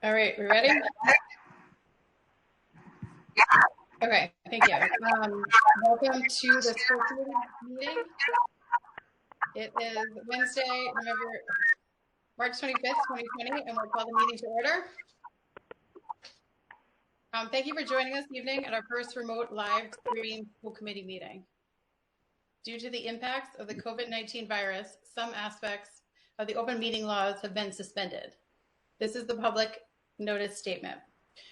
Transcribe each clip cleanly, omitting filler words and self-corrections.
All right, we ready? Okay, thank you. Welcome to the school committee meeting. It is Wednesday, March 25th, 2020, and we'll call the meeting to order. Thank you for joining us this evening at our first remote live stream school committee meeting. Due to the impacts of the COVID-19 virus, some aspects of the open meeting laws have been suspended. This is the public notice statement.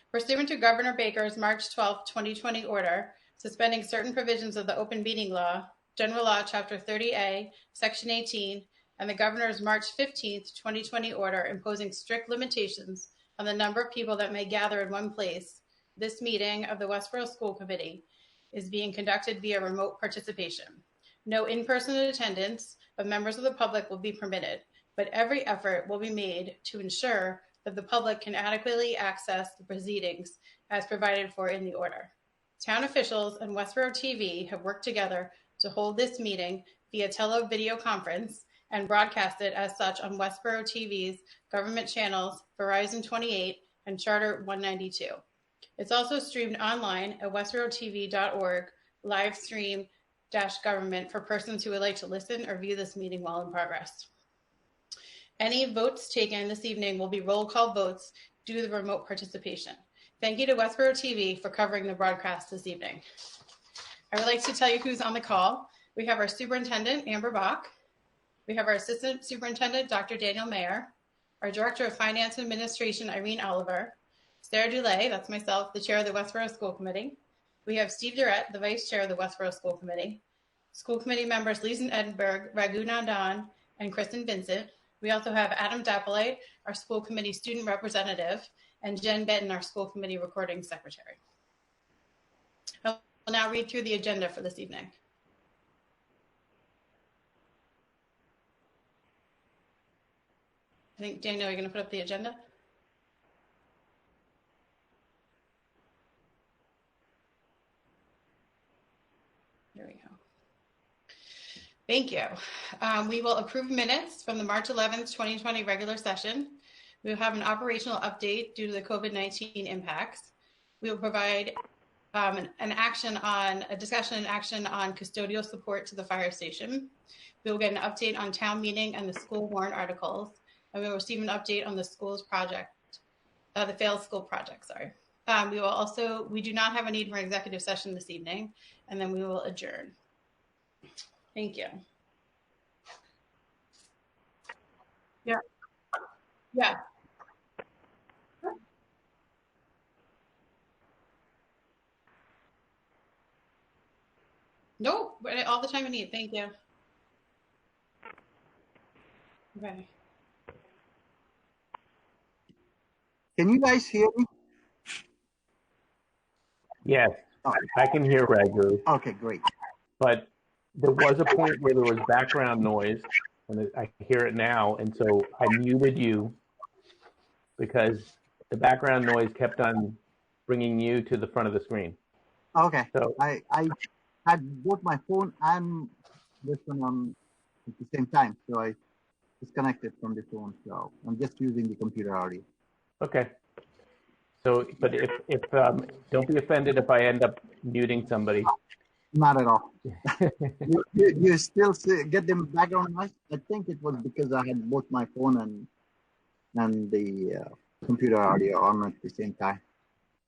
Pursuant to Governor Baker's March 12, 2020 order, suspending certain provisions of the open meeting law, General Law, Chapter 30A, Section 18, and the Governor's March 15, 2020 order imposing strict limitations on the number of people that may gather in one place, this meeting of the Westborough School Committee is being conducted via remote participation. No in-person attendance of members of the public will be permitted, but every effort will be made to ensure that the public can adequately access the proceedings as provided for in the order. Town officials and Westborough TV have worked together to hold this meeting via video conference and broadcast it as such on Westborough TV's government channels, Verizon 28 and Charter 192. It's also streamed online at westboroughTV.org, live stream -government for persons who would like to listen or view this meeting while in progress. Any votes taken this evening will be roll call votes due to the remote participation. Thank you to Westborough TV for covering the broadcast this evening. I would like to tell you who's on the call. We have our Superintendent, Amber Bach. We have our Assistant Superintendent, Dr. Daniel Mayer. Our Director of Finance and Administration, Irene Oliver. Sarah Dulay, that's myself, the Chair of the Westborough School Committee. We have Steve Durrett, the Vice Chair of the Westborough School Committee. School Committee members Leeson Edinburgh, Raghunandan, and Kristen Vincent. We also have Adam Dappolite, our School Committee Student Representative, and Jen Benton, our School Committee Recording Secretary. I will now read through the agenda for this evening. I think, Daniel, you're going to put up the agenda? There we go. Thank you. We will approve minutes from the March 11th, 2020 regular session. We will have an operational update due to the COVID-19 impacts. We will provide a discussion and action on custodial support to the fire station. We will get an update on town meeting and the school warrant articles, and we will receive an update on the school's project, the failed school project, sorry. We do not have a need for an executive session this evening, and then we will adjourn. Thank you. Yeah. Yeah. No, all the time you need. Thank you. Okay. Can you guys hear me? Yes, I can hear Raghu. Okay, great. But there was a point where there was background noise, and I hear it now, and so I muted you because the background noise kept on bringing you to the front of the screen. Okay. So I had both my phone and this one on at the same time, so I disconnected from the phone. So I'm just using the computer audio. Okay. So, but if don't be offended if I end up muting somebody. Not at all. you still get the background noise? I think it was because I had both my phone and the computer audio on at the same time.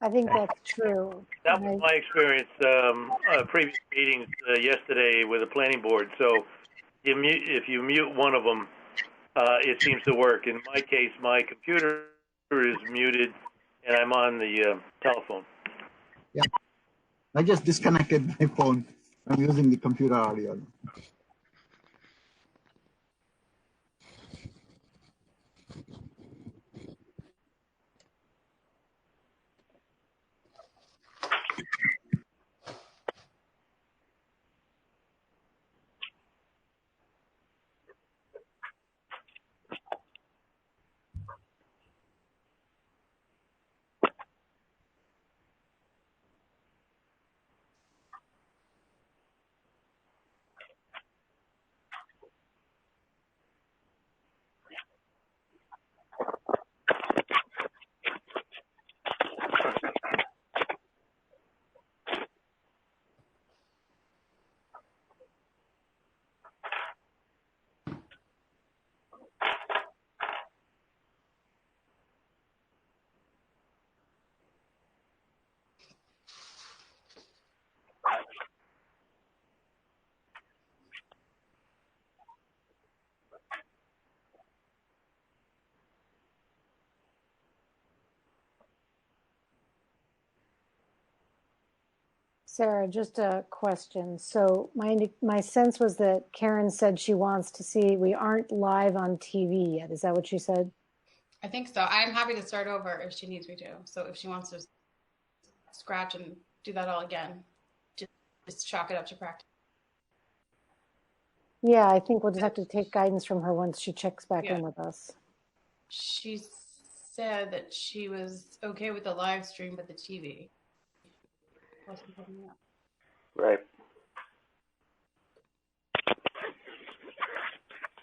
I think that's true. That was my experience previous meetings yesterday with the planning board. So if you mute one of them, it seems to work. In my case, my computer is muted and I'm on the telephone. Yeah. I just disconnected my phone. I'm using the computer audio. Sarah, just a question. So my sense was that Karen said she wants to see, we aren't live on TV yet. Is that what she said? I think so. I'm happy to start over if she needs me to. So if she wants to scratch and do that all again, just chalk it up to practice. Yeah, I think we'll just have to take guidance from her once she checks back in with us. She said that she was okay with the live stream, but the TV. Right.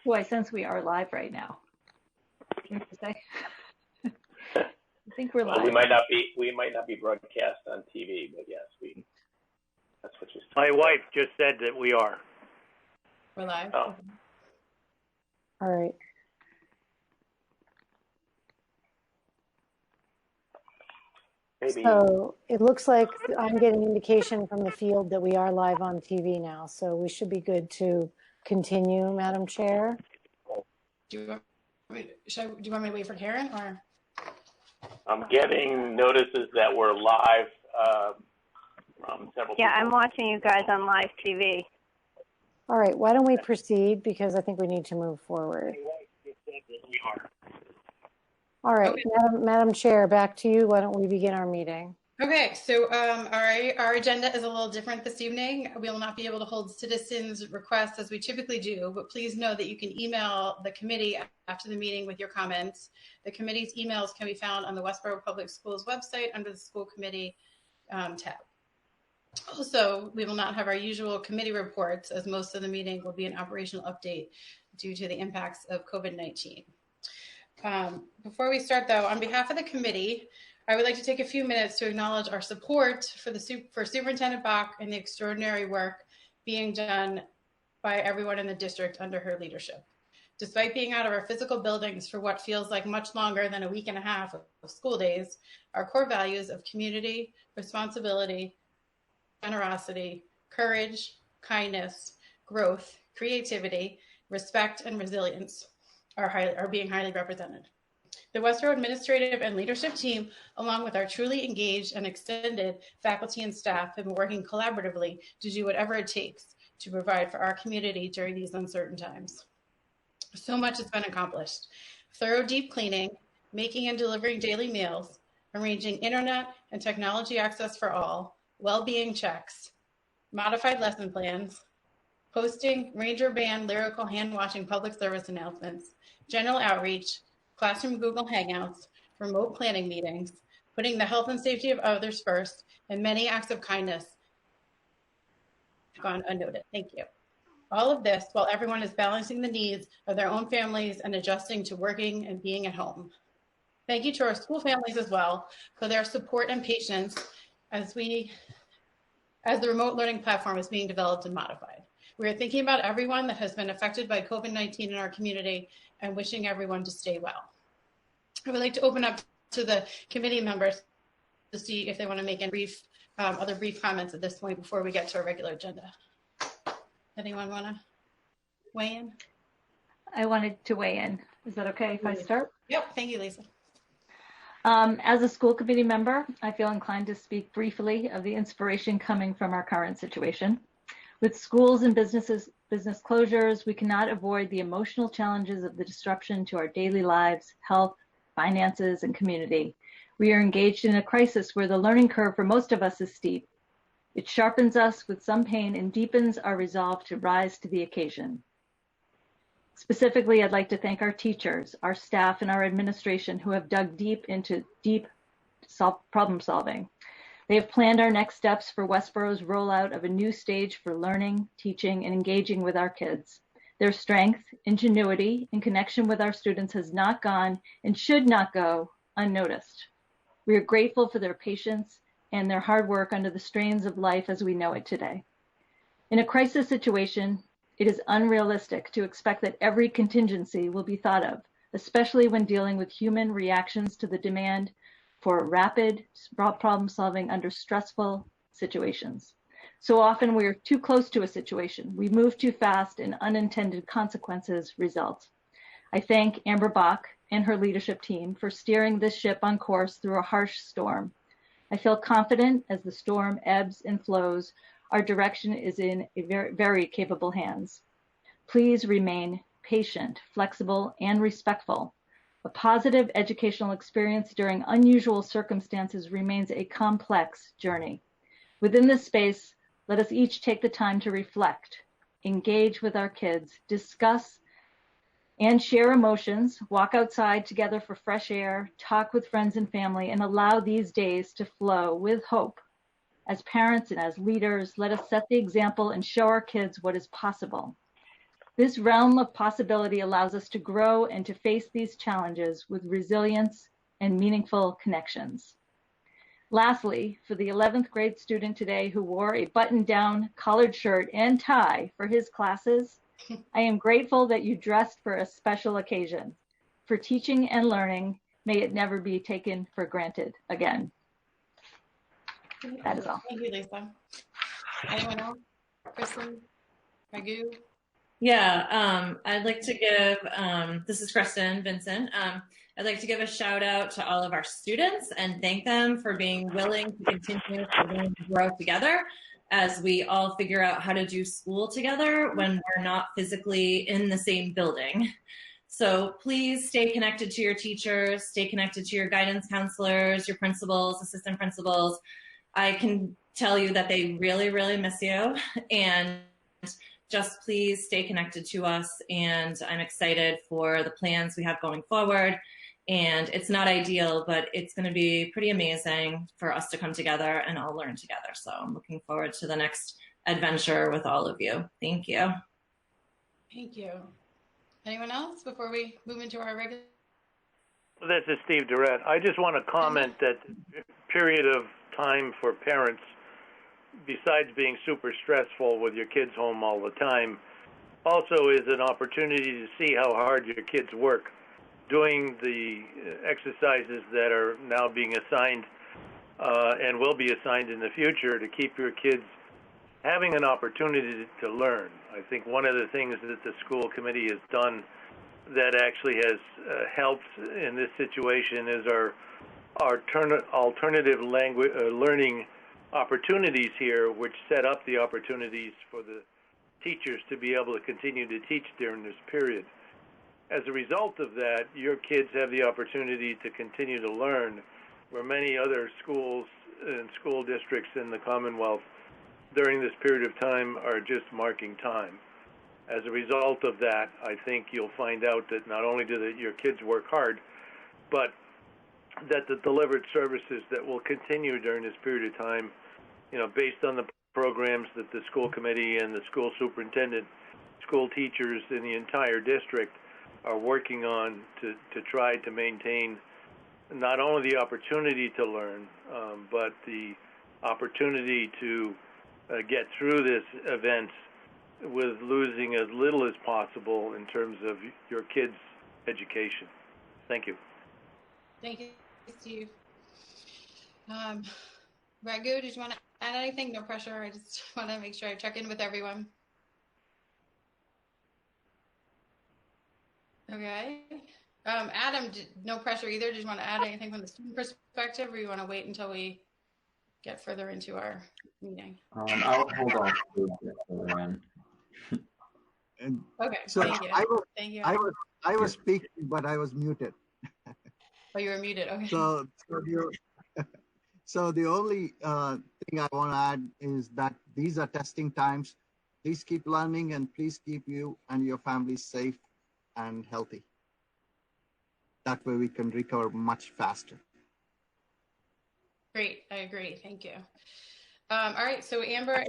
Well, I sense we are live right now. Can you say? I think we're live. Well, we might not be broadcast on TV, but yes, that's what you're saying. My wife just said that we are. We're live. Oh. All right. Maybe. So it looks like I'm getting indication from the field that we are live on TV now. So we should be good to continue, Madam Chair. Do you want me to wait for Karen, or? I'm getting notices that we're live from several people. I'm watching you guys on live TV. All right, why don't we proceed, because I think we need to move forward. We are. All right, Okay. Madam Chair, back to you. Why don't we begin our meeting? Okay, so our agenda is a little different this evening. We will not be able to hold citizens' requests as we typically do, but please know that you can email the committee after the meeting with your comments. The committee's emails can be found on the Westborough Public Schools website under the School Committee tab. Also, we will not have our usual committee reports, as most of the meeting will be an operational update due to the impacts of COVID-19. Before we start, though, on behalf of the committee, I would like to take a few minutes to acknowledge our support for Superintendent Bach and the extraordinary work being done by everyone in the district under her leadership. Despite being out of our physical buildings for what feels like much longer than a week and a half of school days, our core values of community, responsibility, generosity, courage, kindness, growth, creativity, respect, and resilience are being highly represented. The Westborough administrative and leadership team, along with our truly engaged and extended faculty and staff, have been working collaboratively to do whatever it takes to provide for our community during these uncertain times. So much has been accomplished. Thorough deep cleaning, making and delivering daily meals, arranging internet and technology access for all, well-being checks, modified lesson plans, posting Ranger Band lyrical hand-washing public service announcements, general outreach, classroom Google Hangouts, remote planning meetings, putting the health and safety of others first, and many acts of kindness gone unnoted. Thank you. All of this while everyone is balancing the needs of their own families and adjusting to working and being at home. Thank you to our school families as well for their support and patience as the remote learning platform is being developed and modified. We are thinking about everyone that has been affected by COVID-19 in our community and wishing everyone to stay well. I would like to open up to the committee members to see if they want to make any other brief comments at this point before we get to our regular agenda. Anyone want to weigh in? I wanted to weigh in. Is that okay if I start? Yep, thank you, Lisa. As a school committee member, I feel inclined to speak briefly of the inspiration coming from our current situation. With schools and business closures, we cannot avoid the emotional challenges of the disruption to our daily lives, health, finances, and community. We are engaged in a crisis where the learning curve for most of us is steep. It sharpens us with some pain and deepens our resolve to rise to the occasion. Specifically, I'd like to thank our teachers, our staff, and our administration who have dug deep into problem solving. They have planned our next steps for Westborough's rollout of a new stage for learning, teaching, and engaging with our kids. Their strength, ingenuity, and connection with our students has not gone and should not go unnoticed. We are grateful for their patience and their hard work under the strains of life as we know it today. In a crisis situation, it is unrealistic to expect that every contingency will be thought of, especially when dealing with human reactions to the demand for rapid problem solving under stressful situations. So often we are too close to a situation. We move too fast and unintended consequences result. I thank Amber Bach and her leadership team for steering this ship on course through a harsh storm. I feel confident as the storm ebbs and flows, our direction is in a very, very capable hands. Please remain patient, flexible, and respectful. A positive educational experience during unusual circumstances remains a complex journey. Within this space, let us each take the time to reflect, engage with our kids, discuss and share emotions, walk outside together for fresh air, talk with friends and family, and allow these days to flow with hope. As parents and as leaders, let us set the example and show our kids what is possible. This realm of possibility allows us to grow and to face these challenges with resilience and meaningful connections. Lastly, for the 11th grade student today who wore a button-down collared shirt and tie for his classes, I am grateful that you dressed for a special occasion. For teaching and learning, may it never be taken for granted again. That is all. Thank you, Lisa. Anyone else? Kristen? Raghu? Yeah, I'd like to give, this is Kristen Vincent. I'd like to give a shout out to all of our students and thank them for being willing to continue to learn and grow together as we all figure out how to do school together when we're not physically in the same building. So please stay connected to your teachers, stay connected to your guidance counselors, your principals, assistant principals. I can tell you that they really, really miss you, and just please stay connected to us. And I'm excited for the plans we have going forward. And it's not ideal, but it's going to be pretty amazing for us to come together and all learn together. So I'm looking forward to the next adventure with all of you. Thank you. Thank you. Anyone else before we move into our regular? This is Steve Durrett. I just want to comment that the period of time for parents, besides being super stressful with your kids home all the time, also is an opportunity to see how hard your kids work doing the exercises that are now being assigned and will be assigned in the future to keep your kids having an opportunity to learn. I think one of the things that the school committee has done that actually has helped in this situation is our alternative language learning opportunities here, which set up the opportunities for the teachers to be able to continue to teach during this period. As a result of that, your kids have the opportunity to continue to learn where many other schools and school districts in the Commonwealth during this period of time are just marking time. As a result of that, I think you'll find out that not only do your kids work hard, but that the delivered services that will continue during this period of time, based on the programs that the school committee and the school superintendent, school teachers in the entire district are working on to try to maintain not only the opportunity to learn, but the opportunity to get through this event with losing as little as possible in terms of your kids' education. Thank you. Thank you, Steve. Raghu, did you want to add anything? No pressure. I just want to make sure I check in with everyone. Okay. Adam, no pressure either. Did you want to add anything from the student perspective, or you want to wait until we get further into our meeting? I'll hold on to it. Okay. So thank you. Thank you. I was speaking, but I was muted. Oh, you were muted. Okay. So the only thing I want to add is that these are testing times. Please keep learning, and please keep you and your family safe and healthy. That way we can recover much faster. Great, I agree. Thank you. All right, so Amber,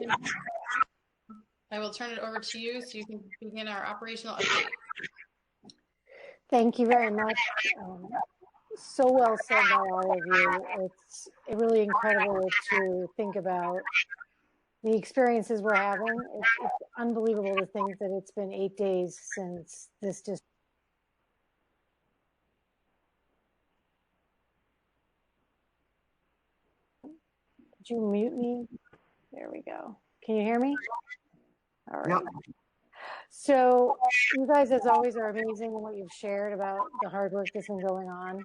I will turn it over to you so you can begin our operational update. Thank you very much. So well said by all of you. It's really incredible to think about the experiences we're having. It's unbelievable to think that it's been 8 days since this just. Did you mute me? There we go. Can you hear me? All right. Yep. So you guys, as always, are amazing in what you've shared about the hard work that's been going on.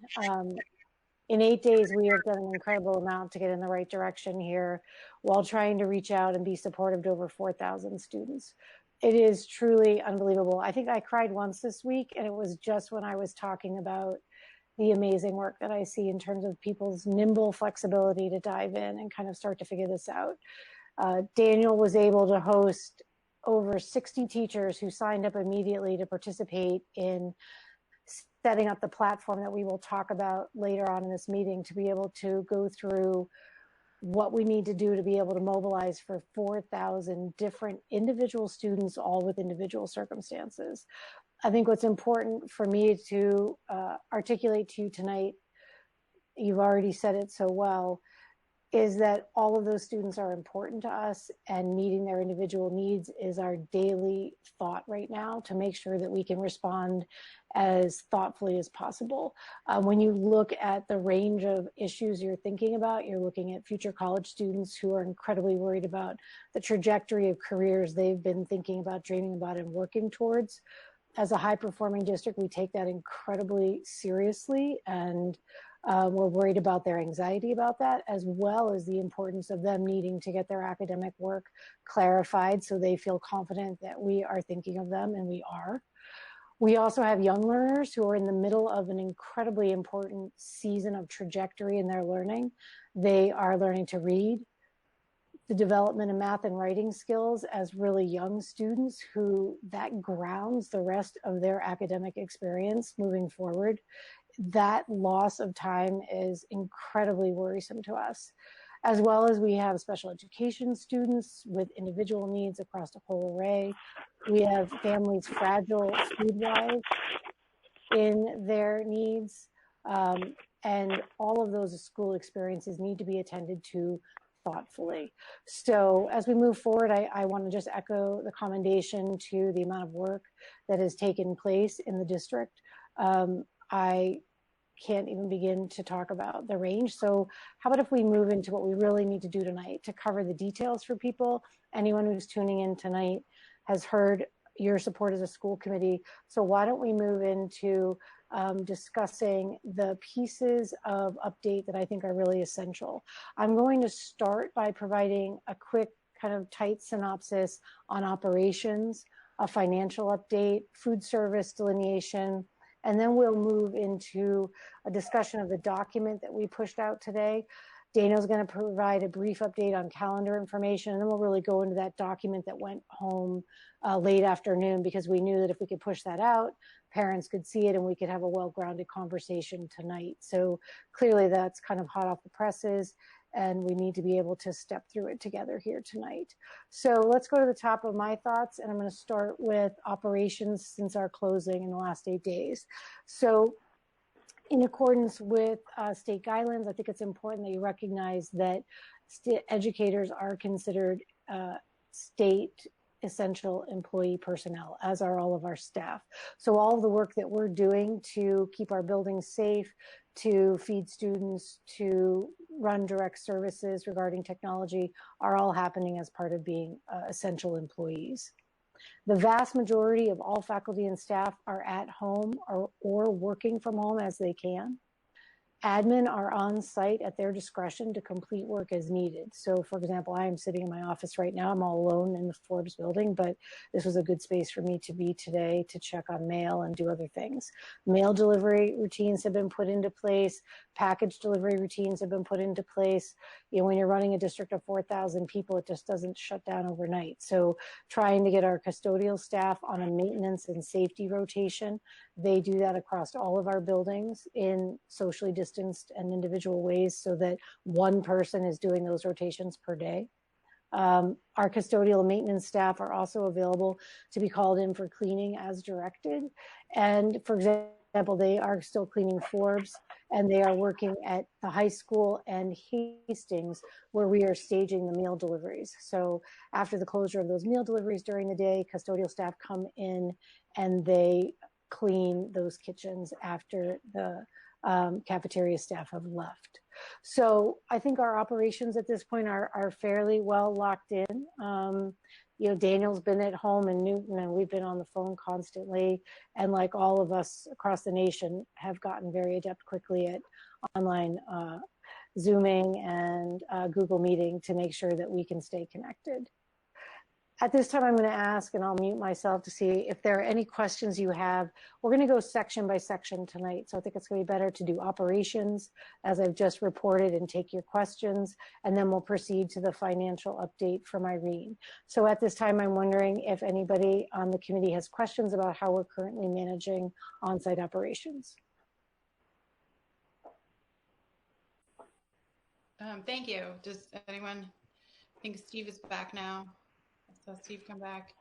in 8 days, we have done an incredible amount to get in the right direction here while trying to reach out and be supportive to over 4,000 students. It is truly unbelievable. I think I cried once this week, and it was just when I was talking about the amazing work that I see in terms of people's nimble flexibility to dive in and kind of start to figure this out. Daniel was able to host over 60 teachers who signed up immediately to participate in setting up the platform that we will talk about later on in this meeting, to be able to go through what we need to do to be able to mobilize for 4,000 different individual students, all with individual circumstances. I think what's important for me to articulate to you tonight, you've already said it so well, is that all of those students are important to us, and meeting their individual needs is our daily thought right now to make sure that we can respond as thoughtfully as possible. When you look at the range of issues you're thinking about, you're looking at future college students who are incredibly worried about the trajectory of careers they've been thinking about, dreaming about, and working towards. As a high-performing district, we take that incredibly seriously, and we're worried about their anxiety about that, as well as the importance of them needing to get their academic work clarified so they feel confident that we are thinking of them, and we are. We also have young learners who are in the middle of an incredibly important season of trajectory in their learning. They are learning to read, the development of math and writing skills as really young students, who that grounds the rest of their academic experience moving forward. That loss of time is incredibly worrisome to us, as well as we have special education students with individual needs across a whole array. We have families fragile food-wise in their needs, and all of those school experiences need to be attended to thoughtfully. So as we move forward, I want to just echo the commendation to the amount of work that has taken place in the district. I can't even begin to talk about the range. So how about if we move into what we really need to do tonight to cover the details for people? Anyone who's tuning in tonight has heard your support as a school committee. So why don't we move into discussing the pieces of update that I think are really essential. I'm going to start by providing a quick kind of tight synopsis on operations, a financial update, food service delineation, and then we'll move into a discussion of the document that we pushed out today. Daniel's going to provide a brief update on calendar information, and then we'll really go into that document that went home late afternoon, because we knew that if we could push that out, parents could see it and we could have a well-grounded conversation tonight. So clearly that's kind of hot off the presses, and we need to be able to step through it together here tonight. So let's go to the top of my thoughts, and I'm going to start with operations since our closing in the last 8 days. So in accordance with state guidelines, I think it's important that you recognize that educators are considered state essential employee personnel, as are all of our staff. So all of the work that we're doing to keep our buildings safe, to feed students, to run direct services regarding technology are all happening as part of being essential employees. The vast majority of all faculty and staff are at home or working from home as they can. Admin are on site at their discretion to complete work as needed. So for example, I am sitting in my office right now. I'm all alone in the Forbes building, but this was a good space for me to be today to check on mail and do other things. Mail delivery routines have been put into place. Package delivery routines have been put into place. You know, when you're running a district of 4,000 people, it just doesn't shut down overnight. So trying to get our custodial staff on a maintenance and safety rotation. They do that across all of our buildings in socially distanced and individual ways so that one person is doing those rotations per day. Our custodial maintenance staff are also available to be called in for cleaning as directed. And for example, they are still cleaning Forbes, and they are working at the high school and Hastings, where we are staging the meal deliveries. So after the closure of those meal deliveries during the day, custodial staff come in and they clean those kitchens after the cafeteria staff have left. So I think our operations at this point are fairly well locked in. You know, Daniel's been at home in Newton, and we've been on the phone constantly. And like all of us across the nation, have gotten very adept quickly at online Zooming and Google Meeting to make sure that we can stay connected. At this time, I'm going to ask, and I'll mute myself to see if there are any questions you have. We're going to go section by section tonight, so I think it's going to be better to do operations, as I've just reported, and take your questions, and then we'll proceed to the financial update from Irene. So at this time, I'm wondering if anybody on the committee has questions about how we're currently managing on-site operations. Thank you. Does anyone think Steve is back now? I saw Steve come back.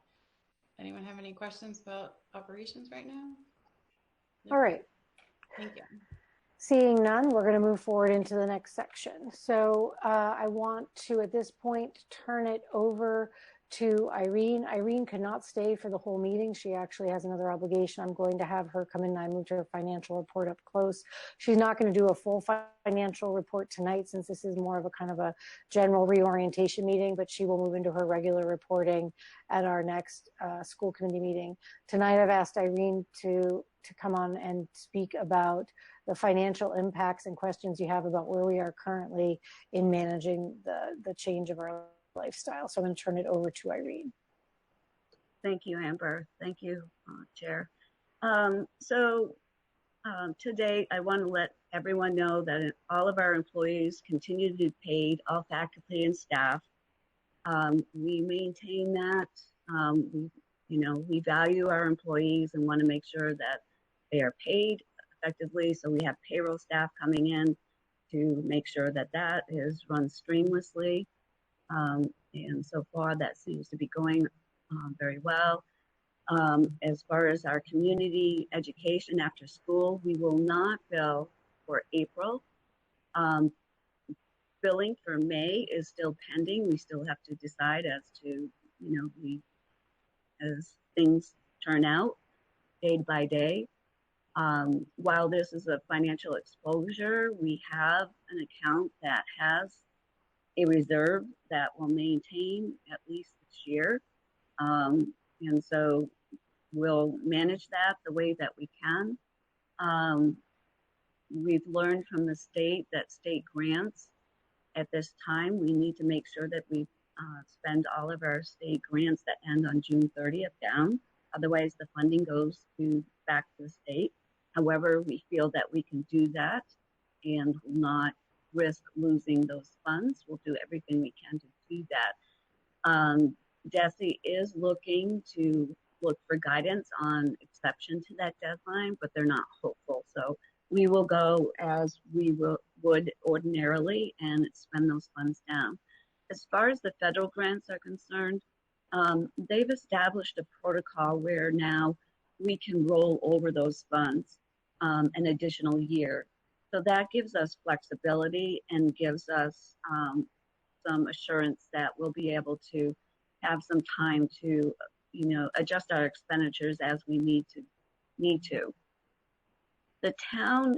Anyone have any questions about operations right now? No? All right. Thank you. Seeing none, we're going to move forward into the next section. So I want to, at this point, turn it over to Irene. Irene could not stay for the whole meeting. She actually has another obligation. I'm going to have her come in and I moved her financial report up close. She's not going to do a full financial report tonight since this is more of a kind of a general reorientation meeting, but she will move into her regular reporting at our next school committee meeting. Tonight, I've asked Irene to come on and speak about the financial impacts and questions you have about where we are currently in managing the change of our lifestyle. So I'm going to turn it over to Irene. Thank you, Amber. Thank you, Chair. Today, I want to let everyone know that all of our employees continue to be paid, all faculty and staff. We maintain that. We value our employees and want to make sure that they are paid effectively. So we have payroll staff coming in to make sure that that is run streamlessly. And so far that seems to be going very well. As far as our community education after school, we will not bill for April. Billing for May is still pending. We still have to decide as to, as things turn out day by day. While this is a financial exposure, we have an account that has a reserve that will maintain at least this year. And so we'll manage that the way that we can. We've learned from the state that state grants at this time, we need to make sure that we spend all of our state grants that end on June 30th down. Otherwise, the funding goes back to the state. However, we feel that we can do that and will not risk losing those funds. We'll do everything we can to do that. DESE is looking to look for guidance on exception to that deadline, but they're not hopeful. So we will go as we would ordinarily and spend those funds down. As far as the federal grants are concerned, they've established a protocol where now we can roll over those funds an additional year. So that gives us flexibility and gives us some assurance that we'll be able to have some time to, adjust our expenditures as we need to. The town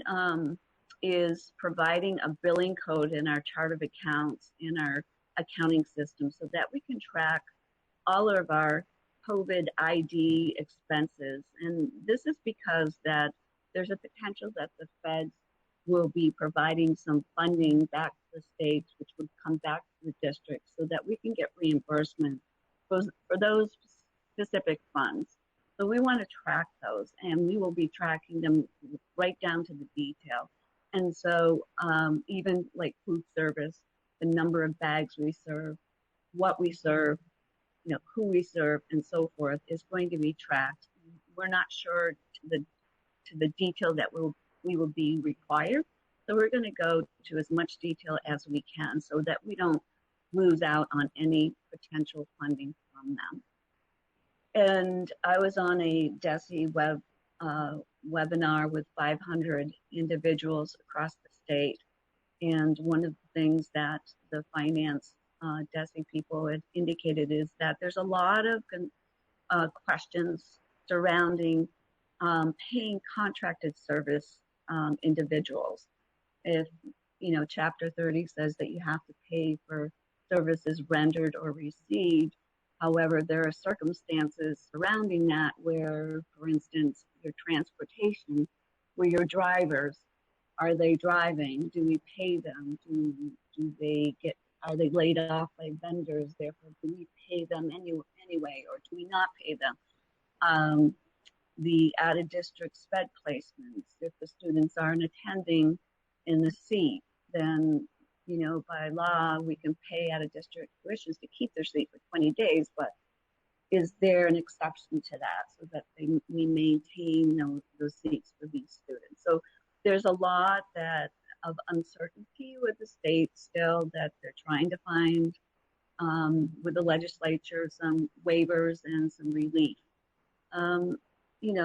is providing a billing code in our chart of accounts in our accounting system so that we can track all of our COVID ID expenses. And this is because that there's a potential that the feds will be providing some funding back to the states, which would come back to the district so that we can get reimbursement for those specific funds. So we want to track those, and we will be tracking them right down to the detail. And so even like food service, the number of bags we serve, what we serve, who we serve, and so forth is going to be tracked. We're not sure to the detail that we will be required. So we're going to go to as much detail as we can so that we don't lose out on any potential funding from them. And I was on a DESE webinar with 500 individuals across the state. And one of the things that the finance DESE people had indicated is that there's a lot of questions surrounding paying contracted service individuals. If, Chapter 30 says that you have to pay for services rendered or received. However, there are circumstances surrounding that where, for instance, your transportation, where your drivers Are they driving? Do we pay them? Are they laid off by vendors? Therefore, do we pay them anyway, or do we not pay them? The out-of-district sped placements. If the students aren't attending in the seat, then, by law, we can pay out-of-district tuitions to keep their seat for 20 days, but is there an exception to that so that we maintain those seats for these students? So there's a lot of uncertainty with the state still that they're trying to find with the legislature, some waivers and some relief.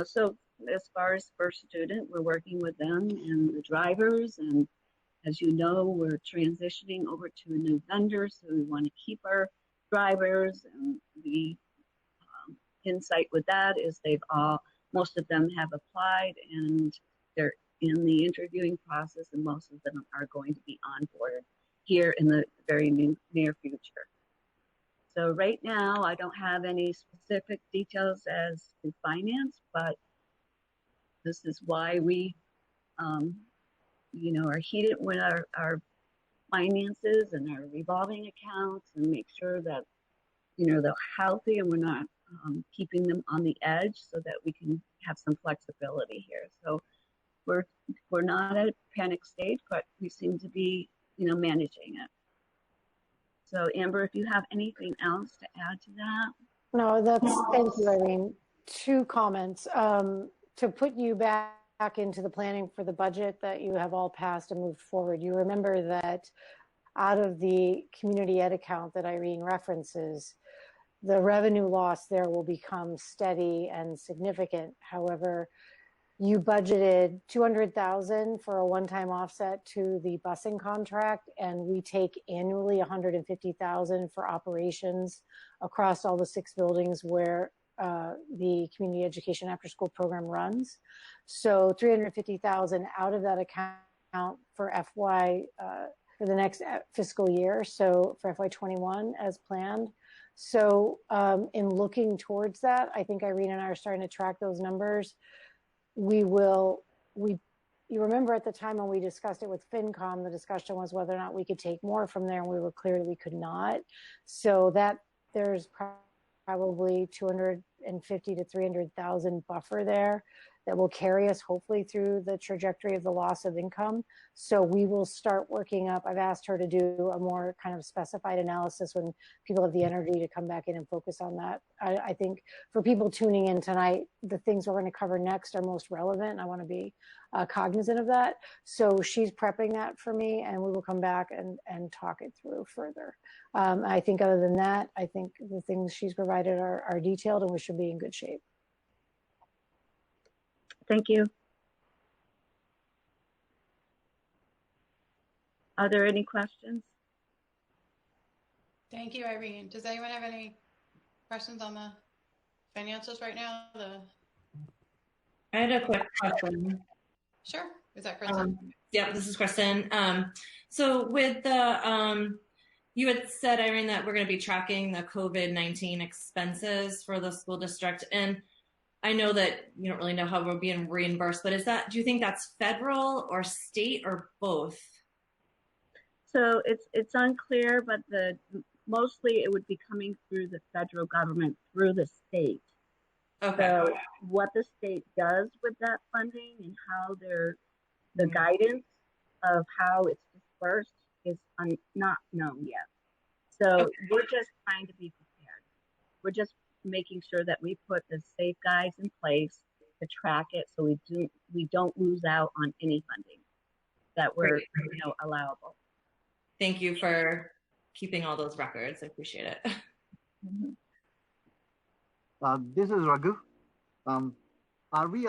So as far as first student, we're working with them and the drivers, and as you know, we're transitioning over to a new vendor, so we want to keep our drivers. And the insight with that is most of them have applied and they're in the interviewing process, and most of them are going to be onboarded here in the very near future. So right now, I don't have any specific details as to finance, but this is why we, are heated with our finances and our revolving accounts, and make sure that, they're healthy and we're not keeping them on the edge, so that we can have some flexibility here. So we're not at a panic stage, but we seem to be, managing it. So Amber, if you have anything else to add to that? No, thank you, Irene. 2 comments. To put you back into the planning for the budget that you have all passed and moved forward, you remember that out of the community ed account that Irene references, the revenue loss there will become steady and significant. However, you budgeted $200,000 for a one-time offset to the busing contract, and we take annually $150,000 for operations across all the 6 buildings where the community education after-school program runs. So $350,000 out of that account for for the next fiscal year. So for FY21 as planned. So in looking towards that, I think Irene and I are starting to track those numbers. You remember at the time when we discussed it with FinCom, the discussion was whether or not we could take more from there, and we were clear that we could not. So that there's probably 250 to 300,000 buffer there that will carry us hopefully through the trajectory of the loss of income. So we will start working up. I've asked her to do a more kind of specified analysis when people have the energy to come back in and focus on that. I think for people tuning in tonight, the things we're going to cover next are most relevant. I want to be cognizant of that. So she's prepping that for me, and we will come back and talk it through further. I think other than that, I think the things she's provided are detailed, and we should be in good shape. Thank you. Are there any questions? Thank you, Irene. Does anyone have any questions on the financials right now? I had a quick question. Sure. Is that Kristen? Yeah, this is Kristen. So with the, you had said, Irene, that we're going to be tracking the COVID-19 expenses for the school district. And I know that you don't really know how we're being reimbursed, but do you think that's federal or state or both? So it's unclear, but mostly it would be coming through the federal government, through the state. Okay. So what the state does with that funding and how the guidance of how it's dispersed is not known yet. So we're just trying to be prepared. We're just making sure that we put the safe guides in place to track it, so we don't lose out on any funding that we're allowable. Thank you for keeping all those records. I appreciate it. This is Raghu. Are we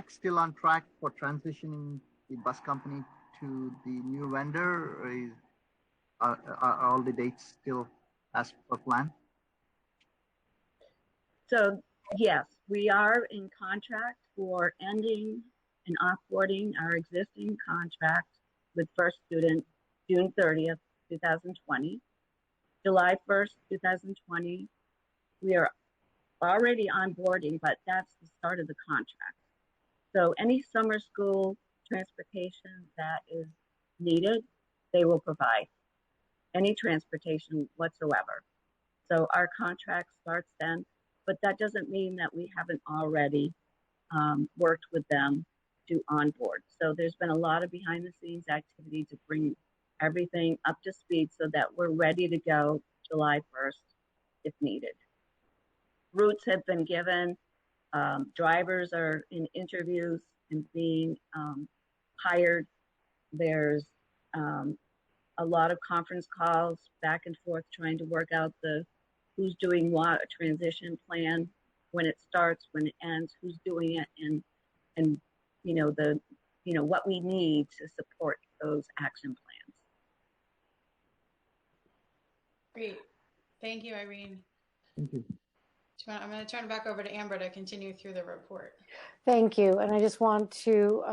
still on track for transitioning the bus company to the new vendor? Or are all the dates still as per plan? So yes, we are in contract for ending and offboarding our existing contract with First Student June 30th, 2020. July 1st, 2020, we are already onboarding, but that's the start of the contract. So any summer school transportation that is needed, they will provide any transportation whatsoever. So our contract starts then, but that doesn't mean that we haven't already worked with them to onboard. So there's been a lot of behind the scenes activity to bring everything up to speed so that we're ready to go July 1st if needed. Routes have been given, drivers are in interviews and being hired. There's a lot of conference calls back and forth trying to work out the who's doing what, a transition plan, when it starts, when it ends, who's doing it, and what we need to support those action plans. Great. Thank you, Irene. Thank you. I'm going to turn it back over to Amber to continue through the report. Thank you. And I just want to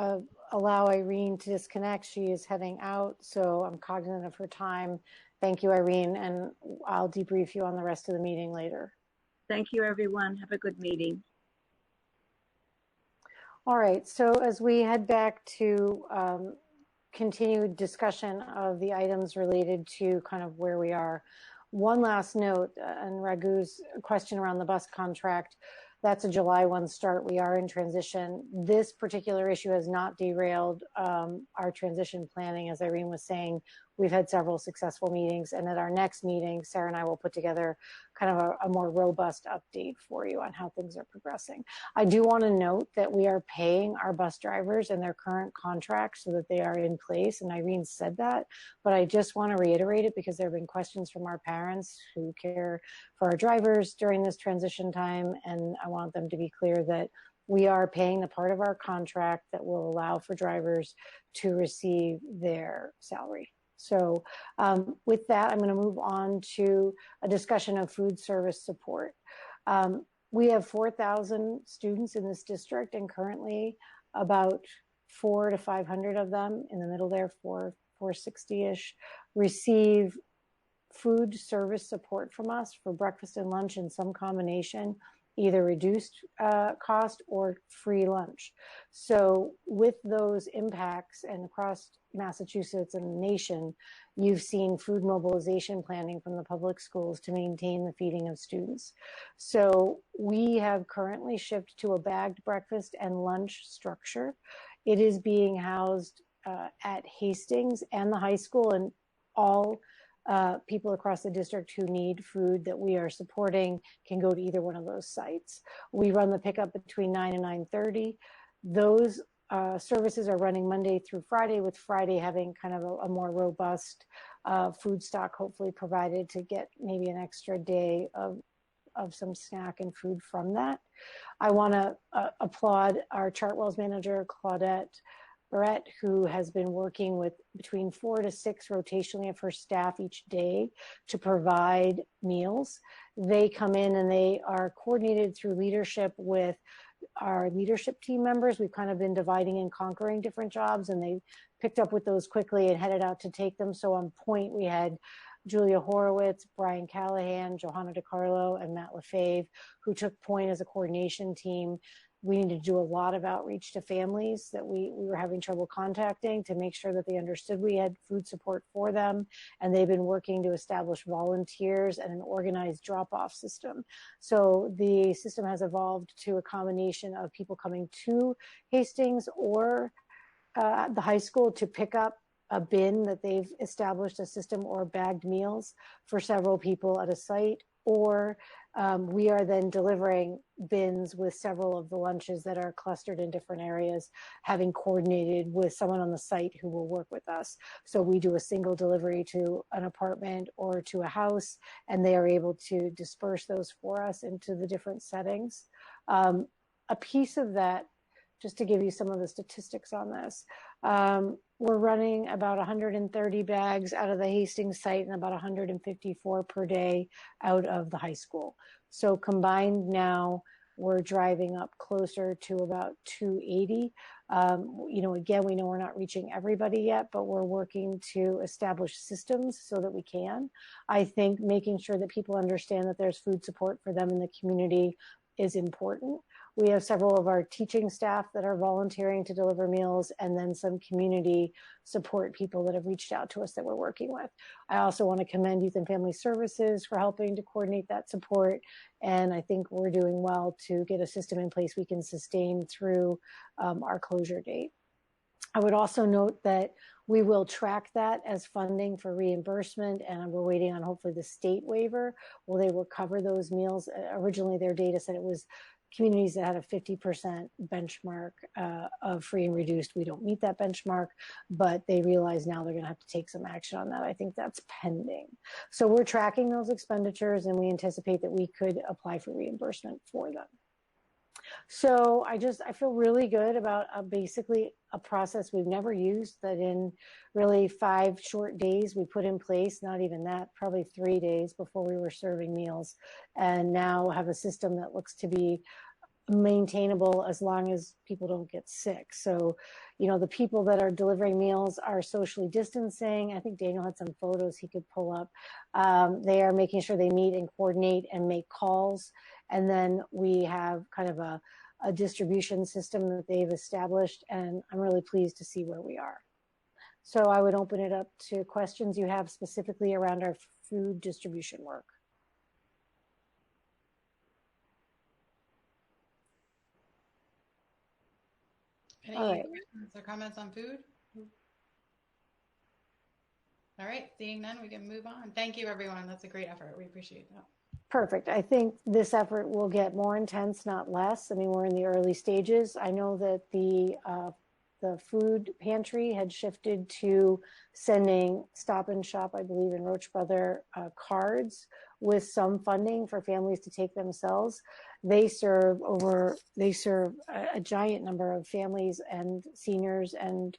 allow Irene to disconnect. She is heading out, so I'm cognizant of her time. Thank you, Irene, and I'll debrief you on the rest of the meeting later. Thank you, everyone. Have a good meeting. All right, so as we head back to continued discussion of the items related to kind of where we are, one last note, and Raghu's question around the bus contract, that's a July 1 start. We are in transition. This particular issue has not derailed our transition planning. As Irene was saying, we've had several successful meetings, and at our next meeting, Sarah and I will put together kind of a more robust update for you on how things are progressing. I do want to note that we are paying our bus drivers in their current contracts so that they are in place, and Irene said that, but I just want to reiterate it because there have been questions from our parents who care for our drivers during this transition time, and I want them to be clear that we are paying the part of our contract that will allow for drivers to receive their salary. So with that, I'm going to move on to a discussion of food service support. We have 4,000 students in this district, and currently about 400 to 500 of them, in the middle there, 460-ish, receive food service support from us for breakfast and lunch in some combination, either reduced cost or free lunch. So with those impacts and across Massachusetts and the nation, you've seen food mobilization planning from the public schools to maintain the feeding of students. So we have currently shifted to a bagged breakfast and lunch structure. It is being housed at Hastings and the high school, and all people across the district who need food that we are supporting can go to either one of those sites. We run the pickup between 9 and 9:30. Those services are running Monday through Friday, with Friday having kind of a more robust food stock hopefully provided to get maybe an extra day of some snack and food from that. I want to applaud our Chartwell's manager, Claudette Barrett, who has been working with between 4 to 6 rotationally of her staff each day to provide meals. They come in and they are coordinated through leadership with our leadership team members. We've kind of been dividing and conquering different jobs, and they picked up with those quickly and headed out to take them. So on point, we had Julia Horowitz, Brian Callahan, Johanna DiCarlo, and Matt Lefebvre, who took point as a coordination team. We needed to do a lot of outreach to families that we were having trouble contacting to make sure that they understood we had food support for them. And they've been working to establish volunteers and an organized drop-off system. So the system has evolved to a combination of people coming to Hastings or the high school to pick up a bin that they've established a system, or bagged meals for several people at a site, or we are then delivering bins with several of the lunches that are clustered in different areas, having coordinated with someone on the site who will work with us. So we do a single delivery to an apartment or to a house, and they are able to disperse those for us into the different settings. A piece of that, just to give you some of the statistics on this, we're running about 130 bags out of the Hastings site and about 154 per day out of the high school. So combined now, we're driving up closer to about 280. Again, we know we're not reaching everybody yet, but we're working to establish systems so that we can. I think making sure that people understand that there's food support for them in the community is important. We have several of our teaching staff that are volunteering to deliver meals, and then some community support people that have reached out to us that we're working with. I also want to commend Youth and Family Services for helping to coordinate that support. And I think we're doing well to get a system in place we can sustain through our closure date. I would also note that we will track that as funding for reimbursement, and we're waiting on hopefully the state waiver. Well, they will cover those meals. Originally, their data said it was communities that had a 50% benchmark of free and reduced. We don't meet that benchmark, but they realize now they're going to have to take some action on that. I think that's pending. So we're tracking those expenditures, and we anticipate that we could apply for reimbursement for them. So I feel really good about basically a process we've never used, that in really 5 short days we put in place, not even that, probably 3 days before we were serving meals, and now have a system that looks to be maintainable as long as people don't get sick. So, you know, the people that are delivering meals are socially distancing. I think Daniel had some photos he could pull up. They are making sure they meet and coordinate and make calls. And then we have kind of a distribution system that they've established, and I'm really pleased to see where we are. So I would open it up to questions you have specifically around our food distribution work. Any questions or comments on food? All right, seeing none, we can move on. Thank you, everyone. That's a great effort. We appreciate that. Perfect. I think this effort will get more intense, not less. I mean, we're in the early stages. I know that the food pantry had shifted to sending Stop and Shop, I believe, in Roach Brother cards with some funding for families to take themselves. They serve a giant number of families and seniors and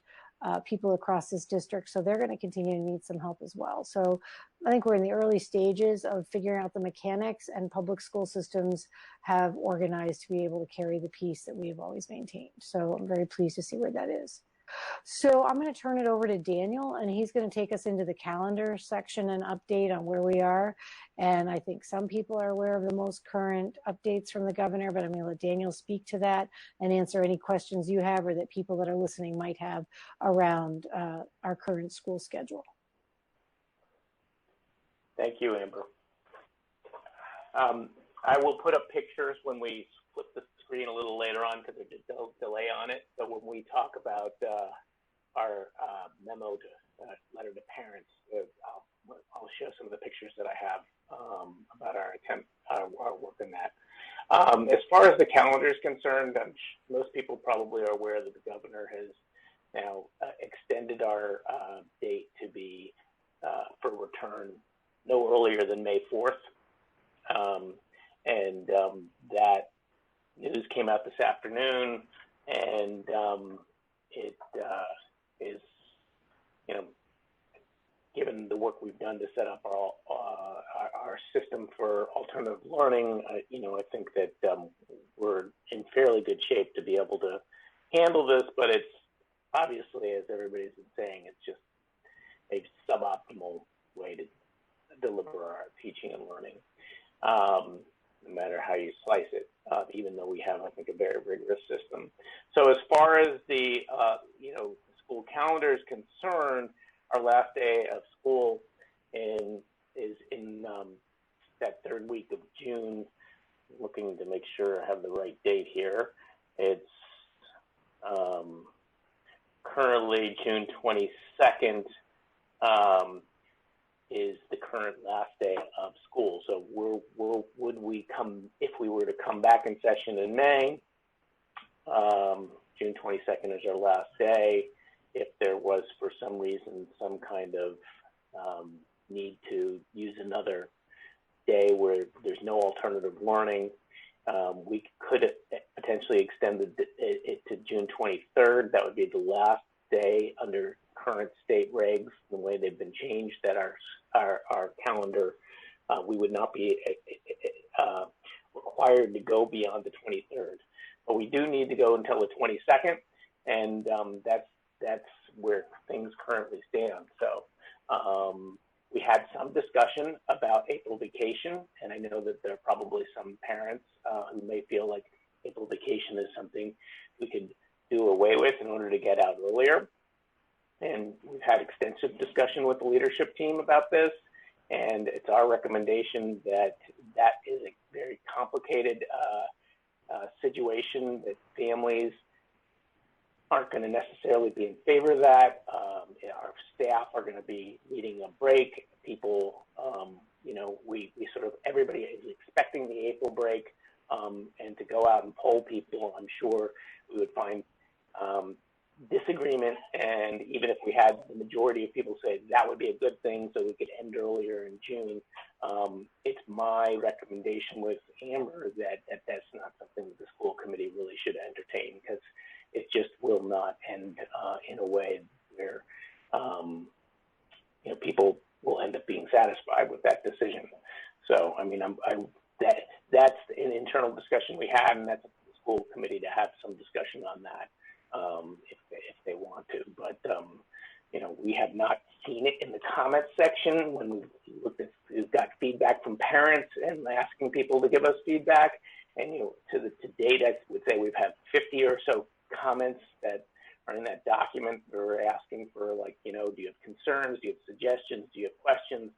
people across this district. So they're going to continue to need some help as well. So I think we're in the early stages of figuring out the mechanics, and public school systems have organized to be able to carry the piece that we have always maintained. So I'm very pleased to see where that is. So I'm going to turn it over to Daniel, and he's going to take us into the calendar section and update on where we are. And I think some people are aware of the most current updates from the governor, but I'm going to let Daniel speak to that and answer any questions you have or that people that are listening might have around our current school schedule. Thank you, Amber. I will put up pictures when we flip the screen a little later on because there's a delay on it. So when we talk about our memo to letter to parents, I'll show some of the pictures that I have about our work in that. As far as the calendar is concerned, most people probably are aware that the governor has now extended our date to be for return no earlier than May 4th. That news came out this afternoon, and it is, you know, given the work we've done to set up our system for alternative learning, you know, I think that we're in fairly good shape to be able to handle this, but it's obviously, as everybody's been saying, it's just a suboptimal way to deliver our teaching and learning, no matter how you slice it, even though we have, I think, a very rigorous system. So as far as the, you know, school calendar is concerned, our last day of school is in that third week of June. Looking to make sure I have the right date here. It's currently June 22nd is the current last day of school. So would we come, if we were to come back in session in May, June 22nd is our last day. If there was, for some reason, some kind of need to use another day where there's no alternative learning, we could potentially extend it to June 23rd. That would be the last day under current state regs, the way they've been changed, that our calendar, we would not be required to go beyond the 23rd. But we do need to go until the 22nd, and that's where things currently stand. So we had some discussion about April vacation, and I know that there are probably some parents who may feel like April vacation is something we could do away with in order to get out earlier. And we've had extensive discussion with the leadership team about this. And it's our recommendation that that is a very complicated situation, that families aren't going to necessarily be in favor of that. Our staff are going to be needing a break. People, you know, we sort of, everybody is expecting the April break, and to go out and poll people, I'm sure we would find disagreement. And even if we had the majority of people say that would be a good thing so we could end earlier in June, it's my recommendation with Amber that that's not something that the school committee really should entertain, because it just will not end in a way where you know, people will end up being satisfied with that decision. So, I mean, that's an internal discussion we had, and that's up to the school committee to have some discussion on that if they want to. But you know, we have not seen it in the comments section when we've got feedback from parents and asking people to give us feedback. And you know, to date, I would say we've had 50 or so comments that are in that document that are asking for, like, you know, do you have concerns? Do you have suggestions? Do you have questions?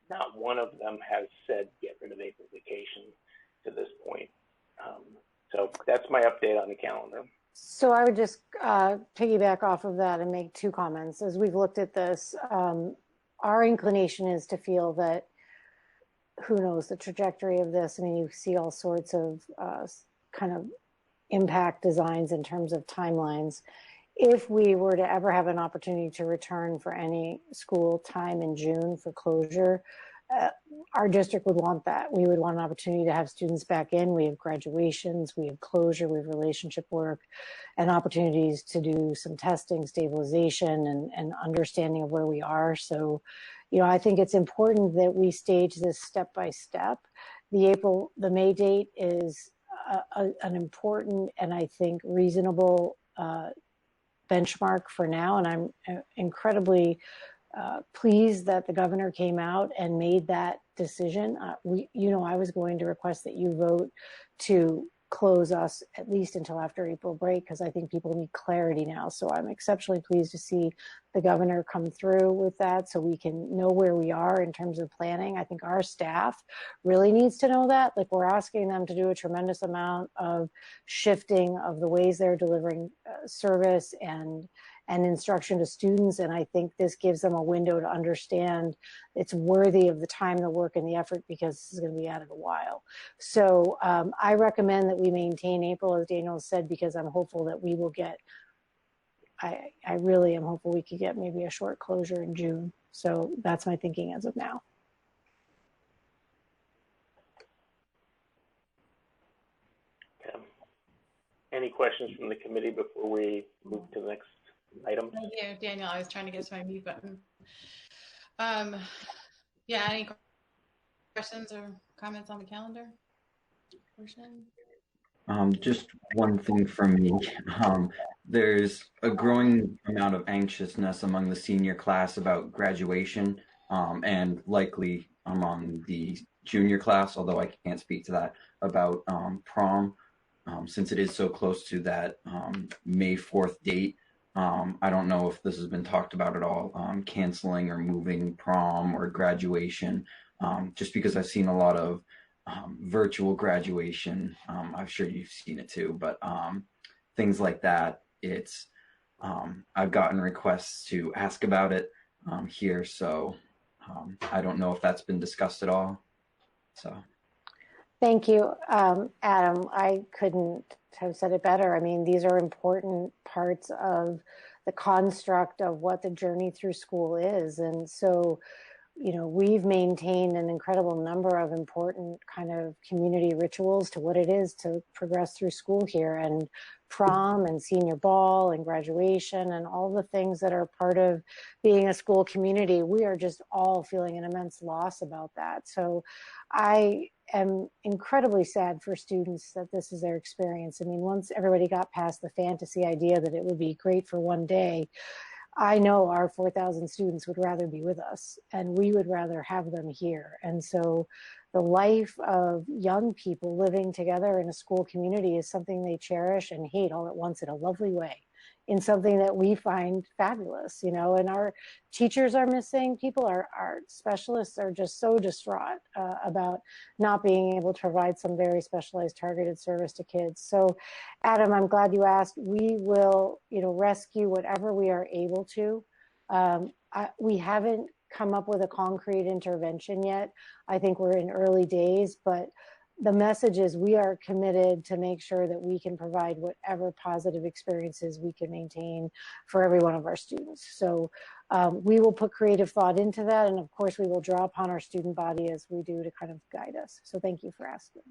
Not one of them has said get rid of April vacation to this point. So that's my update on the calendar. So I would just piggyback off of that and make two comments. As we've looked at this, our inclination is to feel that, who knows the trajectory of this. I mean, you see all sorts of kind of impact designs in terms of timelines. If we were to ever have an opportunity to return for any school time in June for closure, our district would want that. We would want an opportunity to have students back in. We have graduations, we have closure, we have relationship work, and opportunities to do some testing, stabilization, and understanding of where we are. So, you know, I think it's important that we stage this step by step. The May date is an important and I think reasonable benchmark for now. And I'm incredibly pleased that the governor came out and made that decision. You know, I was going to request that you vote to close us at least until after April break, because I think people need clarity now. So I'm exceptionally pleased to see the governor come through with that so we can know where we are in terms of planning. I think our staff really needs to know that. Like, we're asking them to do a tremendous amount of shifting of the ways they're delivering service and instruction to students. And I think this gives them a window to understand it's worthy of the time, the work, and the effort, because this is going to be out of a while. So I recommend that we maintain April, as Daniel said, because I'm hopeful that we will get, I really am hopeful we could get maybe a short closure in June. So that's my thinking as of now. Okay. Any questions from the committee before we move to the next item? Thank you, Daniel. I was trying to get to my mute button. Yeah, any questions or comments on the calendar portion? Just one thing from me. There's a growing amount of anxiousness among the senior class about graduation, and likely among the junior class, although I can't speak to that, about prom, since it is so close to that May 4th date. I don't know if this has been talked about at all, canceling or moving prom or graduation, just because I've seen a lot of virtual graduation. I'm sure you've seen it too, but things like that. It's I've gotten requests to ask about it here, so I don't know if that's been discussed at all. So, thank you, Adam. I couldn't have said it better. I mean, these are important parts of the construct of what the journey through school is, and so, you know, we've maintained an incredible number of important kind of community rituals to what it is to progress through school here, and prom and senior ball and graduation and all the things that are part of being a school community. We are just all feeling an immense loss about that. So I am incredibly sad for students that this is their experience. I mean, once everybody got past the fantasy idea that it would be great for one day, I know our 4,000 students would rather be with us, and we would rather have them here. And so the life of young people living together in a school community is something they cherish and hate all at once in a lovely way, in something that we find fabulous, you know, and our teachers are missing people, our specialists are just so distraught about not being able to provide some very specialized targeted service to kids. So Adam, I'm glad you asked. We will, you know, rescue whatever we are able to. We haven't come up with a concrete intervention yet. I think we're in early days, but the message is we are committed to make sure that we can provide whatever positive experiences we can maintain for every one of our students. So we will put creative thought into that. And of course, we will draw upon our student body as we do to kind of guide us. So thank you for asking.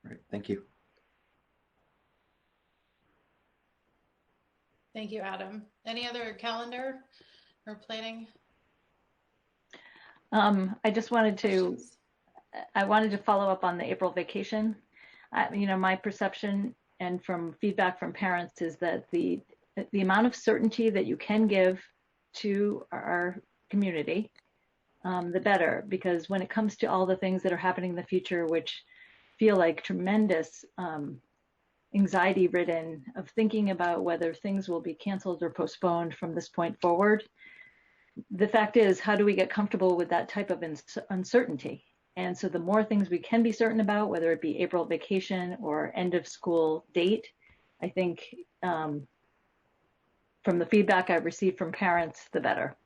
All right, thank you. Thank you, Adam. Any other calendar or planning? I just wanted to, I wanted to follow up on the April vacation. You know, my perception and from feedback from parents is that the amount of certainty that you can give to our community, the better, because when it comes to all the things that are happening in the future, which feel like tremendous anxiety ridden of thinking about whether things will be canceled or postponed from this point forward, the fact is, how do we get comfortable with that type of uncertainty? And so the more things we can be certain about, whether it be April vacation or end of school date, I think from the feedback I've received from parents, the better.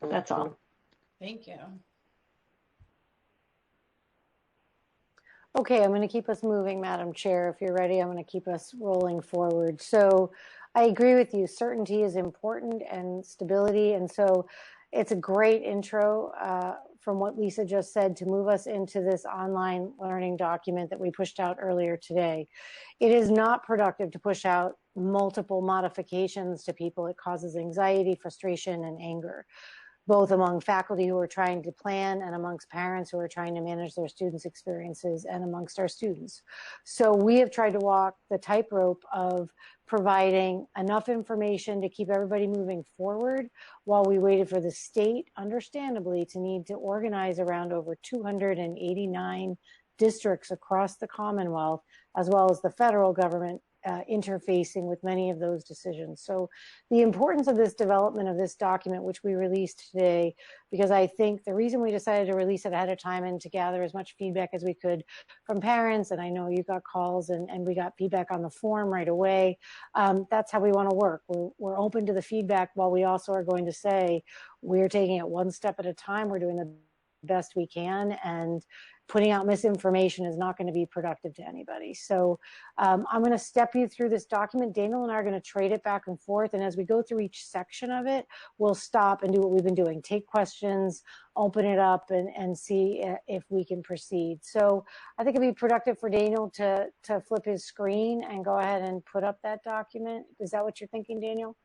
That's all. Thank you. Okay, I'm going to keep us moving, Madam Chair. If you're ready, I'm going to keep us rolling forward. So I agree with you. Certainty is important and stability. And so it's a great intro from what Lisa just said to move us into this online learning document that we pushed out earlier today. It is not productive to push out multiple modifications to people. It causes anxiety, frustration, and anger, both among faculty who are trying to plan and amongst parents who are trying to manage their students' experiences and amongst our students. So we have tried to walk the tightrope of providing enough information to keep everybody moving forward while we waited for the state, understandably, to need to organize around over 289 districts across the Commonwealth, as well as the federal government interfacing with many of those decisions. So the importance of this development of this document, which we released today, because I think the reason we decided to release it ahead of time and to gather as much feedback as we could from parents, and I know you got calls and we got feedback on the form right away, that's how we want to work. We're open to the feedback, while we also are going to say we're taking it one step at a time. We're doing the best we can, and putting out misinformation is not going to be productive to anybody. So I'm going to step you through this document. Daniel and I are going to trade it back and forth. And as we go through each section of it, we'll stop and do what we've been doing. Take questions, open it up, and see if we can proceed. So I think it'd be productive for Daniel to flip his screen and go ahead and put up that document. Is that what you're thinking, Daniel?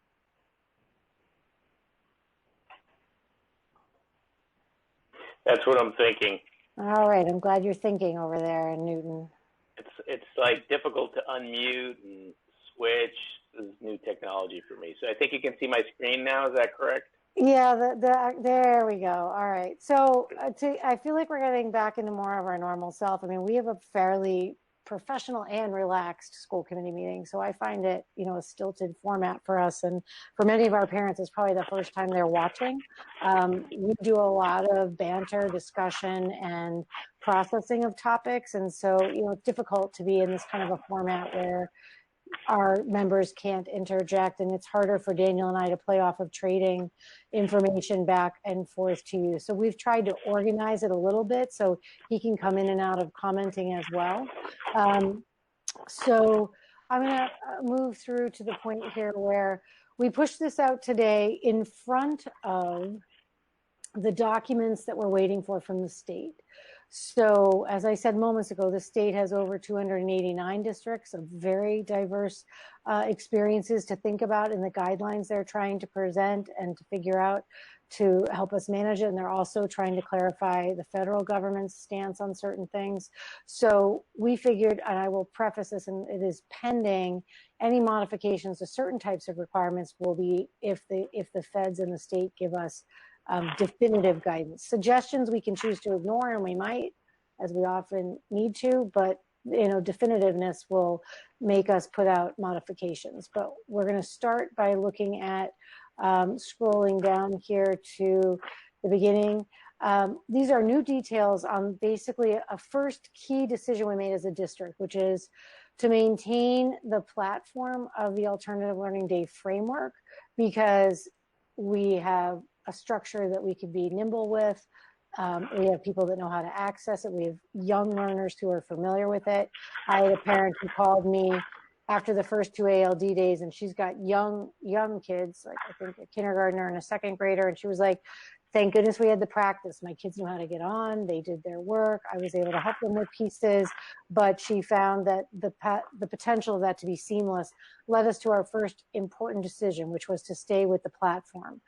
That's what I'm thinking. All right, I'm glad you're thinking over there in Newton. It's like difficult to unmute and switch. This is new technology for me. So I think you can see my screen now. Is that correct? Yeah, there we go. All right. So I feel like we're getting back into more of our normal self. I mean, we have a fairly professional and relaxed school committee meeting. So I find it, you know, a stilted format for us. And for many of our parents, it's probably the first time they're watching. We do a lot of banter, discussion, and processing of topics. And so, you know, it's difficult to be in this kind of a format where our members can't interject, and it's harder for Daniel and I to play off of trading information back and forth to you. So we've tried to organize it a little bit so he can come in and out of commenting as well. So I'm going to move through to the point here where we pushed this out today in front of the documents that we're waiting for from the state. So as I said moments ago, the state has over 289 districts of very diverse experiences to think about in the guidelines they're trying to present and to figure out to help us manage it. And they're also trying to clarify the federal government's stance on certain things. So we figured, and I will preface this, and it is pending, any modifications to certain types of requirements will be if the feds and the state give us definitive guidance. Suggestions we can choose to ignore, and we might, as we often need to, but definitiveness will make us put out modifications. But we're going to start by looking at scrolling down here to the beginning. These are new details on basically a first key decision we made as a district, which is to maintain the platform of the Alternative Learning Day framework, because we have a structure that we could be nimble with. We have people that know how to access it. We have young learners who are familiar with it. I had a parent who called me after the first 2 ALD days, and she's got young kids, like I think a kindergartner and a second grader, and she was like, thank goodness we had the practice. My kids knew how to get on. They did their work. I was able to help them with pieces, but she found that the potential of that to be seamless led us to our first important decision, which was to stay with the platform.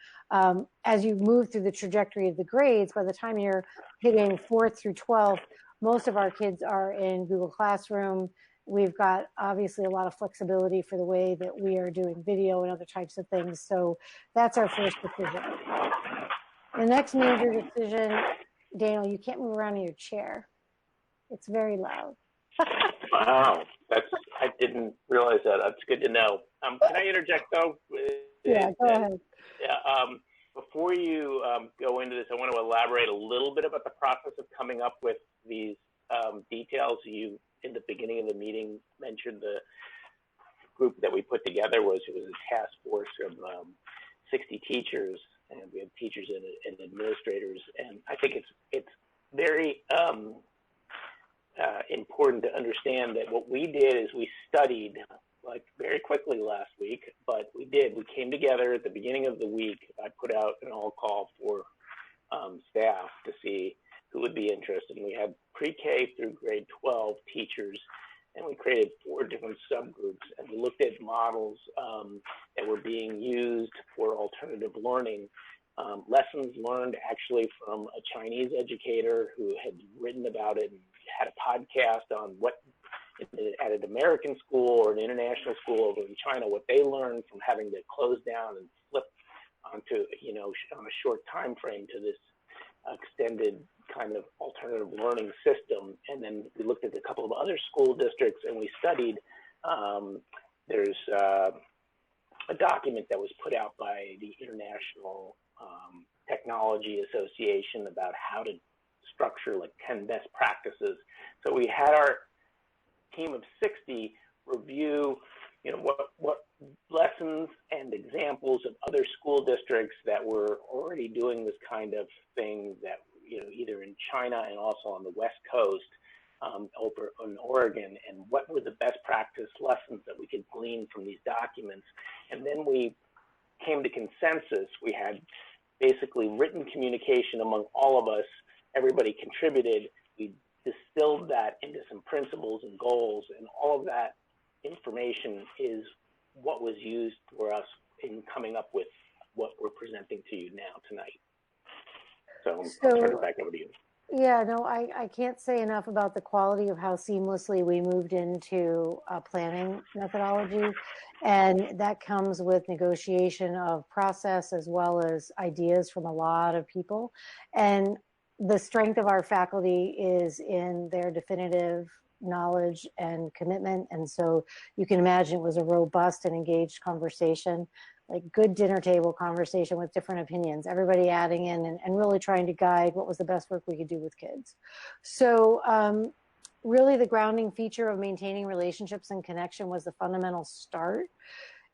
As you move through the trajectory of the grades, by the time you're hitting 4th through 12th, most of our kids are in Google Classroom. We've got obviously a lot of flexibility for the way that we are doing video and other types of things. So that's our first decision. The next major decision, Daniel, you can't move around in your chair. It's very loud. Wow, I didn't realize that. That's good to know. Can I interject though? Yeah, go ahead. Yeah. Before you go into this, I want to elaborate a little bit about the process of coming up with these details. You, in the beginning of the meeting, mentioned the group that we put together it was a task force of 60 teachers. And we have teachers and administrators, and I think it's very important to understand that what we did is we studied like very quickly last week, but we came together at the beginning of the week. I put out an all call for staff to see who would be interested, and we had pre-K through grade 12 teachers, and we created 4 different subgroups, and we looked at models that were being used for alternative learning. Lessons learned actually from a Chinese educator who had written about it and had a podcast on what at an American school or an international school over in China, what they learned from having to close down and flip onto, on a short time frame to this extended kind of alternative learning system. And then we looked at a couple of other school districts and we studied, there's a document that was put out by the International Technology Association about how to structure like 10 best practices. So we had our team of 60 review, what lessons and examples of other school districts that were already doing this kind of thing that, either in China and also on the West Coast, over in Oregon, and what were the best practice lessons that we could glean from these documents. And then we came to consensus. We had basically written communication among all of us. Everybody contributed. We distilled that into some principles and goals, and all of that information is what was used for us in coming up with what we're presenting to you now tonight. So I'll turn it back over to you. Yeah, no, I can't say enough about the quality of how seamlessly we moved into a planning methodology. And that comes with negotiation of process as well as ideas from a lot of people. And the strength of our faculty is in their definitive knowledge and commitment. And so you can imagine it was a robust and engaged conversation, like good dinner table conversation with different opinions, everybody adding in and really trying to guide what was the best work we could do with kids. So really the grounding feature of maintaining relationships and connection was the fundamental start.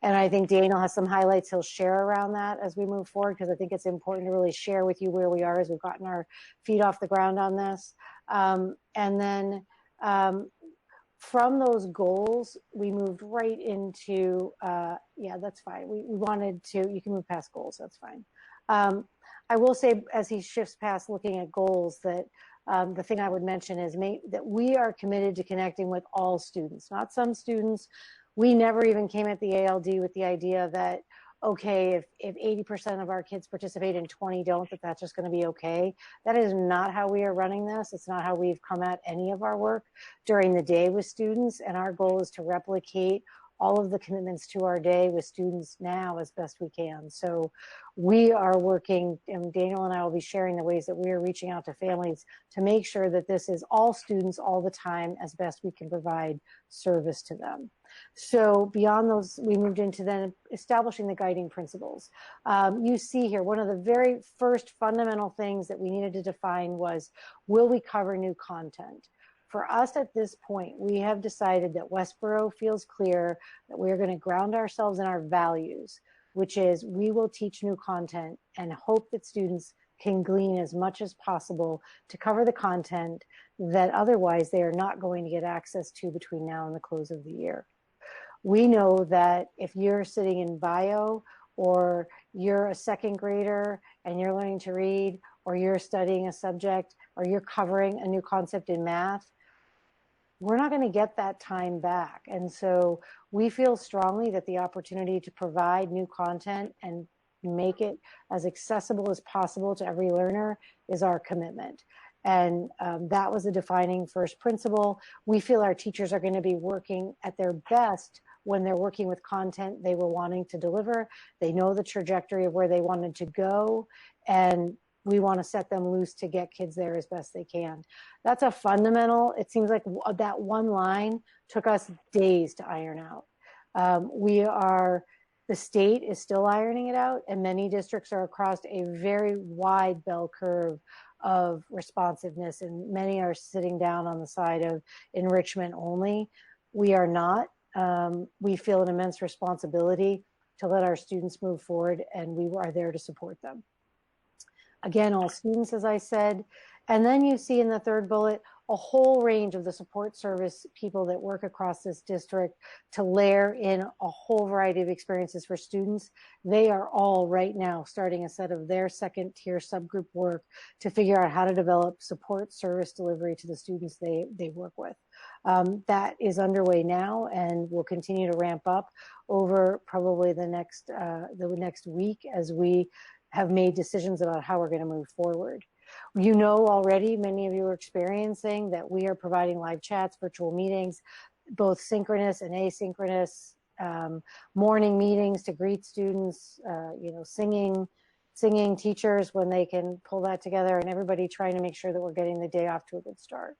And I think Daniel has some highlights he'll share around that as we move forward, because I think it's important to really share with you where we are as we've gotten our feet off the ground on this. And then from those goals, we moved right into, yeah, that's fine. We wanted to, you can move past goals, that's fine. I will say, as he shifts past looking at goals, that the thing I would mention is that we are committed to connecting with all students, not some students. We never even came at the ALD with the idea that, okay, if 80% of our kids participate and 20 don't, that's just going to be okay. That is not how we are running this. It's not how we've come at any of our work during the day with students. And our goal is to replicate all of the commitments to our day with students now as best we can. So we are working, and Daniel and I will be sharing the ways that we are reaching out to families to make sure that this is all students all the time as best we can provide service to them. So beyond those, we moved into then establishing the guiding principles. You see here, one of the very first fundamental things that we needed to define was, will we cover new content? For us at this point, we have decided that Westborough feels clear that we are going to ground ourselves in our values, which is we will teach new content and hope that students can glean as much as possible to cover the content that otherwise they are not going to get access to between now and the close of the year. We know that if you're sitting in bio, or you're a second grader and you're learning to read, or you're studying a subject, or you're covering a new concept in math, we're not going to get that time back. And so we feel strongly that the opportunity to provide new content and make it as accessible as possible to every learner is our commitment. And that was the defining first principle. We feel our teachers are going to be working at their best when they're working with content they were wanting to deliver. They know the trajectory of where they wanted to go, and we want to set them loose to get kids there as best they can. That's a fundamental. It seems like that one line took us days to iron out. The state is still ironing it out, and many districts are across a very wide bell curve of responsiveness, and many are sitting down on the side of enrichment only. We are not. We feel an immense responsibility to let our students move forward, and we are there to support them. Again, all students, as I said. And then you see in the third bullet, a whole range of the support service people that work across this district to layer in a whole variety of experiences for students. They are all right now starting a set of their second tier subgroup work to figure out how to develop support service delivery to the students they work with. That is underway now and will continue to ramp up over probably the next week as we have made decisions about how we're going to move forward. You know already, many of you are experiencing that we are providing live chats, virtual meetings, both synchronous and asynchronous, morning meetings to greet students, singing teachers when they can pull that together, and everybody trying to make sure that we're getting the day off to a good start.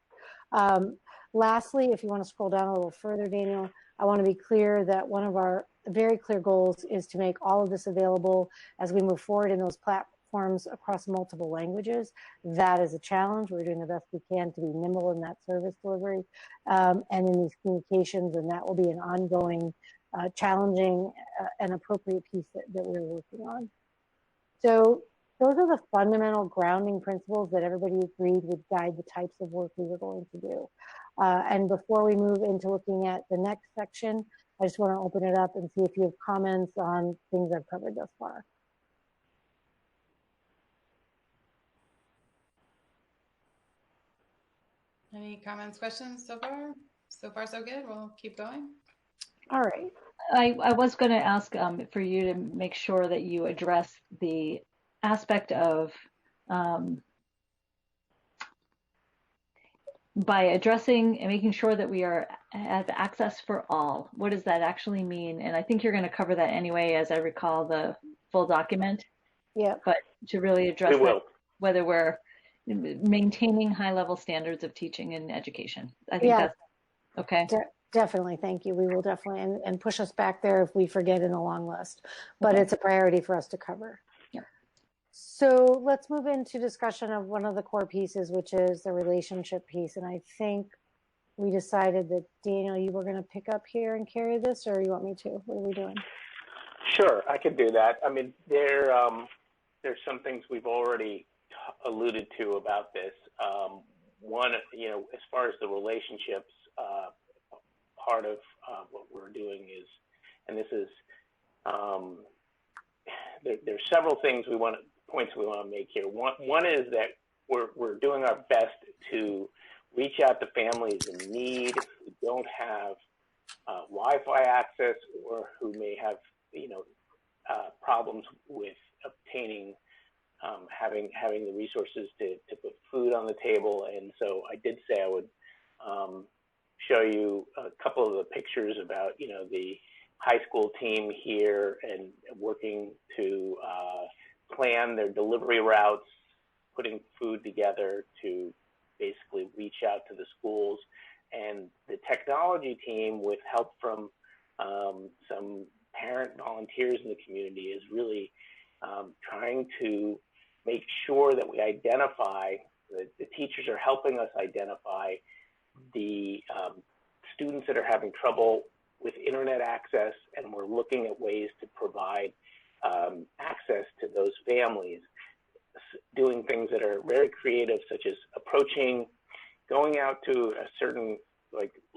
Lastly, if you want to scroll down a little further, Daniel, I want to be clear that one of our very clear goals is to make all of this available as we move forward in those platforms across multiple languages. That is a challenge. We're doing the best we can to be nimble in that service delivery and in these communications, and that will be an ongoing, challenging and appropriate piece that we're working on. So those are the fundamental grounding principles that everybody agreed would guide the types of work we were going to do. And before we move into looking at the next section, I just want to open it up and see if you have comments on things I've covered thus far. Any comments, questions so far? So far, so good. We'll keep going. All right. I was going to ask for you to make sure that you address the aspect of by addressing and making sure that we have access for all. What does that actually mean? And I think you're going to cover that anyway, as I recall the full document. Yeah. But to really address that, whether we're maintaining high-level standards of teaching and education. I think that's okay. Definitely. Thank you. We will definitely, and push us back there if we forget in the long list, but it's a priority for us to cover. Yeah. So let's move into discussion of one of the core pieces, which is the relationship piece. And I think we decided that, Daniel, you were going to pick up here and carry this, or you want me to? What are we doing? Sure, I could do that. I mean, there's some things we've already alluded to about this. One, as far as the relationships, part of what we're doing is, and this is, there's several points we want to make here. One is that we're doing our best to reach out to families in need who don't have Wi-Fi access or who may have problems with obtaining having the resources to put food on the table. And so I did say I would show you a couple of the pictures about, the high school team here and working to plan their delivery routes, putting food together to basically reach out to the schools. And the technology team, with help from some parent volunteers in the community, is really trying to make sure that we identify, the teachers are helping us identify the students that are having trouble with internet access, and we're looking at ways to provide access to those families, doing things that are very creative, such as going out to a certain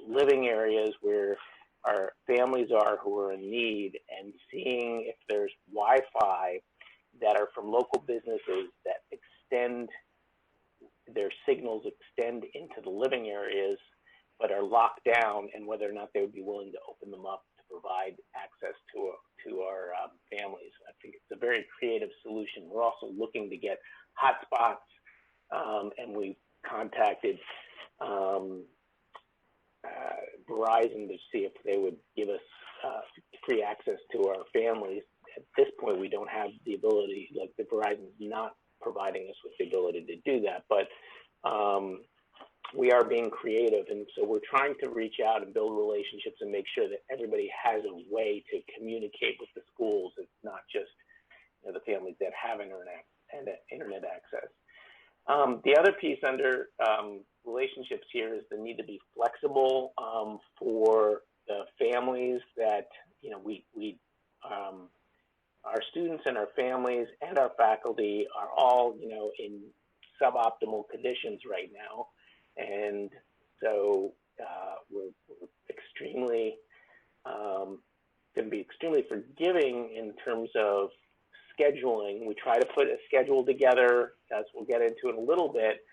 living areas where our families are who are in need, and seeing if there's Wi-Fi that are from local businesses that their signals extend into the living areas but are locked down, and whether or not they would be willing to open them up to provide access to our families. I think it's a very creative solution. We're also looking to get hotspots, and we contacted Verizon to see if they would give us free access to our families. At this point, we don't have the ability, the Verizon's not providing us with the ability to do that, but we are being creative, and so we're trying to reach out and build relationships and make sure that everybody has a way to communicate with the schools. It's not just the families that have internet access. The other piece under relationships here is the need to be flexible for the families that our students and our families and our faculty are all in suboptimal conditions right now, and so we're extremely going to be extremely forgiving in terms of scheduling. We try to put a schedule together, as we'll get into in a little bit,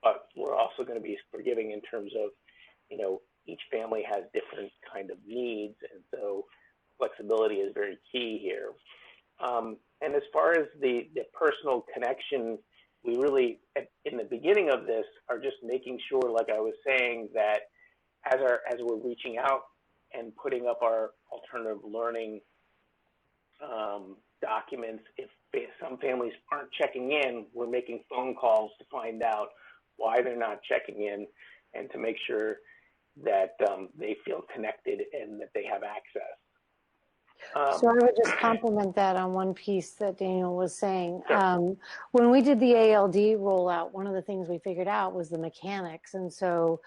but we're also going to be forgiving in terms of, each family has different kind of needs, and so flexibility is very key here. And as far as the personal connection, we really, in the beginning of this, are just making sure, like I was saying, that as we're reaching out and putting up our alternative learning documents, if some families aren't checking in, we're making phone calls to find out why they're not checking in, and to make sure that they feel connected and that they have access. So I would just compliment that on one piece that Daniel was saying. Sure. When we did the ALD rollout, one of the things we figured out was the mechanics. And so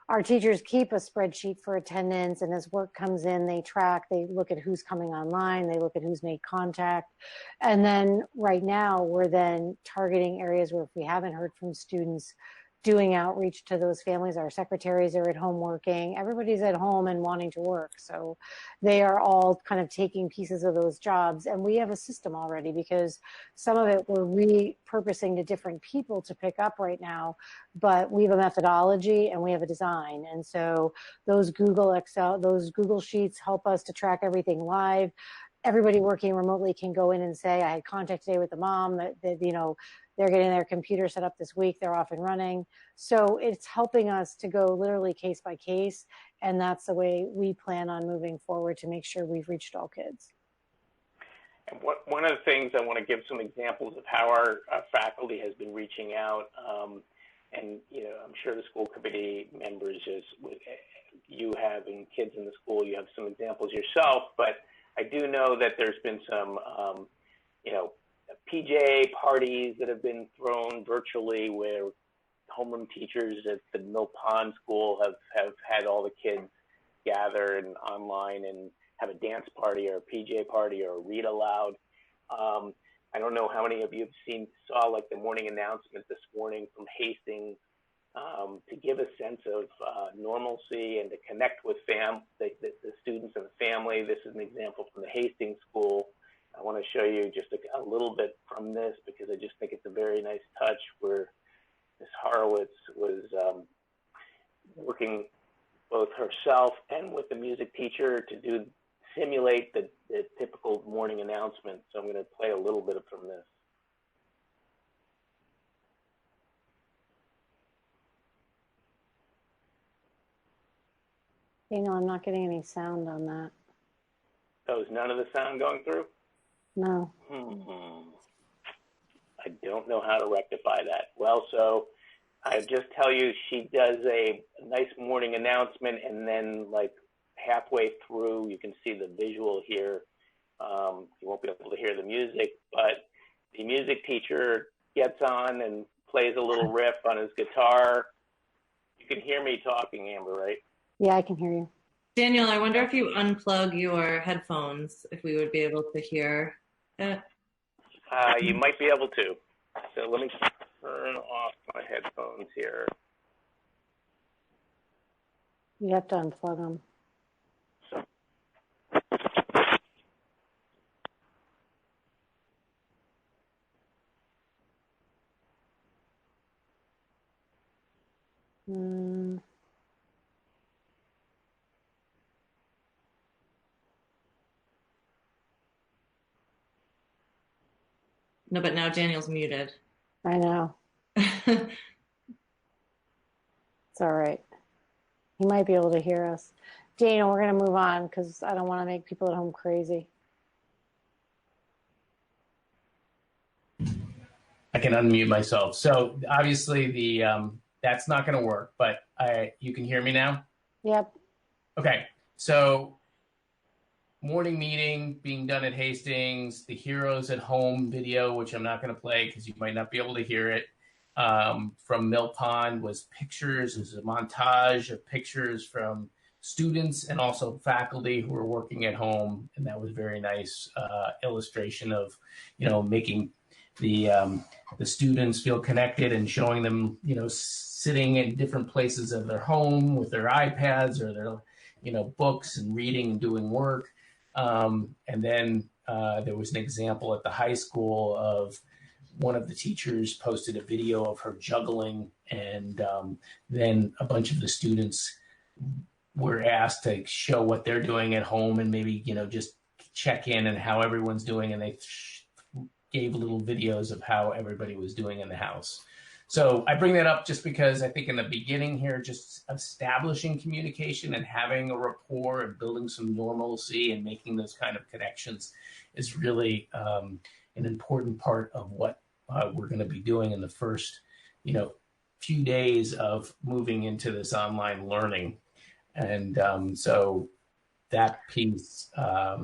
our teachers keep a spreadsheet for attendance, and as work comes in, they track, they look at who's coming online, they look at who's made contact. And then right now, we're then targeting areas where if we haven't heard from students, doing outreach to those families. Our secretaries are at home working. Everybody's at home and wanting to work. So they are all kind of taking pieces of those jobs. And we have a system already, because some of it we're repurposing to different people to pick up right now. But we have a methodology and we have a design. And so those Google Sheets help us to track everything live. Everybody working remotely can go in and say, I had contact today with the mom, that they're getting their computer set up this week, they're off and running. So it's helping us to go literally case by case, and that's the way we plan on moving forward to make sure we've reached all kids. And one of the things, I want to give some examples of how our faculty has been reaching out, and I'm sure the school committee members, you having kids in the school, you have some examples yourself, but I do know that there's been some, PJ parties that have been thrown virtually, where homeroom teachers at the Millpond School have had all the kids gather and online and have a dance party or a PJ party or a read aloud. I don't know how many of you saw like the morning announcement this morning from Hastings, to give a sense of normalcy and to connect with the students and the family. This is an example from the Hastings School. I want to show you just a little bit from this, because I just think it's a very nice touch, where Ms. Horowitz was working both herself and with the music teacher to simulate the typical morning announcement. So I'm going to play a little bit from this. Daniel, I'm not getting any sound on that. So is none of the sound going through? No. I don't know how to rectify that. Well, so I just tell you, she does a nice morning announcement, and then like halfway through, you can see the visual here. You won't be able to hear the music, but the music teacher gets on and plays a little riff on his guitar. You can hear me talking, Amber, right? Yeah, I can hear you. Daniel, I wonder if you unplug your headphones, if we would be able to hear it. You might be able to. So let me turn off my headphones here. You have to unplug them. No, but now Daniel's muted. I know. It's all right. He might be able to hear us. Daniel, we're going to move on because I don't want to make people at home crazy. I can unmute myself. So obviously the that's not going to work, but you can hear me now? Yep. Okay. So morning meeting being done at Hastings, the Heroes at Home video, which I'm not going to play because you might not be able to hear it, from Millpond was pictures. It was a montage of pictures from students and also faculty who were working at home. And that was very nice illustration of, making the students feel connected and showing them, sitting in different places of their home with their iPads or their, books and reading and doing work. And then there was an example at the high school of one of the teachers posted a video of her juggling, and then a bunch of the students were asked to show what they're doing at home and maybe, just check in and how everyone's doing. And they gave little videos of how everybody was doing in the house. So I bring that up just because I think in the beginning here, just establishing communication and having a rapport and building some normalcy and making those kind of connections is really an important part of what we're going to be doing in the first, few days of moving into this online learning. And so that piece, I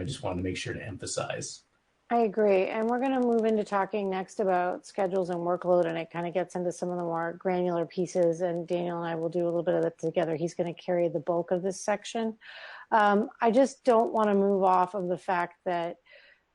just wanted to make sure to emphasize. I agree. And we're going to move into talking next about schedules and workload, and it kind of gets into some of the more granular pieces, and Daniel and I will do a little bit of that together. He's going to carry the bulk of this section. I just don't want to move off of the fact that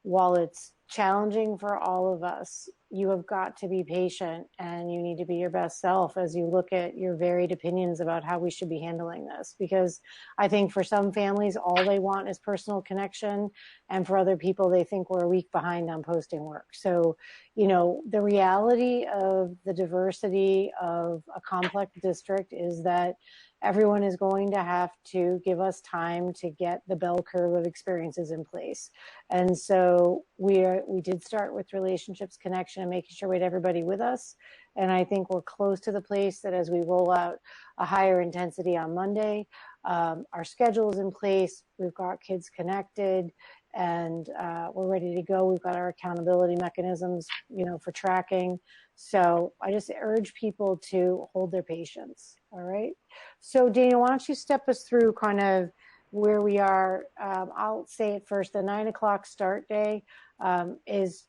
while it's challenging for all of us, you have got to be patient and you need to be your best self as you look at your varied opinions about how we should be handling this. Because I think for some families, all they want is personal connection. And for other people, they think we're a week behind on posting work. So, the reality of the diversity of a complex district is that everyone is going to have to give us time to get the bell curve of experiences in place. And so we did start with relationships, connection, and making sure we had everybody with us. And I think we're close to the place that as we roll out a higher intensity on Monday, our schedule is in place, we've got kids connected, and we're ready to go. We've got our accountability mechanisms, for tracking. So I just urge people to hold their patience. All right. So Daniel, why don't you step us through kind of where we are? I'll say it first. The 9 o'clock start day is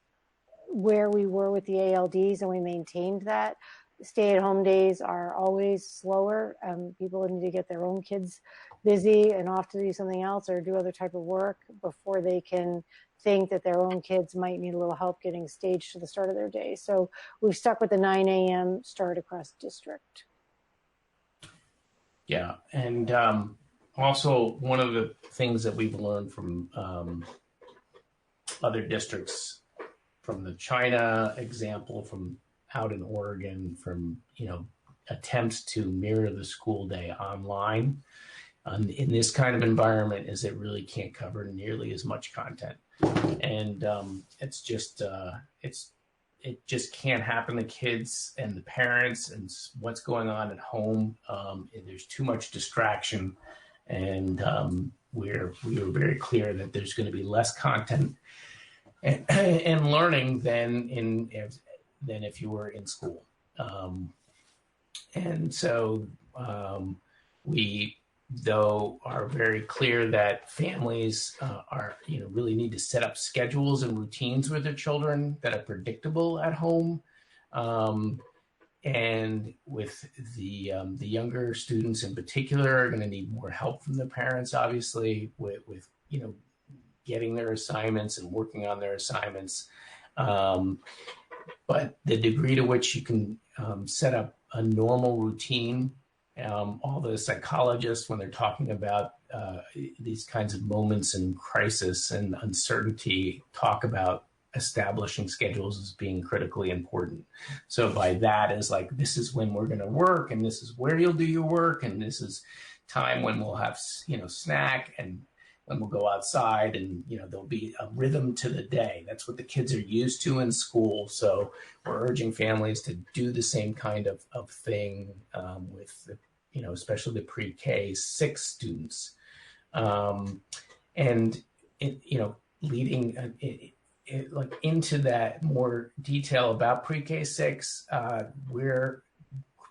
where we were with the ALDs, and we maintained that. Stay-at-home days are always slower. People need to get their own kids busy and off to do something else or do other type of work before they can think that their own kids might need a little help getting staged to the start of their day. So we've stuck with the 9 a.m. start across district. Yeah, and also one of the things that we've learned from other districts, from the China example, from out in Oregon, from attempts to mirror the school day online in this kind of environment, is it really can't cover nearly as much content, and it's just it just can't happen. The kids and the parents and what's going on at home, there's too much distraction, And we were very clear that there's going to be less content and learning than if you were in school. And so we, though, are very clear that families really need to set up schedules and routines with their children that are predictable at home. And with the younger students in particular are going to need more help from the parents, obviously, with getting their assignments and working on their assignments. But the degree to which you can set up a normal routine, all the psychologists, when they're talking about these kinds of moments in crisis and uncertainty, talk about establishing schedules as being critically important. So by that is like, this is when we're going to work, and this is where you'll do your work, and this is time when we'll have snack, and when we'll go outside, and there'll be a rhythm to the day. That's what the kids are used to in school. So we're urging families to do the same kind of thing with especially the pre-K 6 students, and leading into that more detail about pre-K 6. We're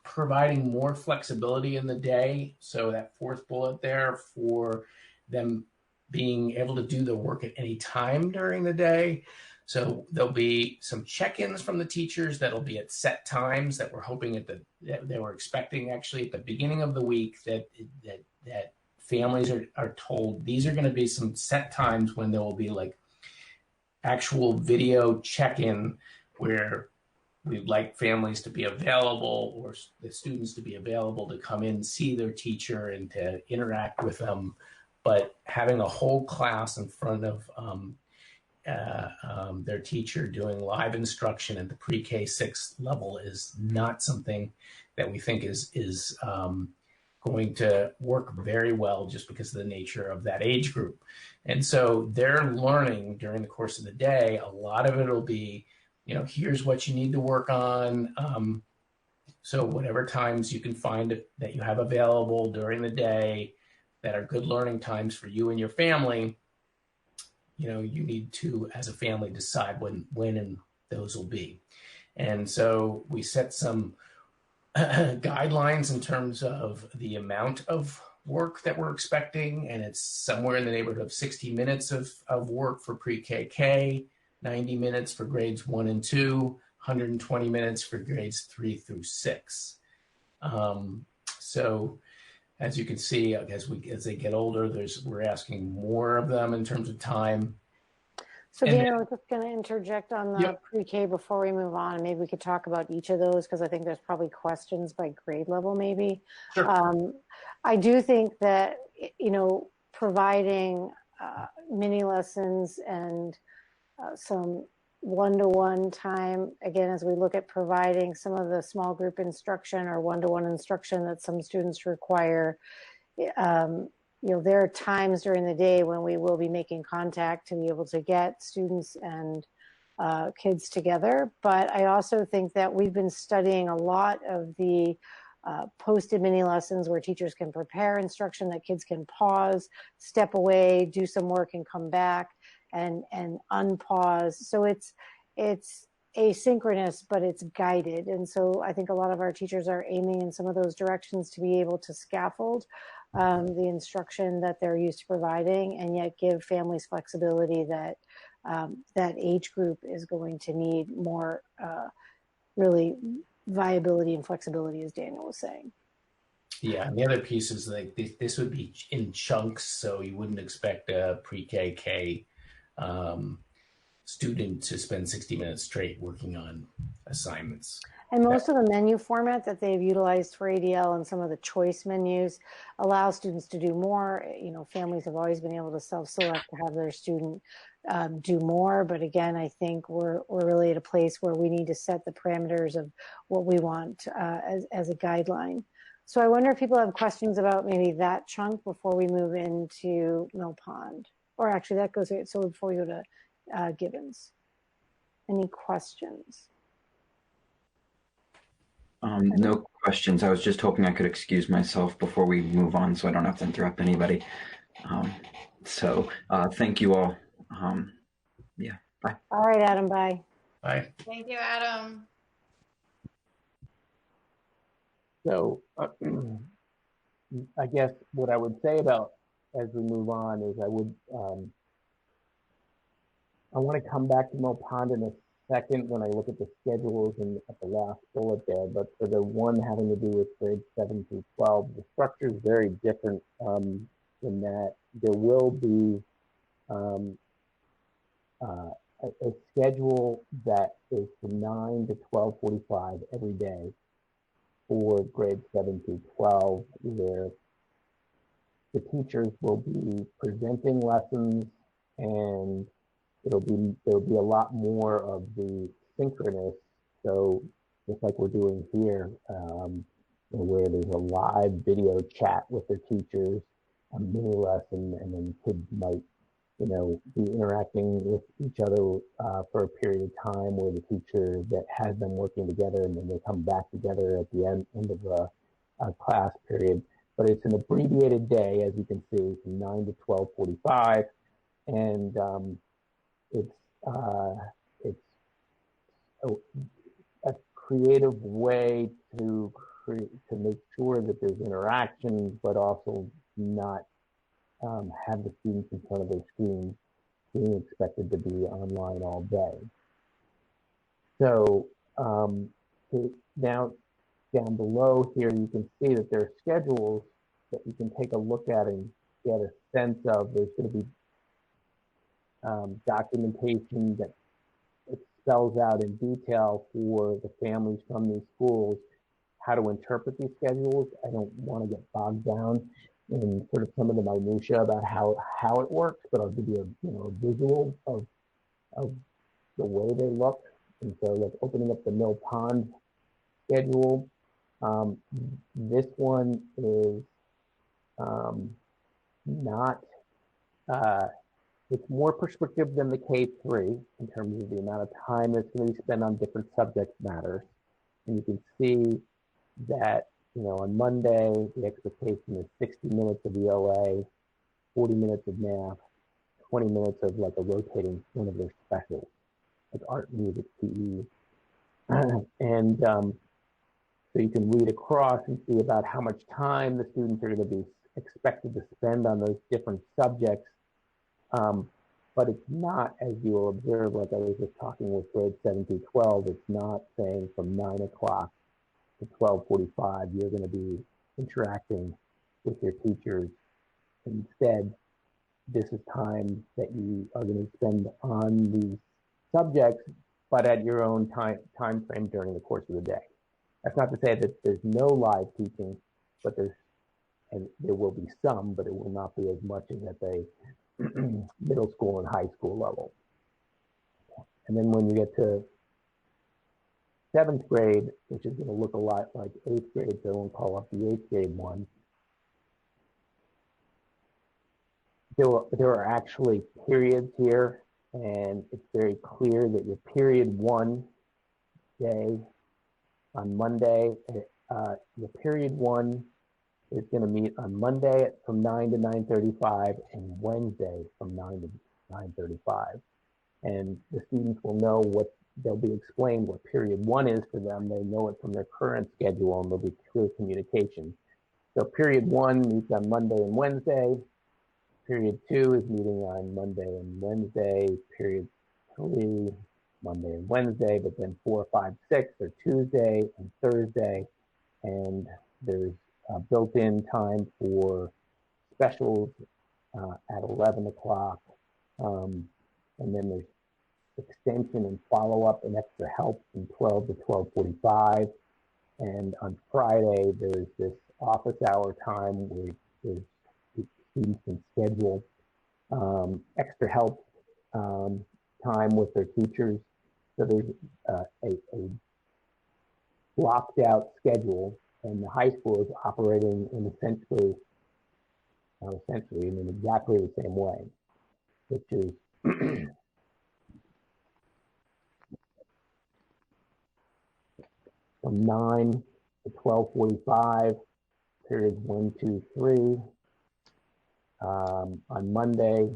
providing more flexibility in the day. So that fourth bullet there, for them being able to do the work at any time during the day. So there'll be some check-ins from the teachers that'll be at set times that we're hoping that they were expecting actually at the beginning of the week, that families are told these are going to be some set times when there will be like actual video check-in, where we'd like families to be available, or the students to be available to come in, see their teacher, and to interact with them. But having a whole class in front of their teacher doing live instruction at the pre-K 6 level is not something that we think is going to work very well, just because of the nature of that age group. And so they're learning during the course of the day. A lot of it will be, here's what you need to work on. So whatever times you can find that you have available during the day that are good learning times for you and your family, you need to, as a family, decide when and those will be. And so we set some guidelines in terms of the amount of work that we're expecting, and it's somewhere in the neighborhood of 60 minutes of work for pre-KK, 90 minutes for grades 1 and 2, 120 minutes for grades 3 through 6. So as you can see, as they get older, we're asking more of them in terms of time. So Dana, we're just going to interject on the pre-K before we move on, and maybe we could talk about each of those, because I think there's probably questions by grade level maybe. Sure. I do think that, providing mini lessons and some one-to-one time, again, as we look at providing some of the small group instruction or one-to-one instruction that some students require, there are times during the day when we will be making contact to be able to get students and kids together. But I also think that we've been studying a lot of the posted mini lessons where teachers can prepare instruction that kids can pause, step away, do some work, and come back and unpause. So it's asynchronous, but it's guided. And so I think a lot of our teachers are aiming in some of those directions to be able to scaffold the instruction that they're used to providing, and yet give families flexibility that that age group is going to need more really viability and flexibility, as Daniel was saying. Yeah, and the other piece is like this would be in chunks, so you wouldn't expect a pre-KK student to spend 60 minutes straight working on assignments. And most of the menu format that they've utilized for ADL and some of the choice menus allow students to do more. Families have always been able to self-select to have their student do more. But again, I think we're really at a place where we need to set the parameters of what we want as a guideline. So I wonder if people have questions about maybe that chunk before we move into Millpond. Or actually that goes, so before we go to Gibbons. Any questions? No questions. I was just hoping I could excuse myself before we move on so I don't have to interrupt anybody. Thank you all. Yeah, bye. All right, Adam, bye. Bye. Thank you, Adam. So I guess what I would say about as we move on is I want to come back to Millpond in a second when I look at the schedules and at the last bullet there, but for the one having to do with grades 7 through 12, the structure is very different in that there will be a schedule that is from 9 to 12:45 every day for grades 7 through 12, where the teachers will be presenting lessons, and there'll be a lot more of the synchronous. So just like we're doing here, where there's a live video chat with their teachers, a mini lesson, and then kids might, be interacting with each other for a period of time, where the teacher that has them working together, and then they come back together at the end of a class period. But it's an abbreviated day, as you can see, from 9 to 12:45, and it's a creative way to make sure that there's interactions, but also not have the students in front of their screens being expected to be online all day. So now down below here, you can see that there are schedules that you can take a look at and get a sense of. There's going to be documentation that it spells out in detail for the families from these schools how to interpret these schedules. I don't want to get bogged down in sort of some of the minutia about how it works, but I'll give you a visual of the way they look. And so, like, opening up the Millpond schedule, this one is not. It's more prescriptive than the K3 in terms of the amount of time that's going to be spent on different subject matters. And you can see that, on Monday, the expectation is 60 minutes of ELA, 40 minutes of math, 20 minutes of like a rotating one of their specials, like art, music, PE. And so you can read across and see about how much time the students are going to be expected to spend on those different subjects. But it's not, as you will observe, like I was just talking with grades 7 through 12, it's not saying from 9 o'clock to 12:45 you're going to be interacting with your teachers. Instead, this is time that you are going to spend on these subjects, but at your own time frame during the course of the day. That's not to say that there's no live teaching, but there will be some, but it will not be as much as at the middle school and high school level. And then when you get to 7th grade, which is going to look a lot like 8th grade, so I won't call up the 8th grade one, there are actually periods here, and it's very clear that your period 1 day on Monday, your period 1 is going to meet on Monday from 9 to 9:35 and Wednesday from 9 to 9:35. And the students will know they'll be explained what period 1 is for them. They know it from their current schedule, and there'll be clear communication. So period 1 meets on Monday and Wednesday. Period 2 is meeting on Monday and Wednesday. Period 3, Monday and Wednesday, but then 4, 5, 6 are Tuesday and Thursday. And there's built-in time for specials at 11 o'clock. And then there's extension and follow-up and extra help from 12 to 12:45. And on Friday, there's this office hour time where students can schedule extra help time with their teachers. So there's a blocked out schedule, and the high school is operating in exactly the same way, which is from 9 to 12:45, periods 1, 2, 3, on Monday,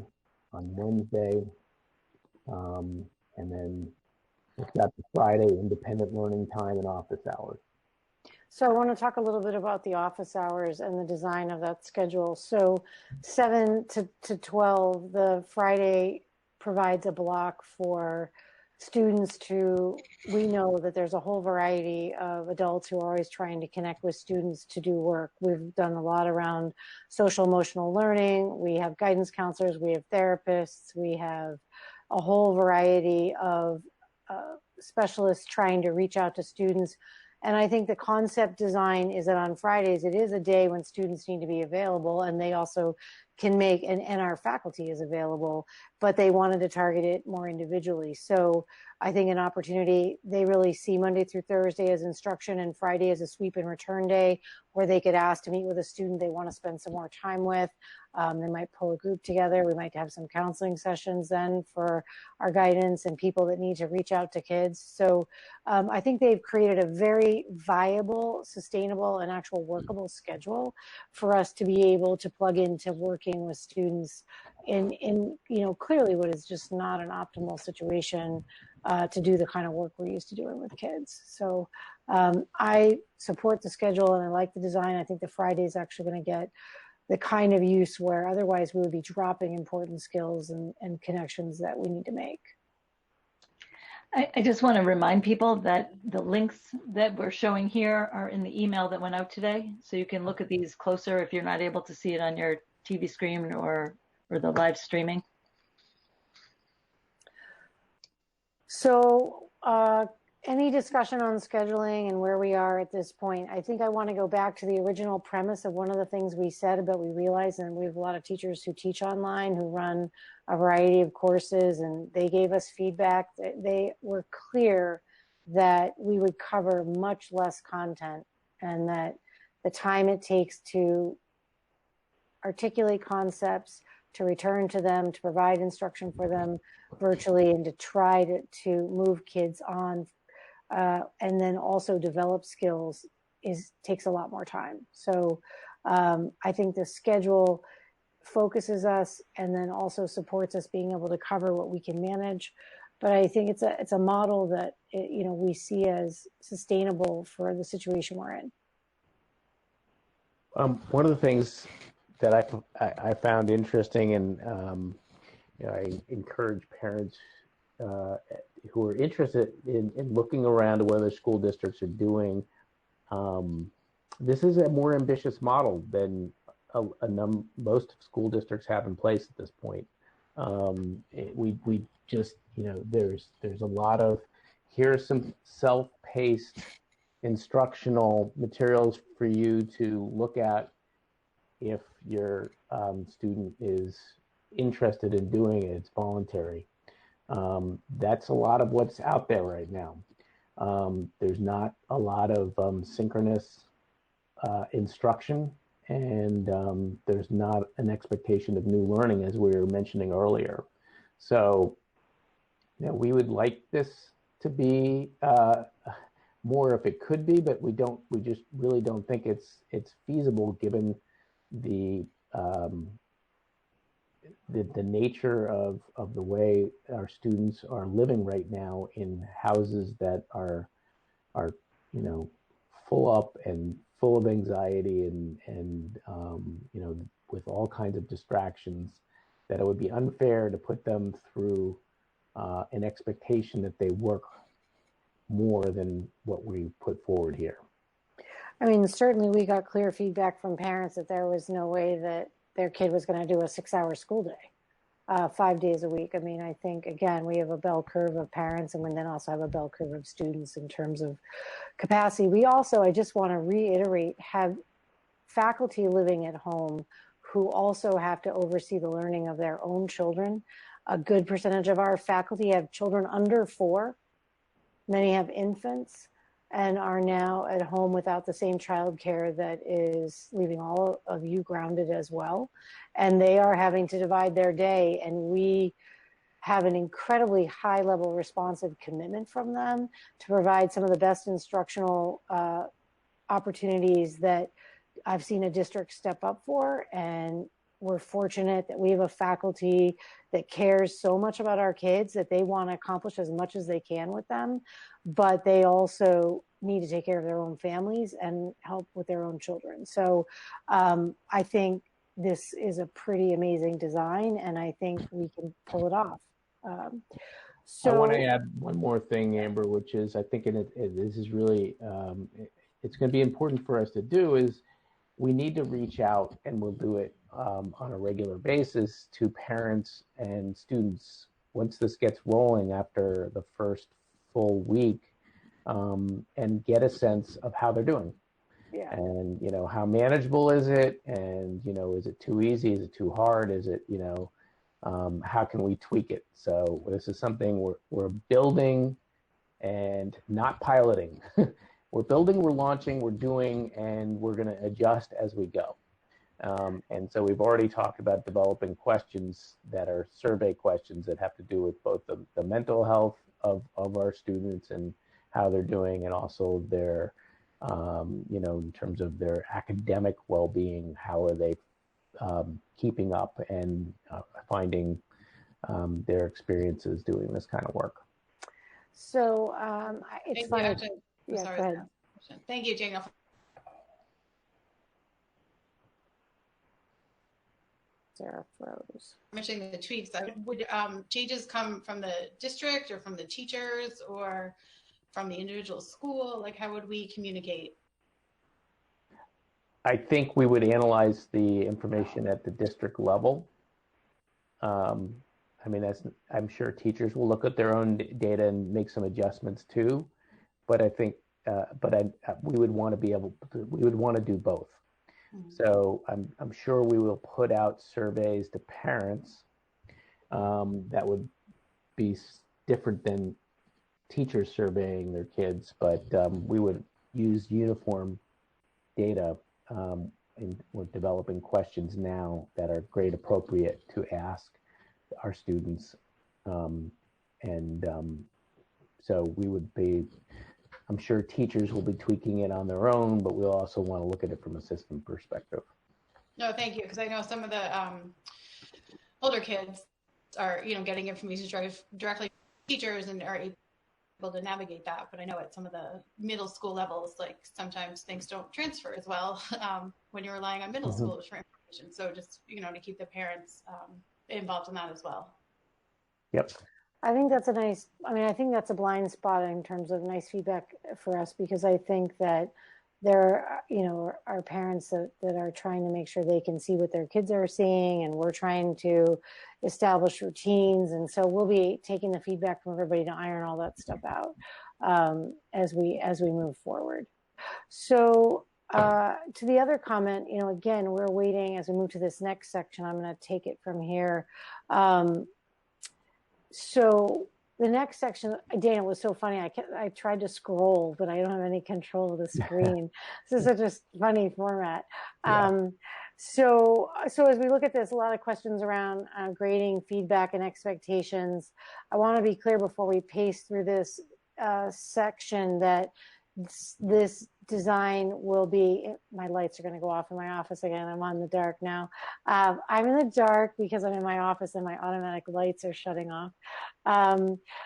on Wednesday, and then we've got the Friday independent learning time and office hours. So I want to talk a little bit about the office hours and the design of that schedule. So 7 to 12, the Friday provides a block for students we know that there's a whole variety of adults who are always trying to connect with students to do work. We've done a lot around social emotional learning. We have guidance counselors, we have therapists, we have a whole variety of specialists trying to reach out to students. And I think the concept design is that on Fridays, it is a day when students need to be available, and they also can make, and our faculty is available, but they wanted to target it more individually. So I think an opportunity, they really see Monday through Thursday as instruction and Friday as a sweep and return day, where they could ask to meet with a student they want to spend some more time with. They might pull a group together. We might have some counseling sessions then for our guidance and people that need to reach out to kids. So I think they've created a very viable, sustainable, and actual workable schedule for us to be able to plug into working with students in clearly what is just not an optimal situation to do the kind of work we're used to doing with kids. So I support the schedule and I like the design. I think the Friday is actually going to get the kind of use where otherwise we would be dropping important skills and connections that we need to make. I just want to remind people that the links that we're showing here are in the email that went out today. So you can look at these closer if you're not able to see it on your TV screen or the live streaming. So any discussion on scheduling and where we are at this point? I think I want to go back to the original premise of one of the things we said, but we realized, and we have a lot of teachers who teach online, who run a variety of courses, and they gave us feedback. They were clear that we would cover much less content, and that the time it takes to articulate concepts, to return to them, to provide instruction for them virtually, and to try to move kids on and then also develop skills takes a lot more time. So I think the schedule focuses us and then also supports us being able to cover what we can manage. But I think it's a model that we see as sustainable for the situation we're in. One of the things that I found interesting, and I encourage parents who are interested in looking around at what other school districts are doing. This is a more ambitious model than most school districts have in place at this point. We just, there's a lot of, here's some self-paced instructional materials for you to look at if your student is interested in doing it. It's voluntary. That's a lot of what's out there right now. There's not a lot of synchronous instruction, and there's not an expectation of new learning, as we were mentioning earlier. So, we would like this to be more if it could be, but we just really don't think it's feasible given the nature of the way our students are living right now in houses that are full up and full of anxiety and with all kinds of distractions, that it would be unfair to put them through an expectation that they work more than what we put forward here. I mean, certainly we got clear feedback from parents that there was no way that their kid was going to do a 6-hour school day, 5 days a week. I mean, I think, again, we have a bell curve of parents, and we then also have a bell curve of students in terms of capacity. We also, I just want to reiterate, have faculty living at home who also have to oversee the learning of their own children. A good percentage of our faculty have children under 4. Many have infants and are now at home without the same childcare that is leaving all of you grounded as well. And they are having to divide their day. And we have an incredibly high level responsive commitment from them to provide some of the best instructional opportunities that I've seen a district step up for. And we're fortunate that we have a faculty that cares so much about our kids that they want to accomplish as much as they can with them, but they also need to take care of their own families and help with their own children. So I think this is a pretty amazing design, and I think we can pull it off. I want to add one more thing, Amber, which is I think this is really, it's going to be important for us to do is we need to reach out, and we'll do it on a regular basis, to parents and students once this gets rolling after the first full week, and get a sense of how they're doing. Yeah. And, how manageable is it? And, is it too easy? Is it too hard? Is it, how can we tweak it? So this is something we're building and not piloting. We're building, we're launching, we're doing, and we're going to adjust as we go. And so we've already talked about developing questions that are survey questions that have to do with both the mental health of our students and how they're doing, and also their, in terms of their academic well-being, how are they keeping up and finding their experiences doing this kind of work. So it's funny. Yeah, sorry, go ahead. Thank you, Jane. Sarah froze. Mentioning the tweaks, would changes come from the district or from the teachers or from the individual school? Like, how would we communicate? I think we would analyze the information at the district level. I'm sure teachers will look at their own data and make some adjustments too. But I think, we would want to do both. Mm-hmm. So I'm sure we will put out surveys to parents that would be different than teachers surveying their kids, but we would use uniform data, and we're developing questions now that are grade appropriate to ask our students. So we would be, I'm sure teachers will be tweaking it on their own, but we'll also want to look at it from a system perspective. No, thank you, because I know some of the older kids are, getting information directly from teachers and are able to navigate that. But I know at some of the middle school levels, like sometimes things don't transfer as well when you're relying on middle Mm-hmm. schoolers for information. So just, to keep the parents involved in that as well. Yep. I think that's I think that's a blind spot in terms of nice feedback for us, because I think that there, are parents that are trying to make sure they can see what their kids are seeing, and we're trying to establish routines. And so we'll be taking the feedback from everybody to iron all that stuff out as we move forward. So to the other comment, again, we're waiting as we move to this next section. I'm going to take it from here. So the next section, Dana, was so funny. I tried to scroll, but I don't have any control of the screen. This is such a funny format. Yeah. So as we look at this, a lot of questions around grading, feedback, and expectations. I want to be clear before we pace through this section that this design will be, my lights are going to go off in my office again. I'm on the dark now. I'm in the dark because I'm in my office and my automatic lights are shutting off.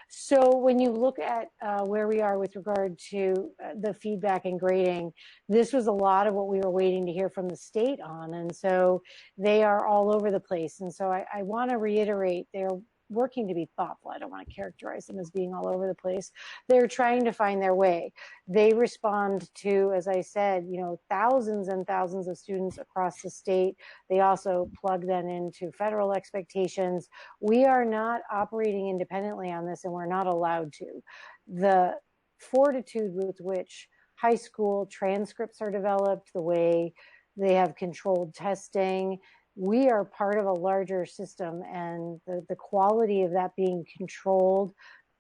So when you look at where we are with regard to the feedback and grading, this was a lot of what we were waiting to hear from the state on. And so they are all over the place. And so I want to reiterate, they're working to be thoughtful. I don't want to characterize them as being all over the place. They're trying to find their way. They respond to, as I said, thousands and thousands of students across the state. They also plug that into federal expectations. We are not operating independently on this, and we're not allowed to. The fortitude with which high school transcripts are developed, the way they have controlled testing, we are part of a larger system, and the quality of that being controlled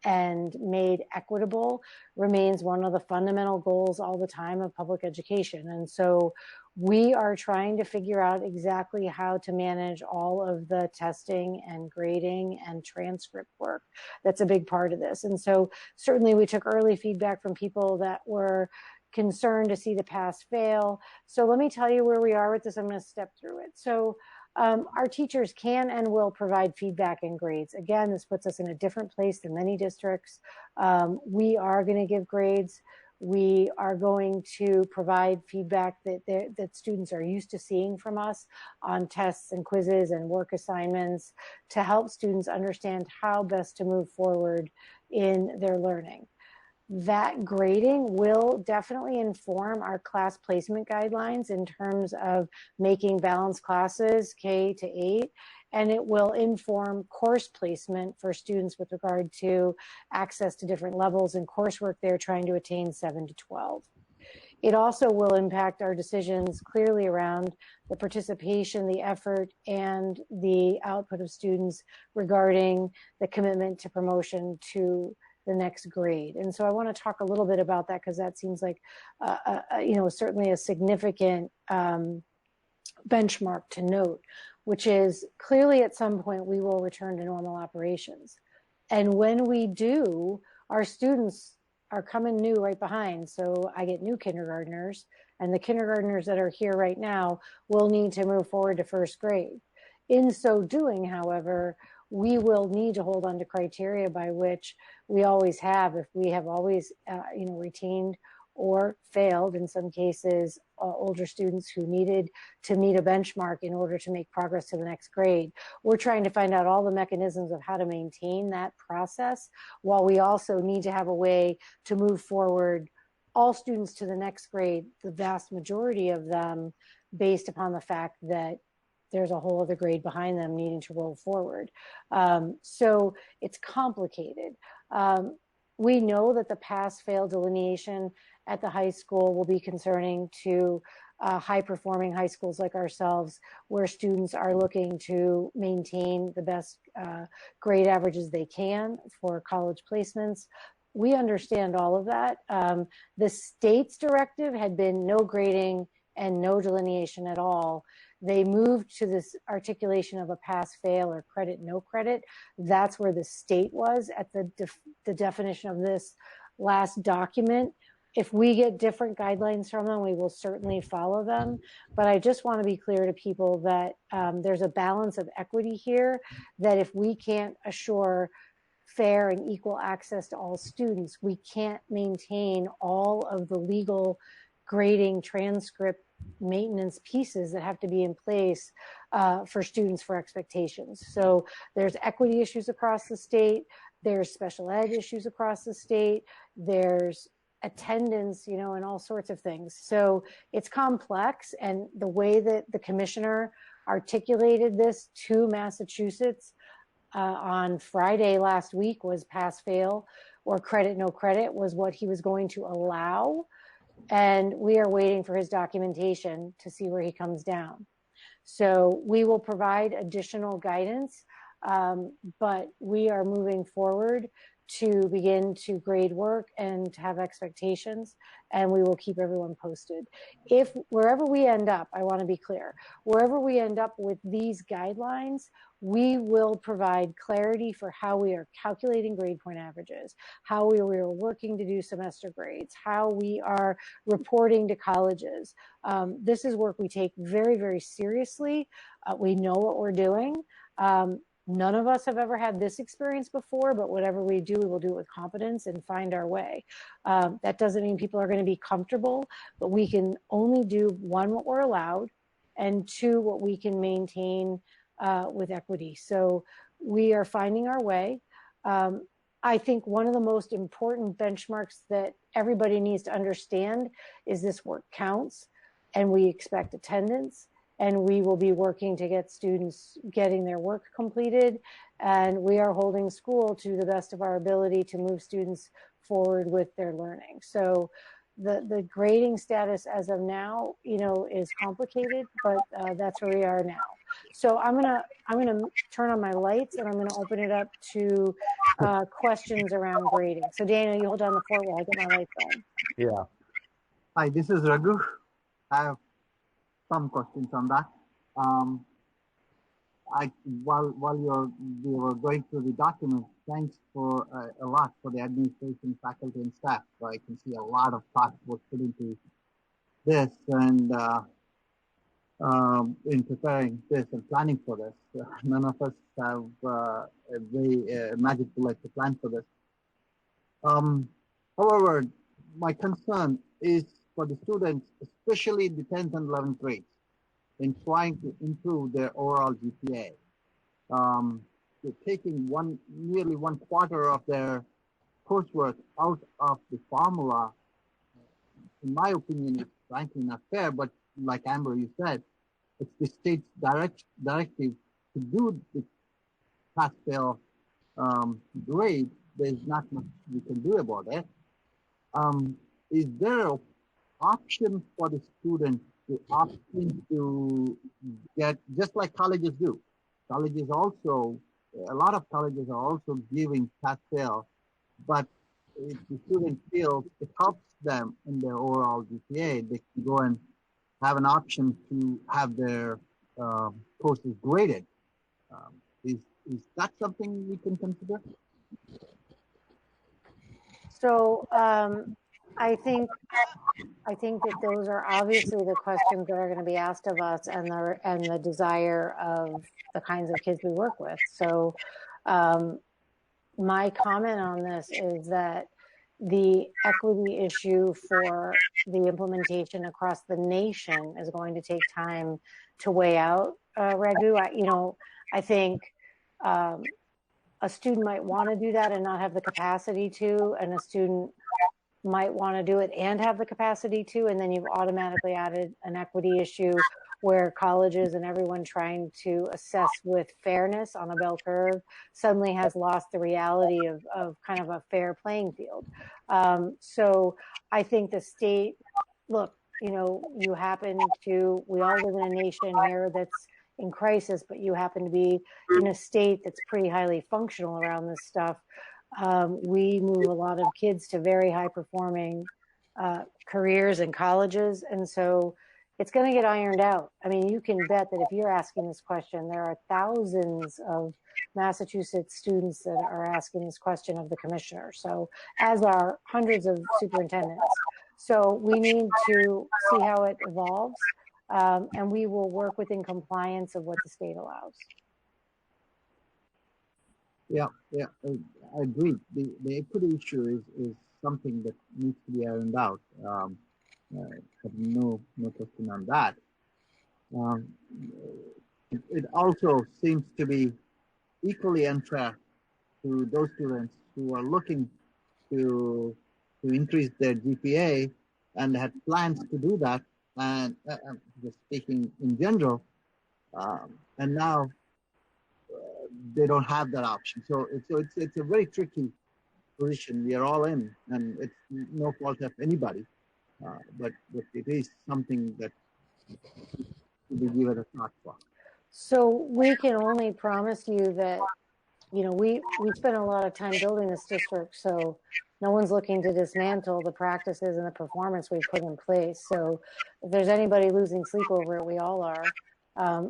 and made equitable remains one of the fundamental goals all the time of public education. And so We are trying to figure out exactly how to manage all of the testing and grading and transcript work. That's a big part of this. And so certainly we took early feedback from people that were concerned to see the pass fail. So let me tell you where we are with this. I'm going to step through it. So our teachers can and will provide feedback and grades. Again, this puts us in a different place than many districts. We are going to give grades. We are going to provide feedback that students are used to seeing from us on tests and quizzes and work assignments to help students understand how best to move forward in their learning. That grading will definitely inform our class placement guidelines in terms of making balanced classes K to 8, and it will inform course placement for students with regard to access to different levels and coursework they're trying to attain 7 to 12. It also will impact our decisions clearly around the participation, the effort, and the output of students regarding the commitment to promotion to the next grade. And so I want to talk a little bit about that because that seems like, certainly a significant benchmark to note, which is clearly at some point we will return to normal operations. And when we do, our students are coming new right behind. So I get new kindergartners, and the kindergartners that are here right now will need to move forward to first grade. In so doing, however, we will need to hold on to criteria by which we always have, if we have always, retained or failed, in some cases, older students who needed to meet a benchmark in order to make progress to the next grade. We're trying to find out all the mechanisms of how to maintain that process, while we also need to have a way to move forward all students to the next grade, the vast majority of them, based upon the fact that there's a whole other grade behind them needing to roll forward. So it's complicated. We know that the pass-fail delineation at the high school will be concerning to high-performing high schools like ourselves, where students are looking to maintain the best grade averages they can for college placements. We understand all of that. The state's directive had been no grading and no delineation at all. They moved to this articulation of a pass-fail or credit, no credit. That's where the state was at the definition of this last document. If we get different guidelines from them, we will certainly follow them. But I just want to be clear to people that there's a balance of equity here, that if we can't assure fair and equal access to all students, we can't maintain all of the legal grading, transcript, maintenance pieces that have to be in place for students for expectations. So there's equity issues across the state, there's special ed issues across the state, there's attendance, and all sorts of things. So it's complex, and the way that the commissioner articulated this to Massachusetts on Friday last week was pass-fail or credit, no credit was what he was going to allow. And we are waiting for his documentation to see where he comes down. So we will provide additional guidance, but we are moving forward to begin to grade work and to have expectations, and we will keep everyone posted. If wherever we end up, I want to be clear, wherever we end up with these guidelines, we will provide clarity for how we are calculating grade point averages, how we are working to do semester grades, how we are reporting to colleges. This is work we take very, very seriously. We know what we're doing. None of us have ever had this experience before, but whatever we do, we will do it with competence and find our way. That doesn't mean people are going to be comfortable, but we can only do, one, what we're allowed, and two, what we can maintain with equity. So we are finding our way. I think one of the most important benchmarks that everybody needs to understand is this work counts, and we expect attendance. And we will be working to get students getting their work completed. And we are holding school to the best of our ability to move students forward with their learning. So the grading status as of now, is complicated, but that's where we are now. So I'm gonna turn on my lights, and I'm gonna open it up to questions around grading. So Daniel, you hold down the fort while I get my lights on. Yeah. Hi, this is Raghu. I have some questions on that. While we were going through the document, thanks for a lot for the administration, faculty, and staff. So I can see a lot of thought was put into this and in preparing this and planning for this. None of us have a very magic bullet to plan for this. However, my concern is for the students, especially the 10th and 11th grades, in trying to improve their overall GPA. They're taking nearly 1/4 of their coursework out of the formula. In my opinion, it's frankly not fair, but like Amber, you said, it's the state's directive to do the pass-fail grade. There's not much we can do about it. Is there an option for the student to opt in to get, just like colleges do? Colleges also, a lot of colleges are also giving pass-fail, but if the student feels it helps them in their overall GPA, they can go and have an option to have their courses graded. Is that something we can consider? So I think that those are obviously the questions that are going to be asked of us, and the desire of the kinds of kids we work with. So my comment on this is that the equity issue for the implementation across the nation is going to take time to weigh out, Raghu. I think a student might want to do that and not have the capacity to, and a student might want to do it and have the capacity to, and then you've automatically added an equity issue where colleges and everyone trying to assess with fairness on a bell curve suddenly has lost the reality of kind of a fair playing field. So I think the state, look, you happen to, we all live in a nation here that's in crisis, but you happen to be in a state that's pretty highly functional around this stuff. We move a lot of kids to very high performing careers and colleges. And so it's going to get ironed out. I mean, you can bet that if you're asking this question, there are thousands of Massachusetts students that are asking this question of the commissioner. So as are hundreds of superintendents. So we need to see how it evolves. And we will work within compliance of what the state allows. Yeah, I agree. The equity issue is something that needs to be ironed out. Have no question on that. It also seems to be equally unfair to those students who are looking to increase their GPA and had plans to do that, and just speaking in general, and now they don't have that option. So it's a very tricky position we are all in, and it's no fault of anybody, but it is something that we give it a thought for. So we can only promise you that, we spent a lot of time building this district, so no one's looking to dismantle the practices and the performance we put in place. So if there's anybody losing sleep over it, we all are.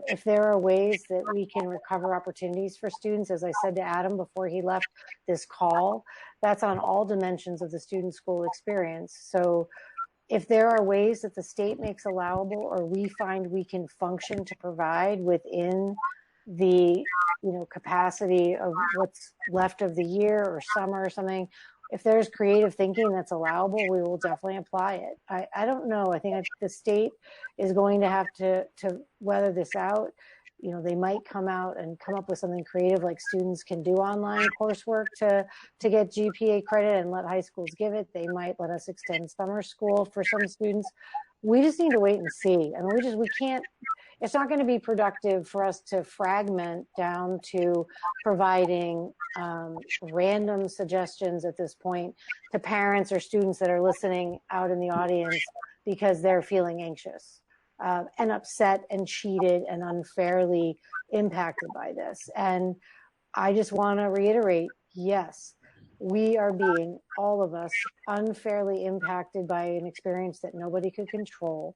If there are ways that we can recover opportunities for students, as I said to Adam before he left this call, that's on all dimensions of the student school experience. So if there are ways that the state makes allowable, or we find we can function to provide within the capacity of what's left of the year or summer or something, if there's creative thinking that's allowable, we will definitely apply it. I don't know. I think the state is going to have to weather this out. They might come out and come up with something creative, like students can do online coursework to get GPA credit and let high schools give it. They might let us extend summer school for some students. We just need to wait and see. I mean, we can't, it's not going to be productive for us to fragment down to providing random suggestions at this point to parents or students that are listening out in the audience because they're feeling anxious and upset and cheated and unfairly impacted by this. And I just want to reiterate, yes, we are being, all of us, unfairly impacted by an experience that nobody could control.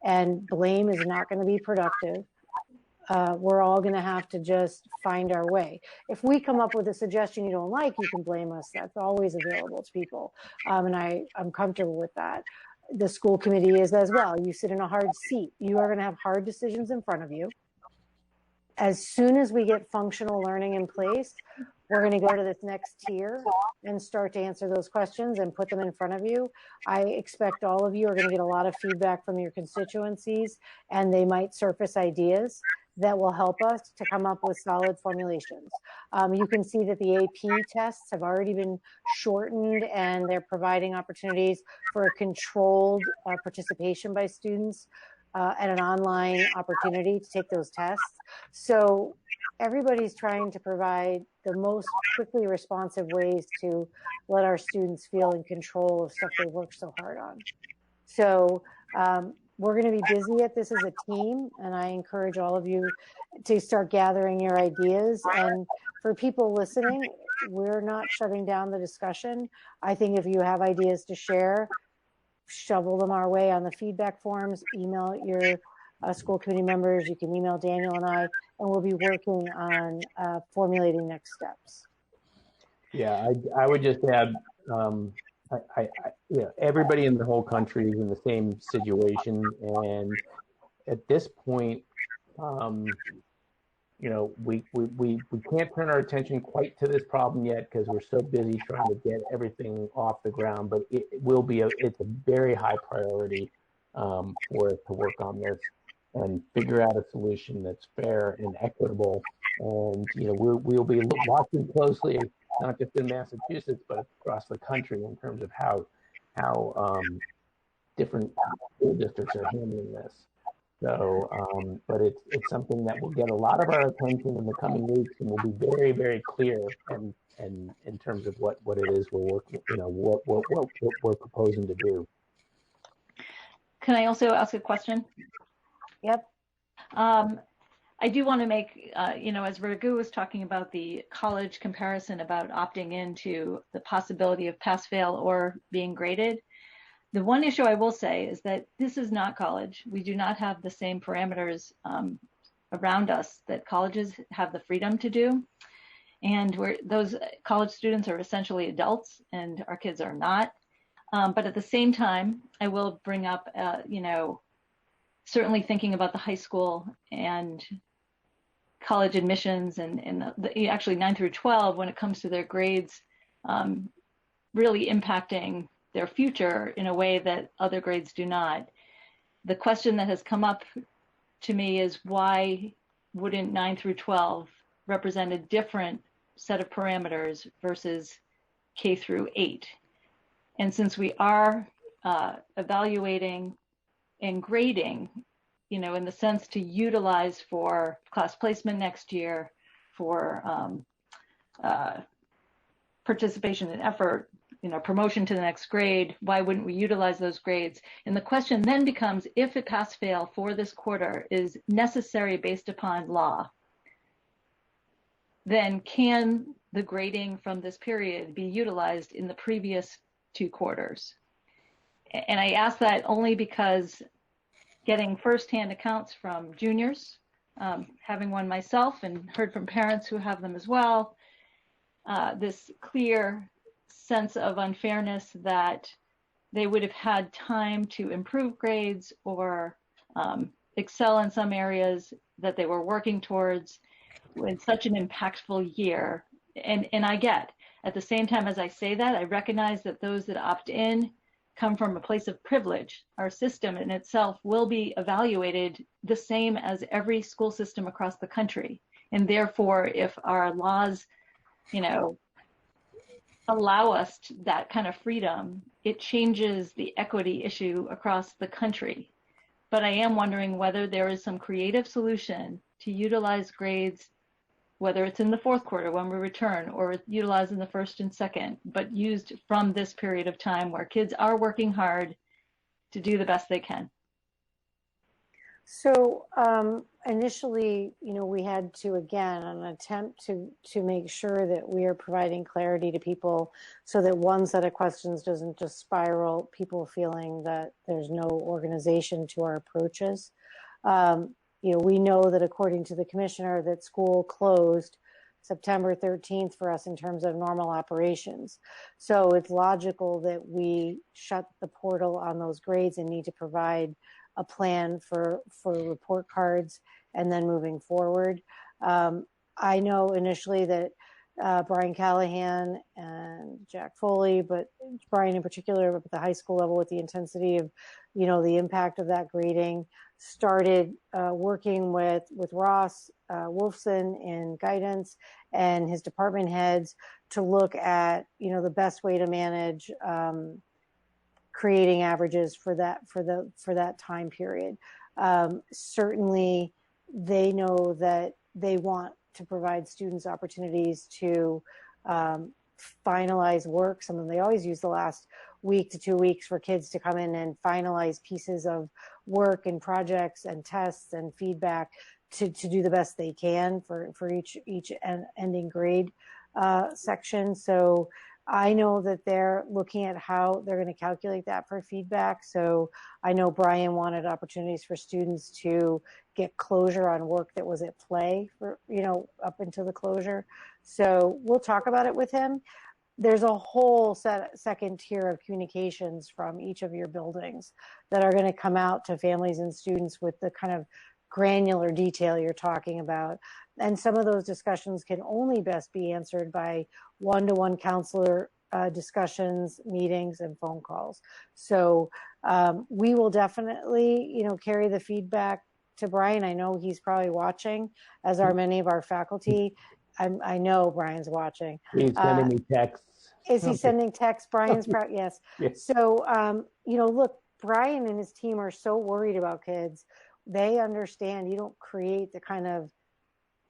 and blame is not going to be productive. We're all going to have to just find our way. If we come up with a suggestion you don't like, you can blame us. That's always available to people. And I'm comfortable with that. The school committee is as well. You sit in a hard seat. You are going to have hard decisions in front of you. As soon as we get functional learning in place, we're going to go to this next tier and start to answer those questions and put them in front of you. I expect all of you are going to get a lot of feedback from your constituencies, and they might surface ideas that will help us to come up with solid formulations. You can see that the AP tests have already been shortened, and they're providing opportunities for a controlled participation by students and an online opportunity to take those tests. So everybody's trying to provide the most quickly responsive ways to let our students feel in control of stuff they worked so hard on. So we're going to be busy at this as a team, and I encourage all of you to start gathering your ideas. And for people listening, we're not shutting down the discussion. I think if you have ideas to share, shovel them our way on the feedback forms, email your school committee members. You can email Daniel and I, and we'll be working on formulating next steps. Yeah, I would just add, everybody in the whole country is in the same situation, and at this point, we can't turn our attention quite to this problem yet because we're so busy trying to get everything off the ground. But it's a very high priority for us to work on this and figure out a solution that's fair and equitable. And we'll be watching closely, not just in Massachusetts, but across the country in terms of how different school districts are handling this. So, but it's something that will get a lot of our attention in the coming weeks, and will be very, very clear and in terms of what it is we're working, what we're proposing to do. Can I also ask a question? Yep. I do want to make, as Raghu was talking about the college comparison about opting into the possibility of pass, fail, or being graded. The one issue I will say is that this is not college. We do not have the same parameters around us that colleges have the freedom to do. And those college students are essentially adults and our kids are not. But at the same time, I will bring up, certainly thinking about the high school and college admissions and actually 9 through 12 when it comes to their grades, really impacting their future in a way that other grades do not. The question that has come up to me is why wouldn't 9 through 12 represent a different set of parameters versus K through 8? And since we are evaluating and grading, in the sense to utilize for class placement next year, for participation and effort, promotion to the next grade, why wouldn't we utilize those grades? And the question then becomes, if a pass fail for this quarter is necessary based upon law, then can the grading from this period be utilized in the previous 2 quarters? And I ask that only because getting firsthand accounts from juniors, having one myself and heard from parents who have them as well, this clear sense of unfairness that they would have had time to improve grades or excel in some areas that they were working towards in such an impactful year. And I get, at the same time as I say that, I recognize that those that opt in come from a place of privilege. Our system in itself will be evaluated the same as every school system across the country. And therefore, if our laws, allow us that kind of freedom, it changes the equity issue across the country. But I am wondering whether there is some creative solution to utilize grades, whether it's in the 4th quarter when we return or utilized in the 1st and 2nd, but used from this period of time where kids are working hard to do the best they can. So Initially, we had to, again, an attempt to make sure that we are providing clarity to people so that one set of questions doesn't just spiral people feeling that there's no organization to our approaches. We know that according to the commissioner that school closed September 13th for us in terms of normal operations. So it's logical that we shut the portal on those grades and need to provide a plan for report cards and then moving forward. I know initially that Brian Callahan and Jack Foley, but Brian in particular at the high school level with the intensity of, the impact of that grading, started working with Ross Wolfson in guidance and his department heads to look at, the best way to manage creating averages for that time period. Certainly, they know that they want to provide students opportunities to finalize work. Some of them, they always use the last week to 2 weeks for kids to come in and finalize pieces of work and projects and tests and feedback to do the best they can for each ending grade section. So I know that they're looking at how they're going to calculate that for feedback. So I know Brian wanted opportunities for students to get closure on work that was at play for, up until the closure. So we'll talk about it with him. There's a whole second tier of communications from each of your buildings that are going to come out to families and students with the kind of granular detail you're talking about. And some of those discussions can only best be answered by one-to-one counselor discussions, meetings, and phone calls. So we will definitely, carry the feedback to Brian. I know he's probably watching, as are many of our faculty. I know Brian's watching. He's sending me texts. Is he sending texts? Brian's yes. Yes. So, look, Brian and his team are so worried about kids. They understand you don't create the kind of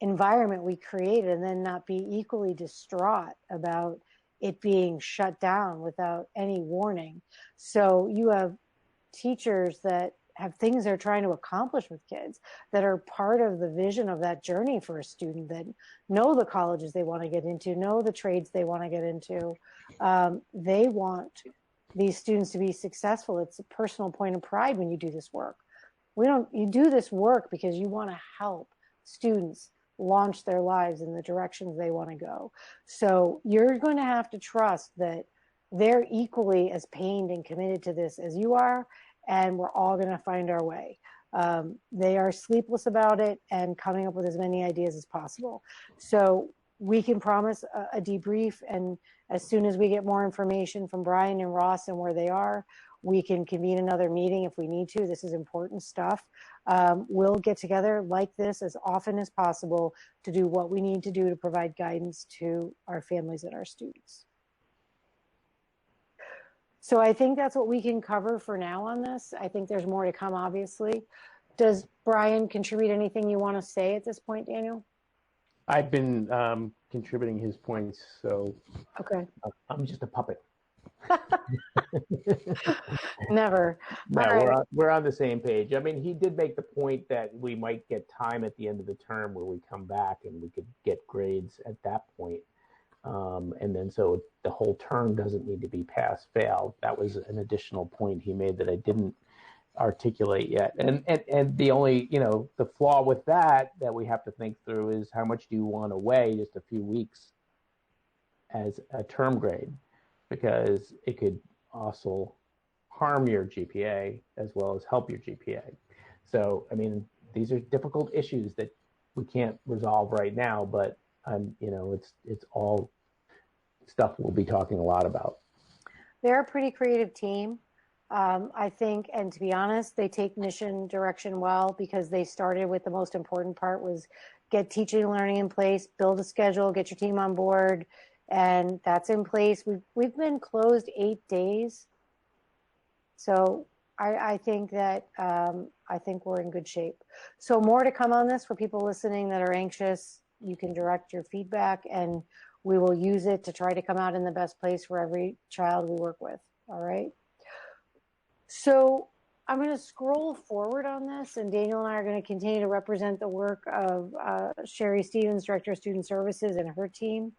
environment we created and then not be equally distraught about it being shut down without any warning. So you have teachers that have things they're trying to accomplish with kids that are part of the vision of that journey for a student, that know the colleges they want to get into, know the trades they want to get into. They want these students to be successful. It's a personal point of pride when you do this work. You do this work because you want to help students launch their lives in the directions they want to go. So you're going to have to trust that they're equally as pained and committed to this as you are, and we're all going to find our way. They are sleepless about it and coming up with as many ideas as possible. So we can promise a debrief, and as soon as we get more information from Brian and Ross and where they are, we can convene another meeting if we need to. This is important stuff. We'll get together like this as often as possible to do what we need to do to provide guidance to our families and our students. So I think that's what we can cover for now on this. I think there's more to come, obviously. Does Brian contribute anything you want to say at this point, Daniel? I've been contributing his points, so okay. I'm just a puppet. Never. No, right. we're on the same page. I mean, he did make the point that we might get time at the end of the term where we come back and we could get grades at that point. And then so the whole term doesn't need to be pass fail. That was an additional point he made that I didn't articulate yet. And the only, the flaw with that we have to think through is how much do you want to weigh just a few weeks as a term grade, because it could also harm your GPA as well as help your GPA. So, I mean, these are difficult issues that we can't resolve right now, but it's all stuff we'll be talking a lot about. They're a pretty creative team. I think, and to be honest, they take mission direction well, because they started with the most important part was get teaching and learning in place, build a schedule, get your team on board, and that's in place. We've been closed 8 days. So I think that I think we're in good shape. So more to come on this for people listening that are anxious. You can direct your feedback, and we will use it to try to come out in the best place for every child we work with. All right. So I'm going to scroll forward on this, and Daniel and I are going to continue to represent the work of Sherry Stevens, Director of Student Services, and her team.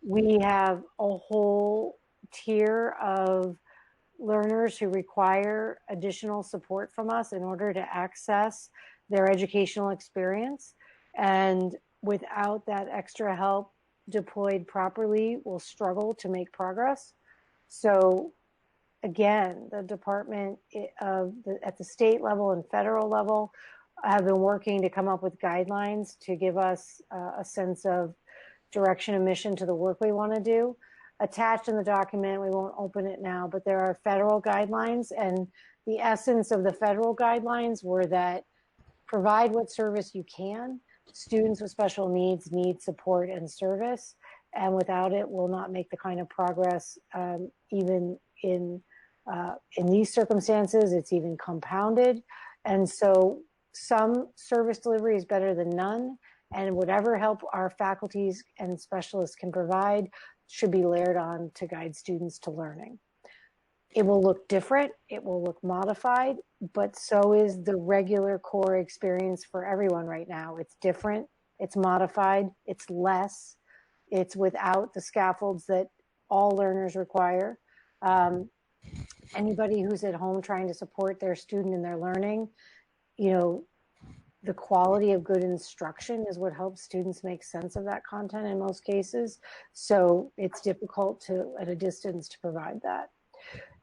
We have a whole tier of learners who require additional support from us in order to access their educational experience. And without that extra help deployed properly, we'll struggle to make progress. So again, the department at the state level and federal level have been working to come up with guidelines to give us a sense of direction and mission to the work we want to do. Attached in the document, we won't open it now, but there are federal guidelines, and the essence of the federal guidelines were that provide what service you can. Students with special needs need support and service, and without it, will not make the kind of progress even in these circumstances. It's even compounded. And so some service delivery is better than none, and whatever help our faculties and specialists can provide should be layered on to guide students to learning. It will look different, it will look modified, but so is the regular core experience for everyone right now. It's different, it's modified, it's less, it's without the scaffolds that all learners require. Anybody who's at home trying to support their student in their learning, you know, the quality of good instruction is what helps students make sense of that content in most cases. So it's difficult to, at a distance, to provide that.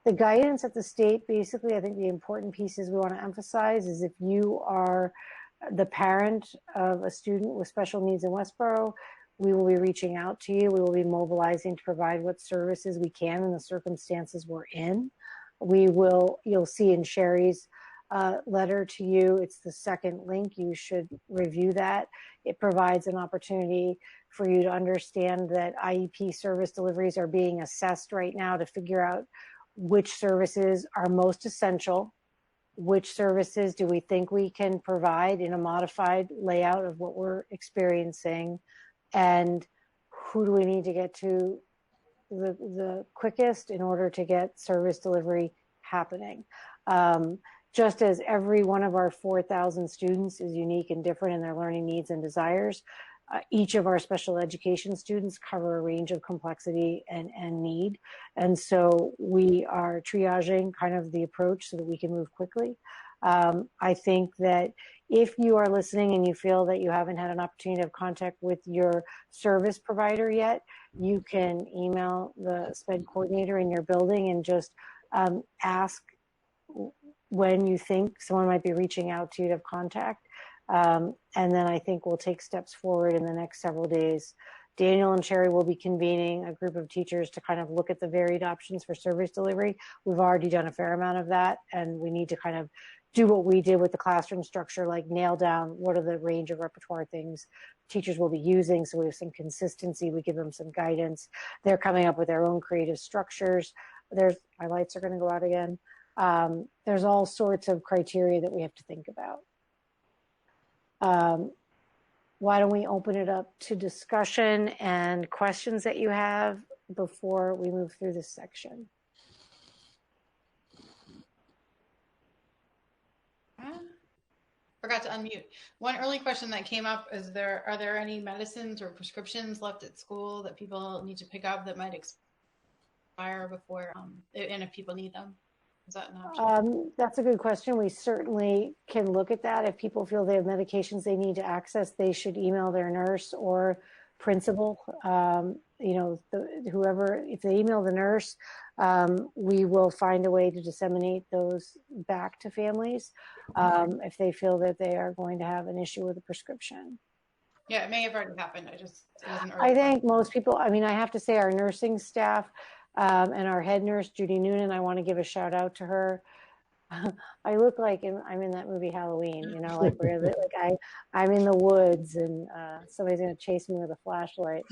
The guidance at the state, basically, I think the important pieces we want to emphasize is if you are the parent of a student with special needs in Westborough, we will be reaching out to you. We will be mobilizing to provide what services we can in the circumstances we're in. We will, you'll see in Sherry's letter to you, it's the second link. You should review that. It provides an opportunity for you to understand that IEP service deliveries are being assessed right now to figure out which services are most essential, which services do we think we can provide in a modified layout of what we're experiencing, and who do we need to get to the quickest in order to get service delivery happening. Just as every one of our 4,000 students is unique and different in their learning needs and desires, each of our special education students cover a range of complexity and need. And so we are triaging kind of the approach so that we can move quickly. I think that if you are listening and you feel that you haven't had an opportunity to have contact with your service provider yet, you can email the SPED coordinator in your building and just ask when you think someone might be reaching out to you to have contact. And then I think we'll take steps forward in the next several days. Daniel and Sherry will be convening a group of teachers to kind of look at the varied options for service delivery. We've already done a fair amount of that, and we need to kind of do what we did with the classroom structure, like nail down what are the range of repertoire things teachers will be using, so we have some consistency, we give them some guidance. They're coming up with their own creative structures. My lights are going to go out again. There's all sorts of criteria that we have to think about. Why don't we open it up to discussion and questions that you have before we move through this section? Forgot to unmute. One early question that came up is are there any medicines or prescriptions left at school that people need to pick up that might expire before, and if people need them? Is that an option? That's a good question. We certainly can look at that. If people feel they have medications they need to access, they should email their nurse or principal. Whoever, if they email the nurse, we will find a way to disseminate those back to families if they feel that they are going to have an issue with a prescription. Yeah, it may have already happened. I think most people, I have to say our nursing staff and our head nurse, Judy Noonan, I want to give a shout out to her. I look like I'm in that movie Halloween, like where I'm in the woods and somebody's going to chase me with a flashlight.